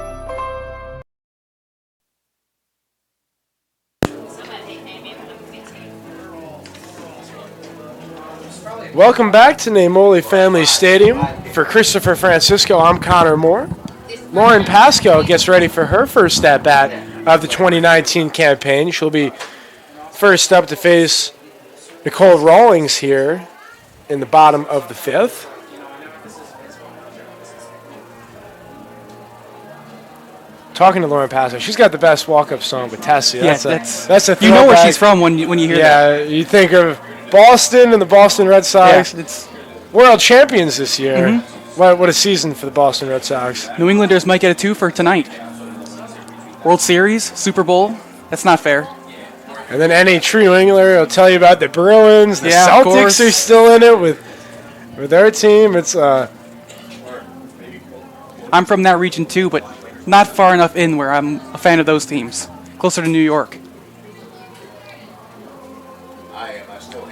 Welcome back to Namoli Family Stadium. For Christopher Francisco, I'm Connor Moore. Lauren Pasco gets ready for her first at-bat of the 2019 campaign. She'll be first up to face Nicole Rawlings here in the bottom of the fifth. Talking to Lauren Pasco, she's got the best walk-up song with Tessie. Yeah, that's a you know where throwback. she's from when you hear that. Yeah, you think of Boston and the Boston Red Sox. Yeah, it's world champions this year. What a season for the Boston Red Sox. New Englanders might get a 2 for tonight. World Series, Super Bowl. That's not fair. And then any true New Englander will tell you about the Bruins. The Celtics are still in it with their team. It's I'm from that region too, but not far enough in where I'm a fan of those teams. Closer to New York.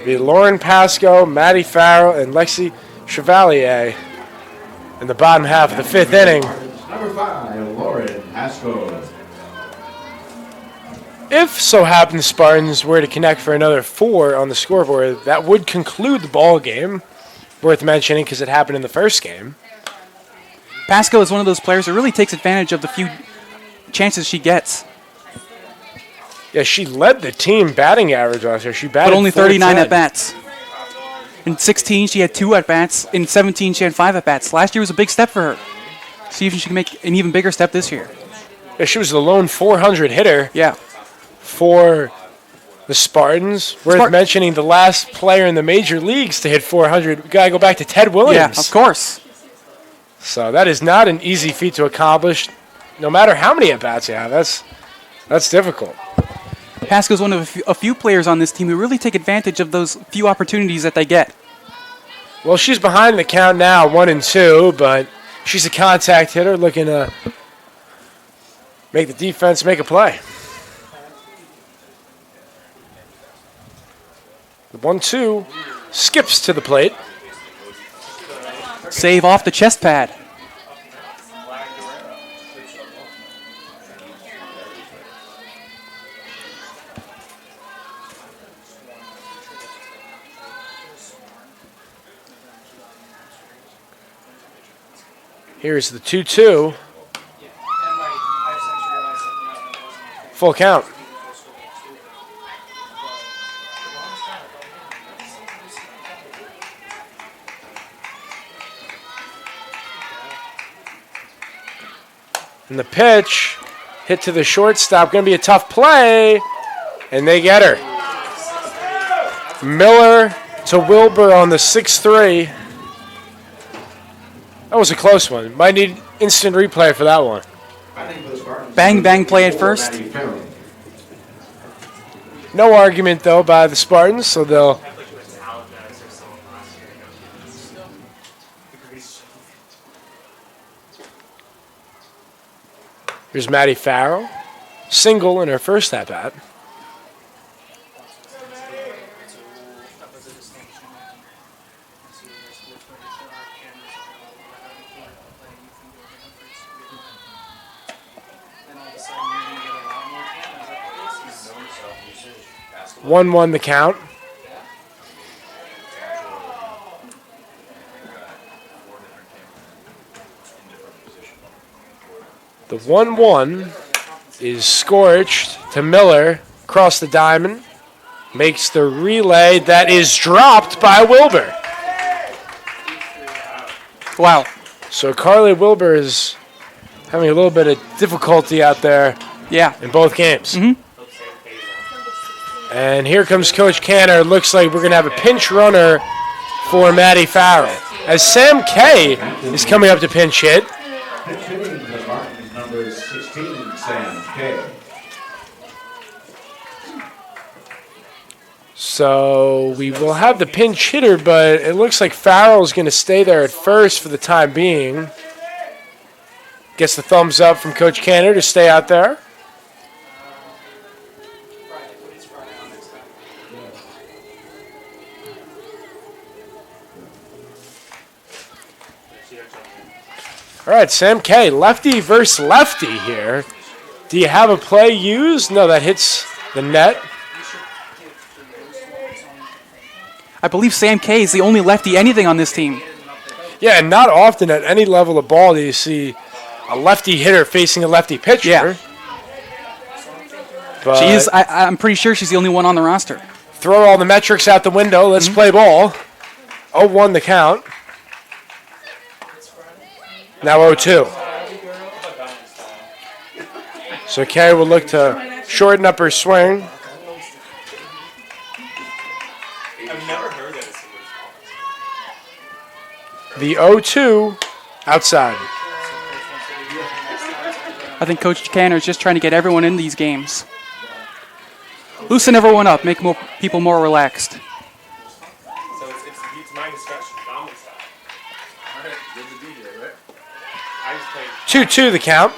be Lauren Pasco, Maddie Farrell, and Lexi Chevalier in the bottom half of the fifth inning. Number 5, Lauren Pasco. If so happens the Spartans were to connect for another 4 on the scoreboard, that would conclude the ball game. Worth mentioning because it happened in the first game. Pasco is one of those players who really takes advantage of the few chances she gets. Yeah, she led the team batting average last year. She batted but only 39 .410. at-bats. In 16, she had 2 at-bats. In 17, she had 5 at-bats. Last year was a big step for her. See if she can make an even bigger step this year. Yeah, she was the lone 400 hitter. Yeah. For the Spartans. Worth mentioning the last player in the major leagues to hit 400. We got to go back to Ted Williams. Yeah, of course. So that is not an easy feat to accomplish, no matter how many at-bats you have. That's difficult. Pasco's one of a few players on this team who really take advantage of those few opportunities that they get. Well, she's behind the count now, 1-2, but she's a contact hitter looking to make the defense make a play. The 1-2 skips to the plate. Save off the chest pad. Here's the 2-2. Full count. And the pitch hit to the shortstop. Going to be a tough play. And they get her. Miller to Wilbur on the 6-3. That was a close one. Might need instant replay for that one. Bang, bang play at first. No argument, though, by the Spartans, so they'll... Here's Maddie Farrell. Single in her first at-bat. One the count. The 1-1 is scorched to Miller across the diamond. Makes the relay that is dropped by Wilbur. Wow. So Carly Wilbur is having a little bit of difficulty out there. Yeah. In both games. Mm-hmm. And here comes Coach Canner. Looks like we're going to have a pinch runner for Maddie Farrell. As Sam Kay is coming up to pinch hit. Pitch hitting the Spartans, number 16, Sam Kay. So we will have the pinch hitter, but it looks like Farrell's going to stay there at first for the time being. Gets the thumbs up from Coach Canner to stay out there. All right, Sam K, lefty versus lefty here. Do you have a play used? No, that hits the net. I believe Sam K is the only lefty anything on this team. Yeah, and not often at any level of ball do you see a lefty hitter facing a lefty pitcher. Yeah. But She is. I'm pretty sure she's the only one on the roster. Throw all the metrics out the window. Let's play ball. 0-1 the count. Now 0-2. So Kay will look to shorten up her swing. I've never heard that. The 0-2 outside. I think Coach Canner is just trying to get everyone in these games. Loosen everyone up, make people more relaxed. So it's my discussion. Dominic style. All right, you're the DJ, right? I just played. 2-2 the count.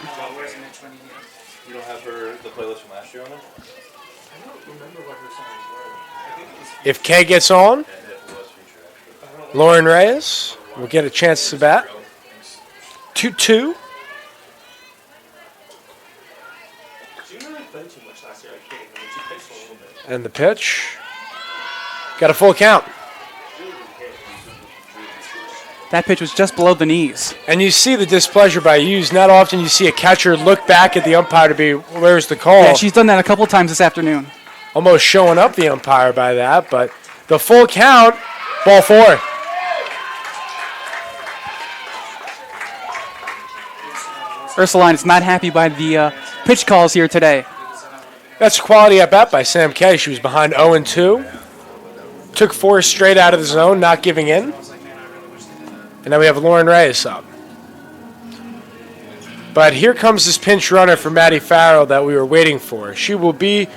You don't have the playlist from last year on it? I don't remember what her songs were. I think it was. If Kay gets on, Lauren Reyes will get a chance to bat. 2-2. She didn't really play too much last year. I think. I mean, she pitched a little bit. And the pitch. Got a full count. That pitch was just below the knees. And you see the displeasure by Hughes. Not often you see a catcher look back at the umpire to be, where's the call? Yeah, she's done that a couple times this afternoon. Almost showing up the umpire by that, but the full count, ball 4. Ursuline is not happy by the pitch calls here today. That's a quality at bat by Sam Kay. She was behind 0-2. Took 4 straight out of the zone, not giving in. And now we have Lauren Reyes up. But here comes this pinch runner for Maddie Farrell that we were waiting for. She will be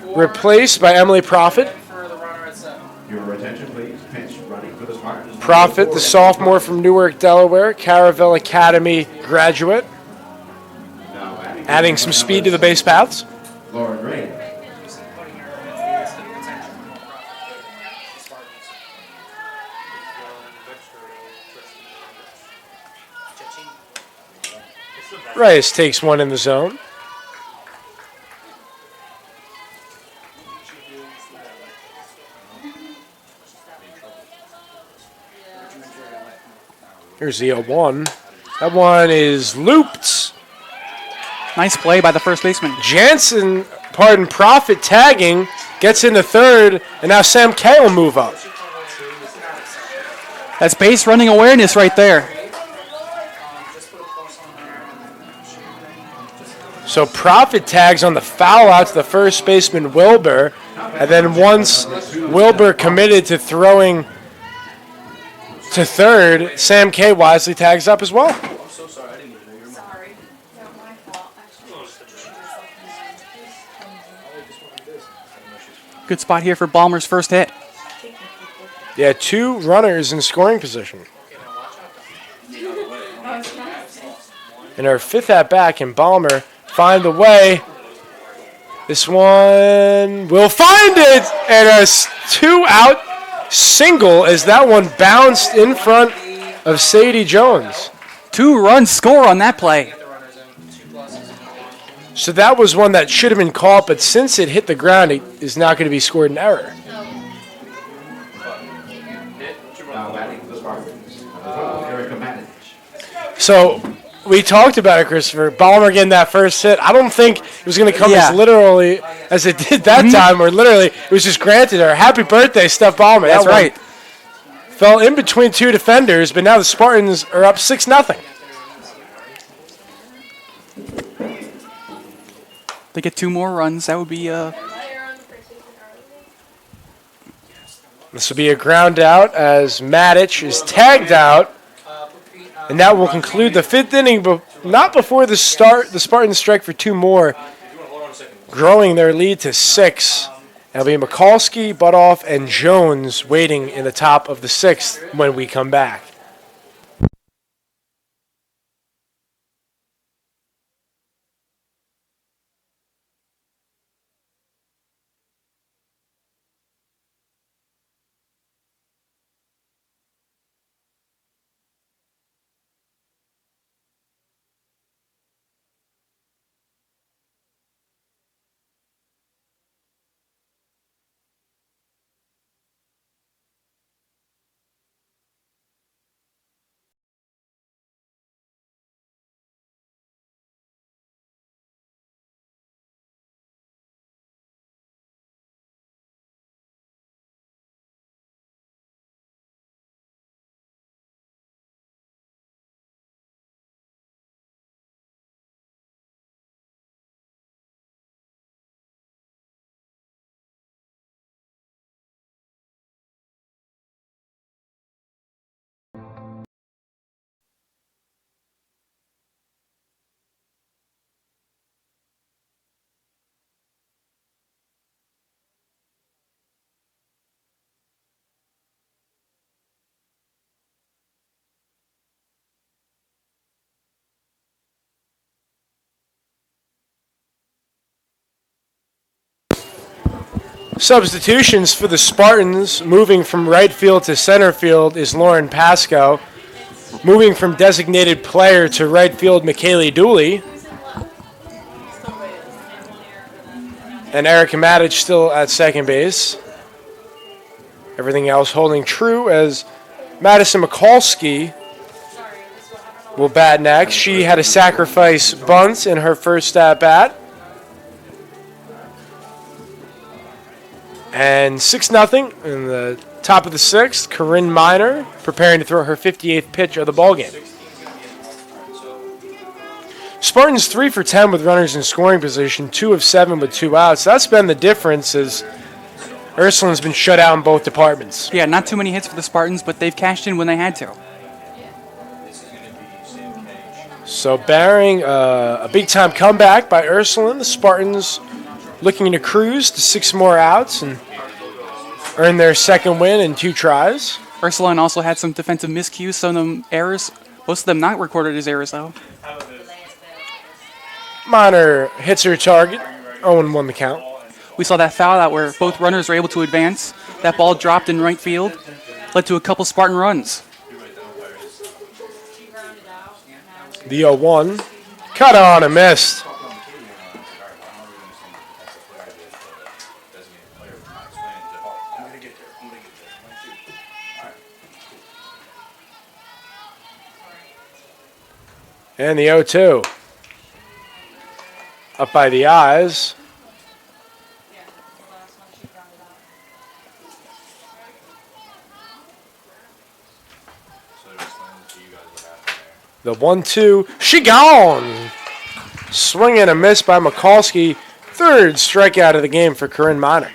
replaced by Emily Profit. Your attention, please. Pinch running for the Spartans. Profit, the sophomore from Newark, Delaware, Caravelle Academy graduate. Adding some speed to the base paths. Lauren Ray. Reyes takes one in the zone. Here's the 0-1. That one is looped. Nice play by the first baseman. Jansen, Profit tagging, gets into third, and now Sam Kay will move up. That's base running awareness right there. So Profit tags on the foul out to the first baseman Wilbur, and then once Wilbur committed to throwing to third, Sam Kay wisely tags up as well. I'm so sorry. I didn't even know your mom. Sorry. Not my fault. Good spot here for Ballmer's first hit. Yeah, 2 runners in scoring position. In our 5th at-bat, can Ballmer find the way? This one will find it! And a 2-out single as that one bounced in front of Sadie Jones. 2-run score on that play. So that was one that should have been caught, but since it hit the ground, it is not going to be scored in error. So we talked about it, Christopher. Ballmer getting that first hit. I don't think it was going to come as literally as it did that time, where literally it was just granted her. Happy birthday, Steph Ballmer. That's right. Fell in between 2 defenders, but now the Spartans are up 6-0. They get 2 more runs. That would be This will be a ground out as Matic is tagged out. And that will conclude the 5th inning, but not before the start. The Spartans strike for 2 more, growing their lead to 6. It'll be Mikulski, Butoff, and Jones waiting in the top of the 6th when we come back. Substitutions for the Spartans, moving from right field to center field, is Lauren Pasco. Moving from designated player to right field, McKaylee Dooley. And Erica Matic still at second base. Everything else holding true as Madison Mikulski will bat next. She had a sacrifice bunt in her first at-bat. And 6-0 in the top of the sixth. Corinne Miner preparing to throw her 58th pitch of the ballgame. Spartans 3 for 10 with runners in scoring position, 2 of 7 with 2 outs. That's been the difference as Ursuline's been shut out in both departments. Yeah, not too many hits for the Spartans, but they've cashed in when they had to. So barring a big-time comeback by Ursuline, the Spartans looking to cruise to 6 more outs and earn their second win in 2 tries. Ursuline also had some defensive miscues, some of them errors, most of them not recorded as errors, though. Miner hits her target, 0-1 the count. We saw that foul out where both runners were able to advance. That ball dropped in right field, led to a couple Spartan runs. The 0-1, cut on and missed. And the 0-2. Up by the eyes. The 1-2. She gone! Swing and a miss by Mikulski. Third strikeout of the game for Corinne Miner.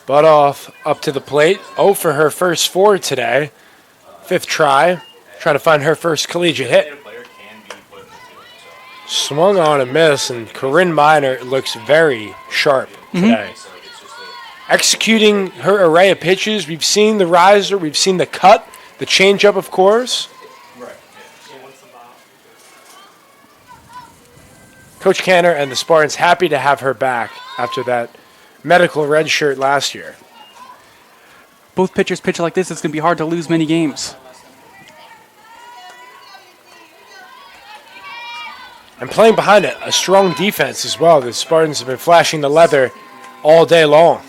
Butoff up to the plate. 0 for her first 4 today. 5th try. Trying to find her first collegiate hit. Swung on a miss, and Corinne Miner looks very sharp today. Executing her array of pitches. We've seen the riser. We've seen the cut. The changeup, of course. Coach Canner and the Spartans happy to have her back after that medical red shirt last year. Both pitchers pitch like this, it's going to be hard to lose many games. And playing behind it, a strong defense as well. The Spartans have been flashing the leather all day long.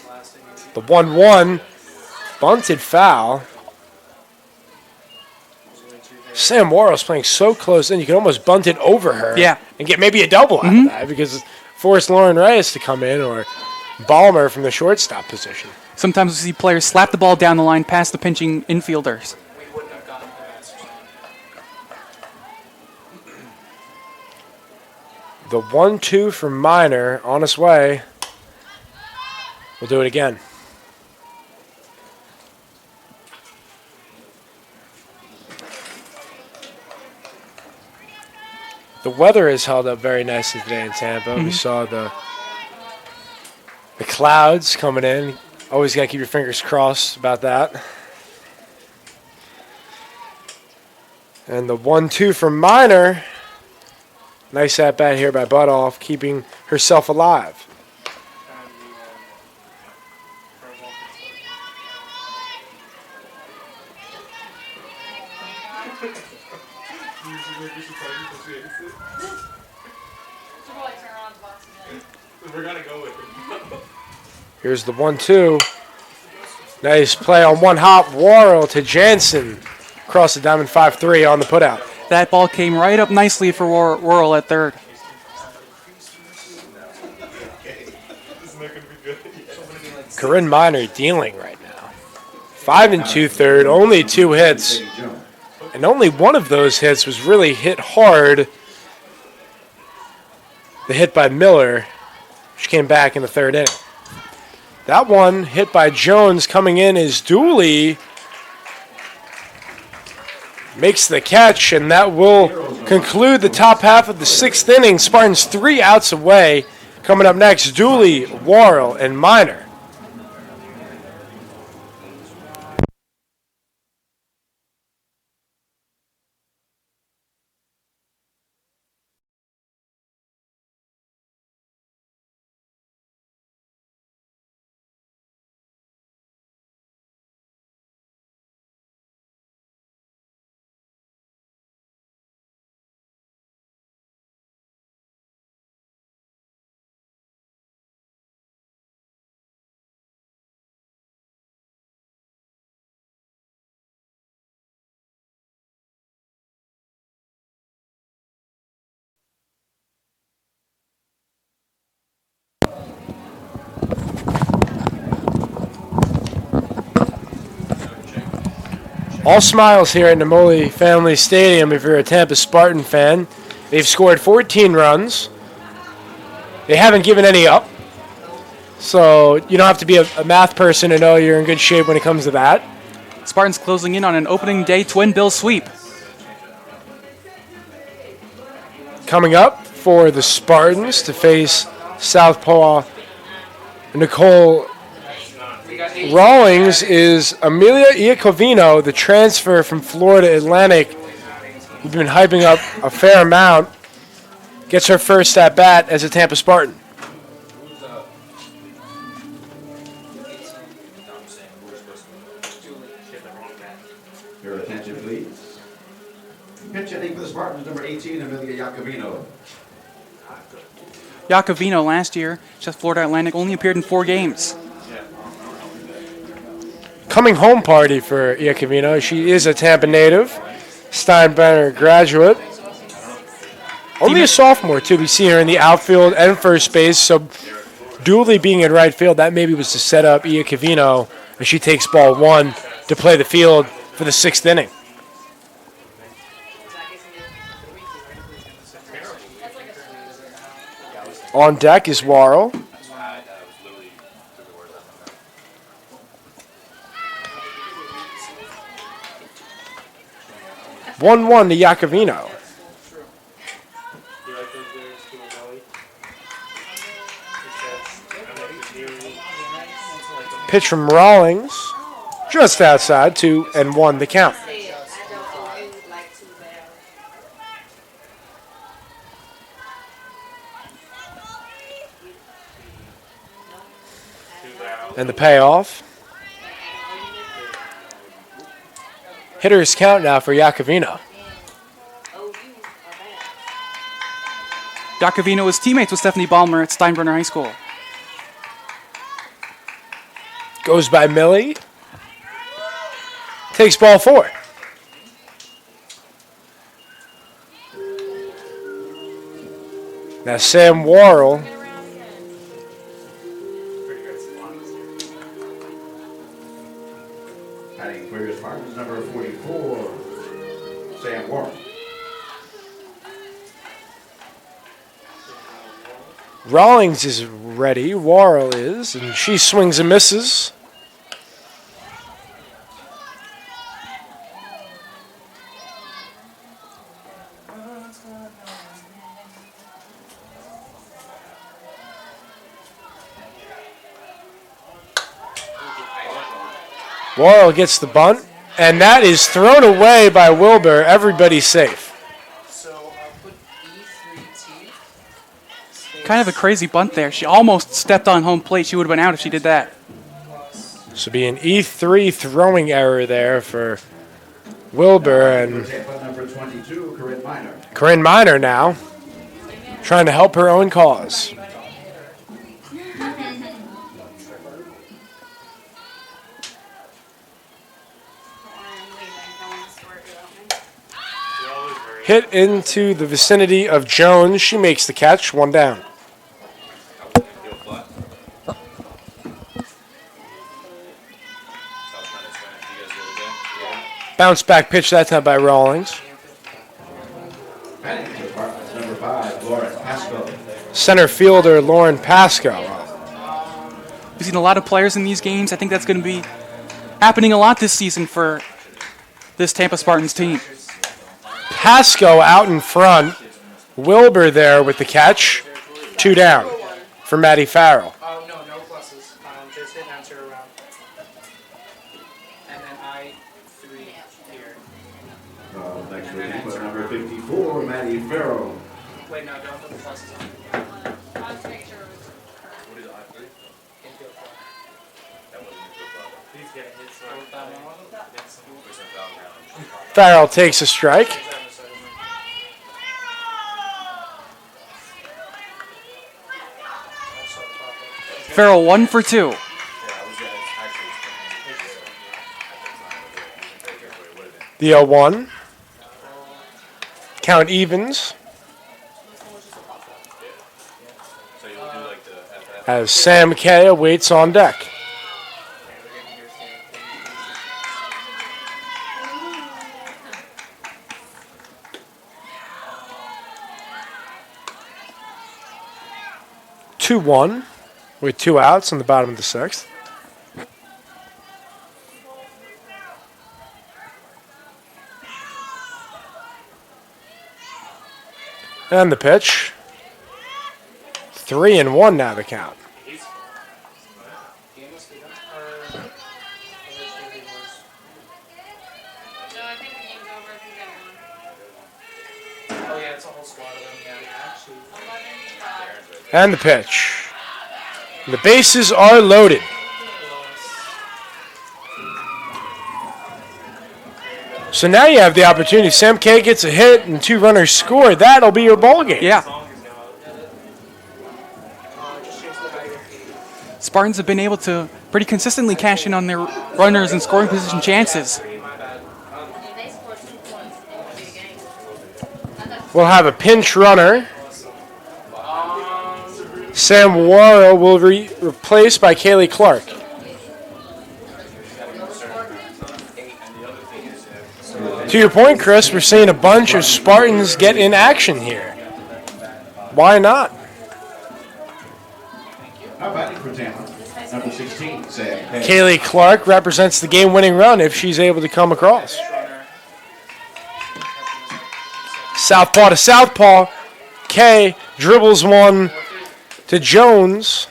The 1-1, bunted foul. Sam Worrell's playing so close in, you can almost bunt it over her and get maybe a double out of that because force Lauren Reyes to come in or Ballmer from the shortstop position. Sometimes we see players slap the ball down the line past the pinching infielders. The 1-2 from Miner on its way. We'll do it again. The weather has held up very nicely today in Tampa. We saw the clouds coming in. Always got to keep your fingers crossed about that. And the 1-2 from Miner. Nice at-bat here by Butoff, keeping herself alive. Here's the 1-2. Nice play on one hop. Worrell to Jansen. Across the diamond 5-3 on the putout. That ball came right up nicely for Worrell at third. Corinne Miner dealing right now. 5 2/3, only 2 hits. And only one of those hits was really hit hard. The hit by Miller, which came back in the 3rd inning. That one hit by Jones coming in is Dooley. Makes the catch, and that will conclude the top half of the 6th inning. Spartans 3 outs away. Coming up next, Dooley, Worrell, and Miner. All smiles here at Nemoli Family Stadium if you're a Tampa Spartan fan. They've scored 14 runs. They haven't given any up. So you don't have to be a math person to know you're in good shape when it comes to that. Spartans closing in on an opening day twin bill sweep. Coming up for the Spartans to face Southpaw Nicole Rawlings is Amelia Iacovino, the transfer from Florida Atlantic. We've been hyping up a fair amount. Gets her first at bat as a Tampa Spartan. Your attention, please. Pitch hitting for the Spartans, number 18, Amelia Iacovino. Iacovino last year, just Florida Atlantic, only appeared in 4 games. Coming home party for Iacovino. She is a Tampa native, Steinbrenner graduate. Only a sophomore, too. We see her in the outfield and first base, so dually being in right field, that maybe was to set up Iacovino as she takes ball 1 to play the field for the 6th inning. On deck is Warrell. One to Iacovino. Pitch from Rawlings, just outside, 2-1 the count. And the payoff. Hitter's count now for Iacovino. Iacovino was teammates with Stephanie Ballmer at Steinbrenner High School. Goes by Millie. Takes ball 4. Now Sam Warrell. Batting for your Spartans, number 44, Sam Warren. Rawlings is ready. Warrell is, and she swings and misses. Warrell gets the bunt, and that is thrown away by Wilbur. Everybody's safe. Kind of a crazy bunt there. She almost stepped on home plate. She would have been out if she did that. This would be an E3 throwing error there for Wilbur. And Number 22, Corinne Miner. Corinne Miner now trying to help her own cause. Hit into the vicinity of Jones. She makes the catch. 1 down. Bounce back pitch that time by Rawlings. Number 5, Lauren Pasco. Center fielder Lauren Pasco. We've seen a lot of players in these games. I think that's going to be happening a lot this season for this Tampa Spartans team. Pasco out in front. Wilbur there with the catch. 2 down for Maddie Farrell. Oh, no pluses. Just hit answer around. And then I3 here. Next week, for number 54, Maddie Farrell. Wait, no, don't put the pluses on. I'll just make sure it was correct. What is I3? Infield fly. That wasn't infield fly. Please get a hit, so Farrell takes a strike. Farrell 1 for 2. The 0-1. Count evens. As Sam Kay waits on deck. 2-1 with 2 outs on the bottom of the 6th. And the pitch. 3-1 now the count. Oh yeah, it's a whole squad of them, yeah. And the pitch. The bases are loaded. So now you have the opportunity. Sam K gets a hit and 2 runners score. That'll be your ball game. Yeah. Spartans have been able to pretty consistently cash in on their runners and scoring position chances. We'll have a pinch runner. Sam Warrell will replaced by Kaylee Clark. To your point, Chris, we're seeing a bunch of Spartans get in action here. Why not? How about it for Tampa? Number 16, Sam K. Kaylee Clark represents the game-winning run if she's able to come across. Southpaw to southpaw. Kay dribbles one to Jones.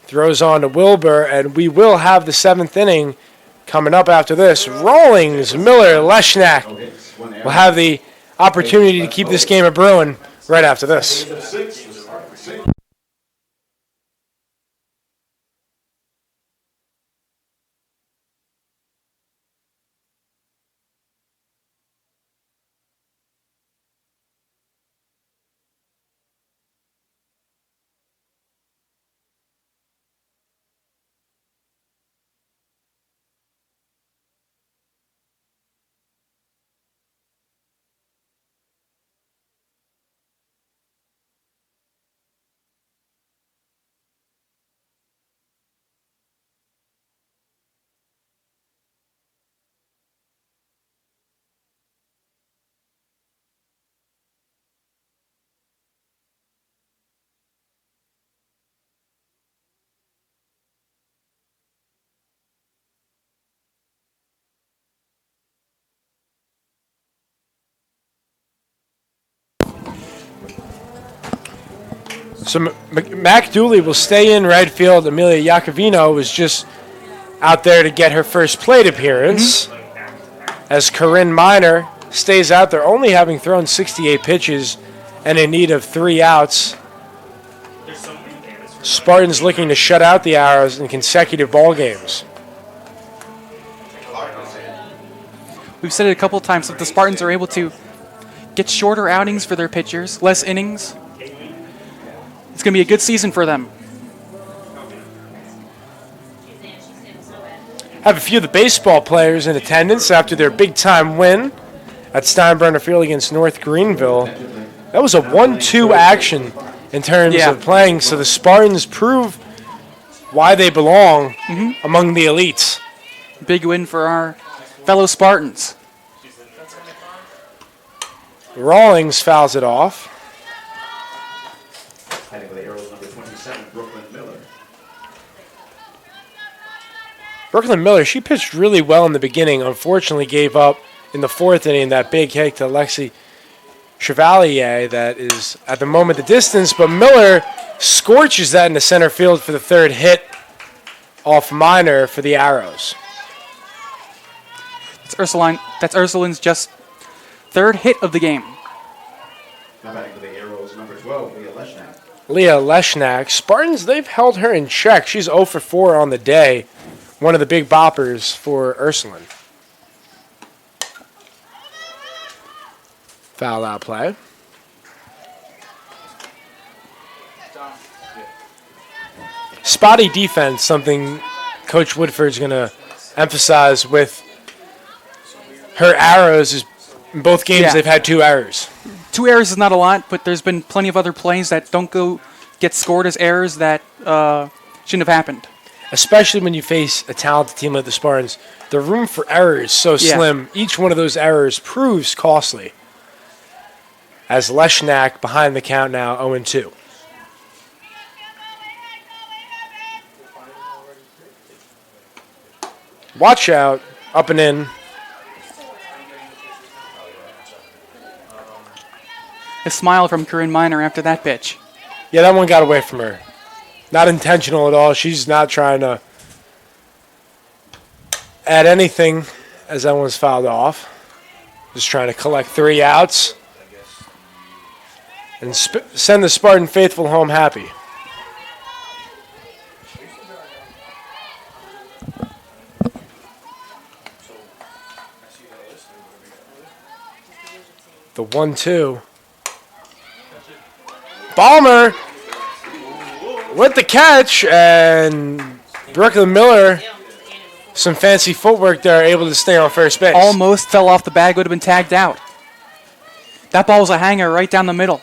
Throws on to Wilbur, and we will have the 7th inning coming up after this. Rawlings, Miller, Leshnak will have the opportunity to keep this game a brewing right after this. So Mac Dooley will stay in right field. Amelia Iacovino was just out there to get her first plate appearance. As Corinne Miner stays out there, only having thrown 68 pitches and in need of 3 outs. Spartans looking to shut out the Arrows in consecutive ball games. We've said it a couple times that the Spartans are able to get shorter outings for their pitchers, less innings. It's going to be a good season for them. Have a few of the baseball players in attendance after their big-time win at Steinbrenner Field against North Greenville. That was a 1-2 action in terms of playing, so the Spartans prove why they belong among the elites. Big win for our fellow Spartans. Rawlings fouls it off. Heading for the Arrows, number 27, Brooklyn Miller. Brooklyn Miller, she pitched really well in the beginning. Unfortunately, gave up in the 4th inning that big hit to Lexi Chevalier that is at the moment the distance, but Miller scorches that into center field for the 3rd hit off Miner for the Arrows. That's Ursuline's just 3rd hit of the game. Now batting for the Arrows, number 12, Leah Leshnak. Leah Leshnak. Spartans, they've held her in check. She's 0 for 4 on the day. One of the big boppers for Ursuline. Foul out play. Spotty defense, something Coach Woodford's going to emphasize with her Arrows. Is in both games they've had 2 errors. 2 errors is not a lot, but there's been plenty of other plays that don't get scored as errors that shouldn't have happened. Especially when you face a talented team like the Spartans, the room for error is so slim. Each one of those errors proves costly. As Leshnak behind the count now, 0-2. Watch out. Up and in. A smile from Corinne Miner after that pitch. Yeah, that one got away from her. Not intentional at all. She's not trying to add anything as that one's fouled off. Just trying to collect 3 outs and send the Spartan faithful home happy. The 1-2. Balmer with the catch, and Brooklyn Miller, some fancy footwork there, able to stay on first base. Almost fell off the bag, would have been tagged out. That ball was a hanger right down the middle.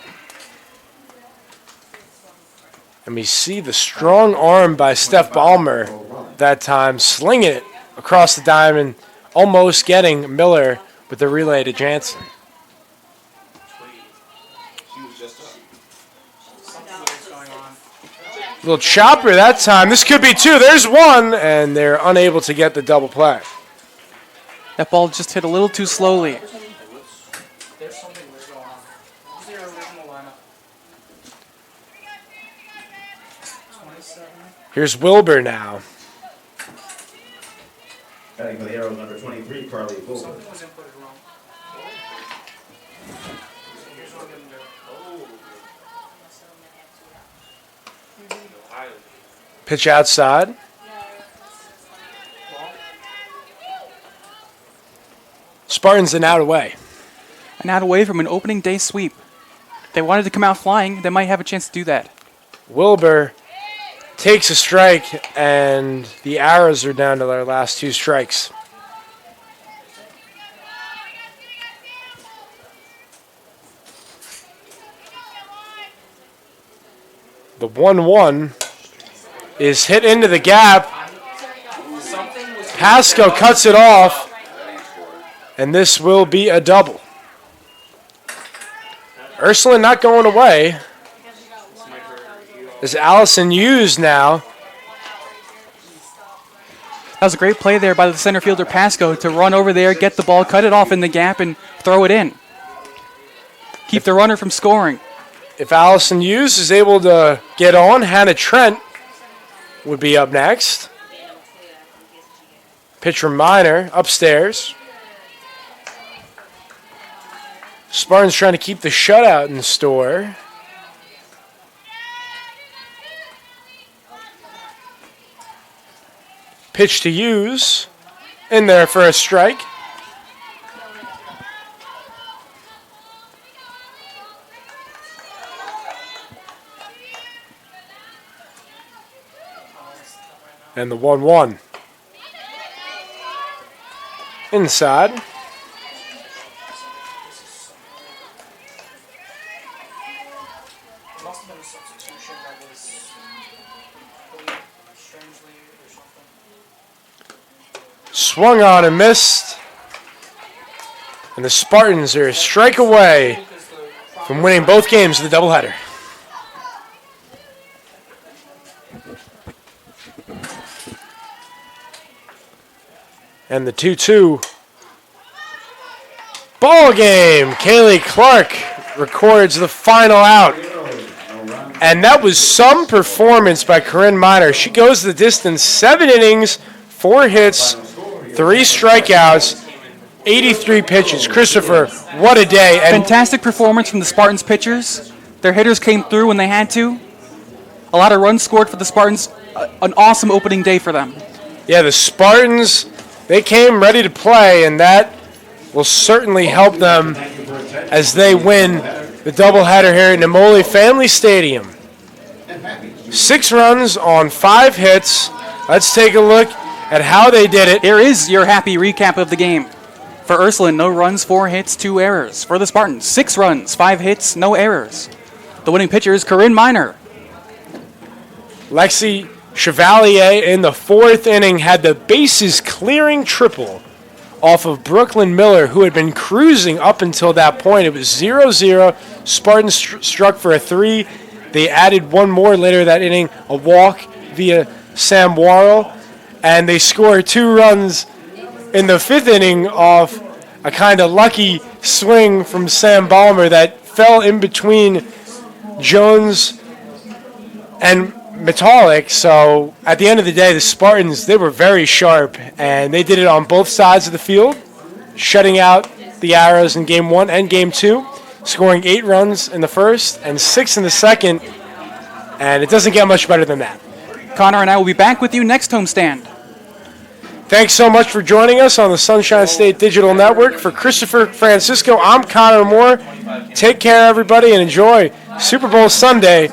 And we see the strong arm by Steph Ballmer that time, slinging it across the diamond, almost getting Miller with the relay to Jansen. Little chopper that time. This could be 2. There's 1, and they're unable to get the double play. That ball just hit a little too slowly. There's something weird going on. Who's their original lineup? 27. Here's Wilbur now. Batting for the Arrows, number 23, Carly Wilbur. Something was inputted wrong. Here's what I'm going to do. Pitch outside. Spartans an out away. An out away from an opening day sweep. If they wanted to come out flying, they might have a chance to do that. Wilbur takes a strike, and the Arrows are down to their last 2 strikes. The 1-1 is hit into the gap. Pasco cuts it off, and this will be a double. Ursuline not going away. As Allison Hughes now. That was a great play there by the center fielder Pasco to run over there, get the ball, cut it off in the gap, and throw it in. Keep the runner from scoring. If Allison Hughes is able to get on, Hannah Trent would be up next. Pitch from Miner upstairs. Spartans trying to keep the shutout in store. Pitch to Hughes. In there for a strike. And the 1-1. Inside. It must have been a substitution that was strangely or something. Swung on and missed. And the Spartans are a strike away from winning both games of the doubleheader. And the 2-2 ball game. Kaylee Clark records the final out. And that was some performance by Corinne Miner. She goes the distance, 7 innings, 4 hits, 3 strikeouts, 83 pitches. Christopher, what a day. And fantastic performance from the Spartans pitchers. Their hitters came through when they had to. A lot of runs scored for the Spartans. An awesome opening day for them. Yeah, the Spartans, they came ready to play, and that will certainly help them as they win the doubleheader here at Nemoli Family Stadium. 6 runs on 5 hits. Let's take a look at how they did it. Here is your happy recap of the game. For Ursuline, no runs, 4 hits, 2 errors. For the Spartans, 6 runs, 5 hits, no errors. The winning pitcher is Corinne Miner. Lexi Chevalier in the 4th inning had the bases clearing triple off of Brooklyn Miller, who had been cruising up until that point. It was 0-0. Spartans struck for a 3. They added 1 more later that inning, a walk via Sam Worrell. and they score 2 runs in the 5th inning off a kind of lucky swing from Sam Ballmer that fell in between Jones and Metallic. So at the end of the day, the Spartans, they were very sharp, and they did it on both sides of the field, shutting out the Arrows in Game 1 and Game 2, scoring 8 runs in the first and 6 in the second, and it doesn't get much better than that. Connor and I will be back with you next homestand. Thanks so much for joining us on the Sunshine State Digital Network. For Christopher Francisco, I'm Connor Moore. Take care, everybody, and enjoy Super Bowl Sunday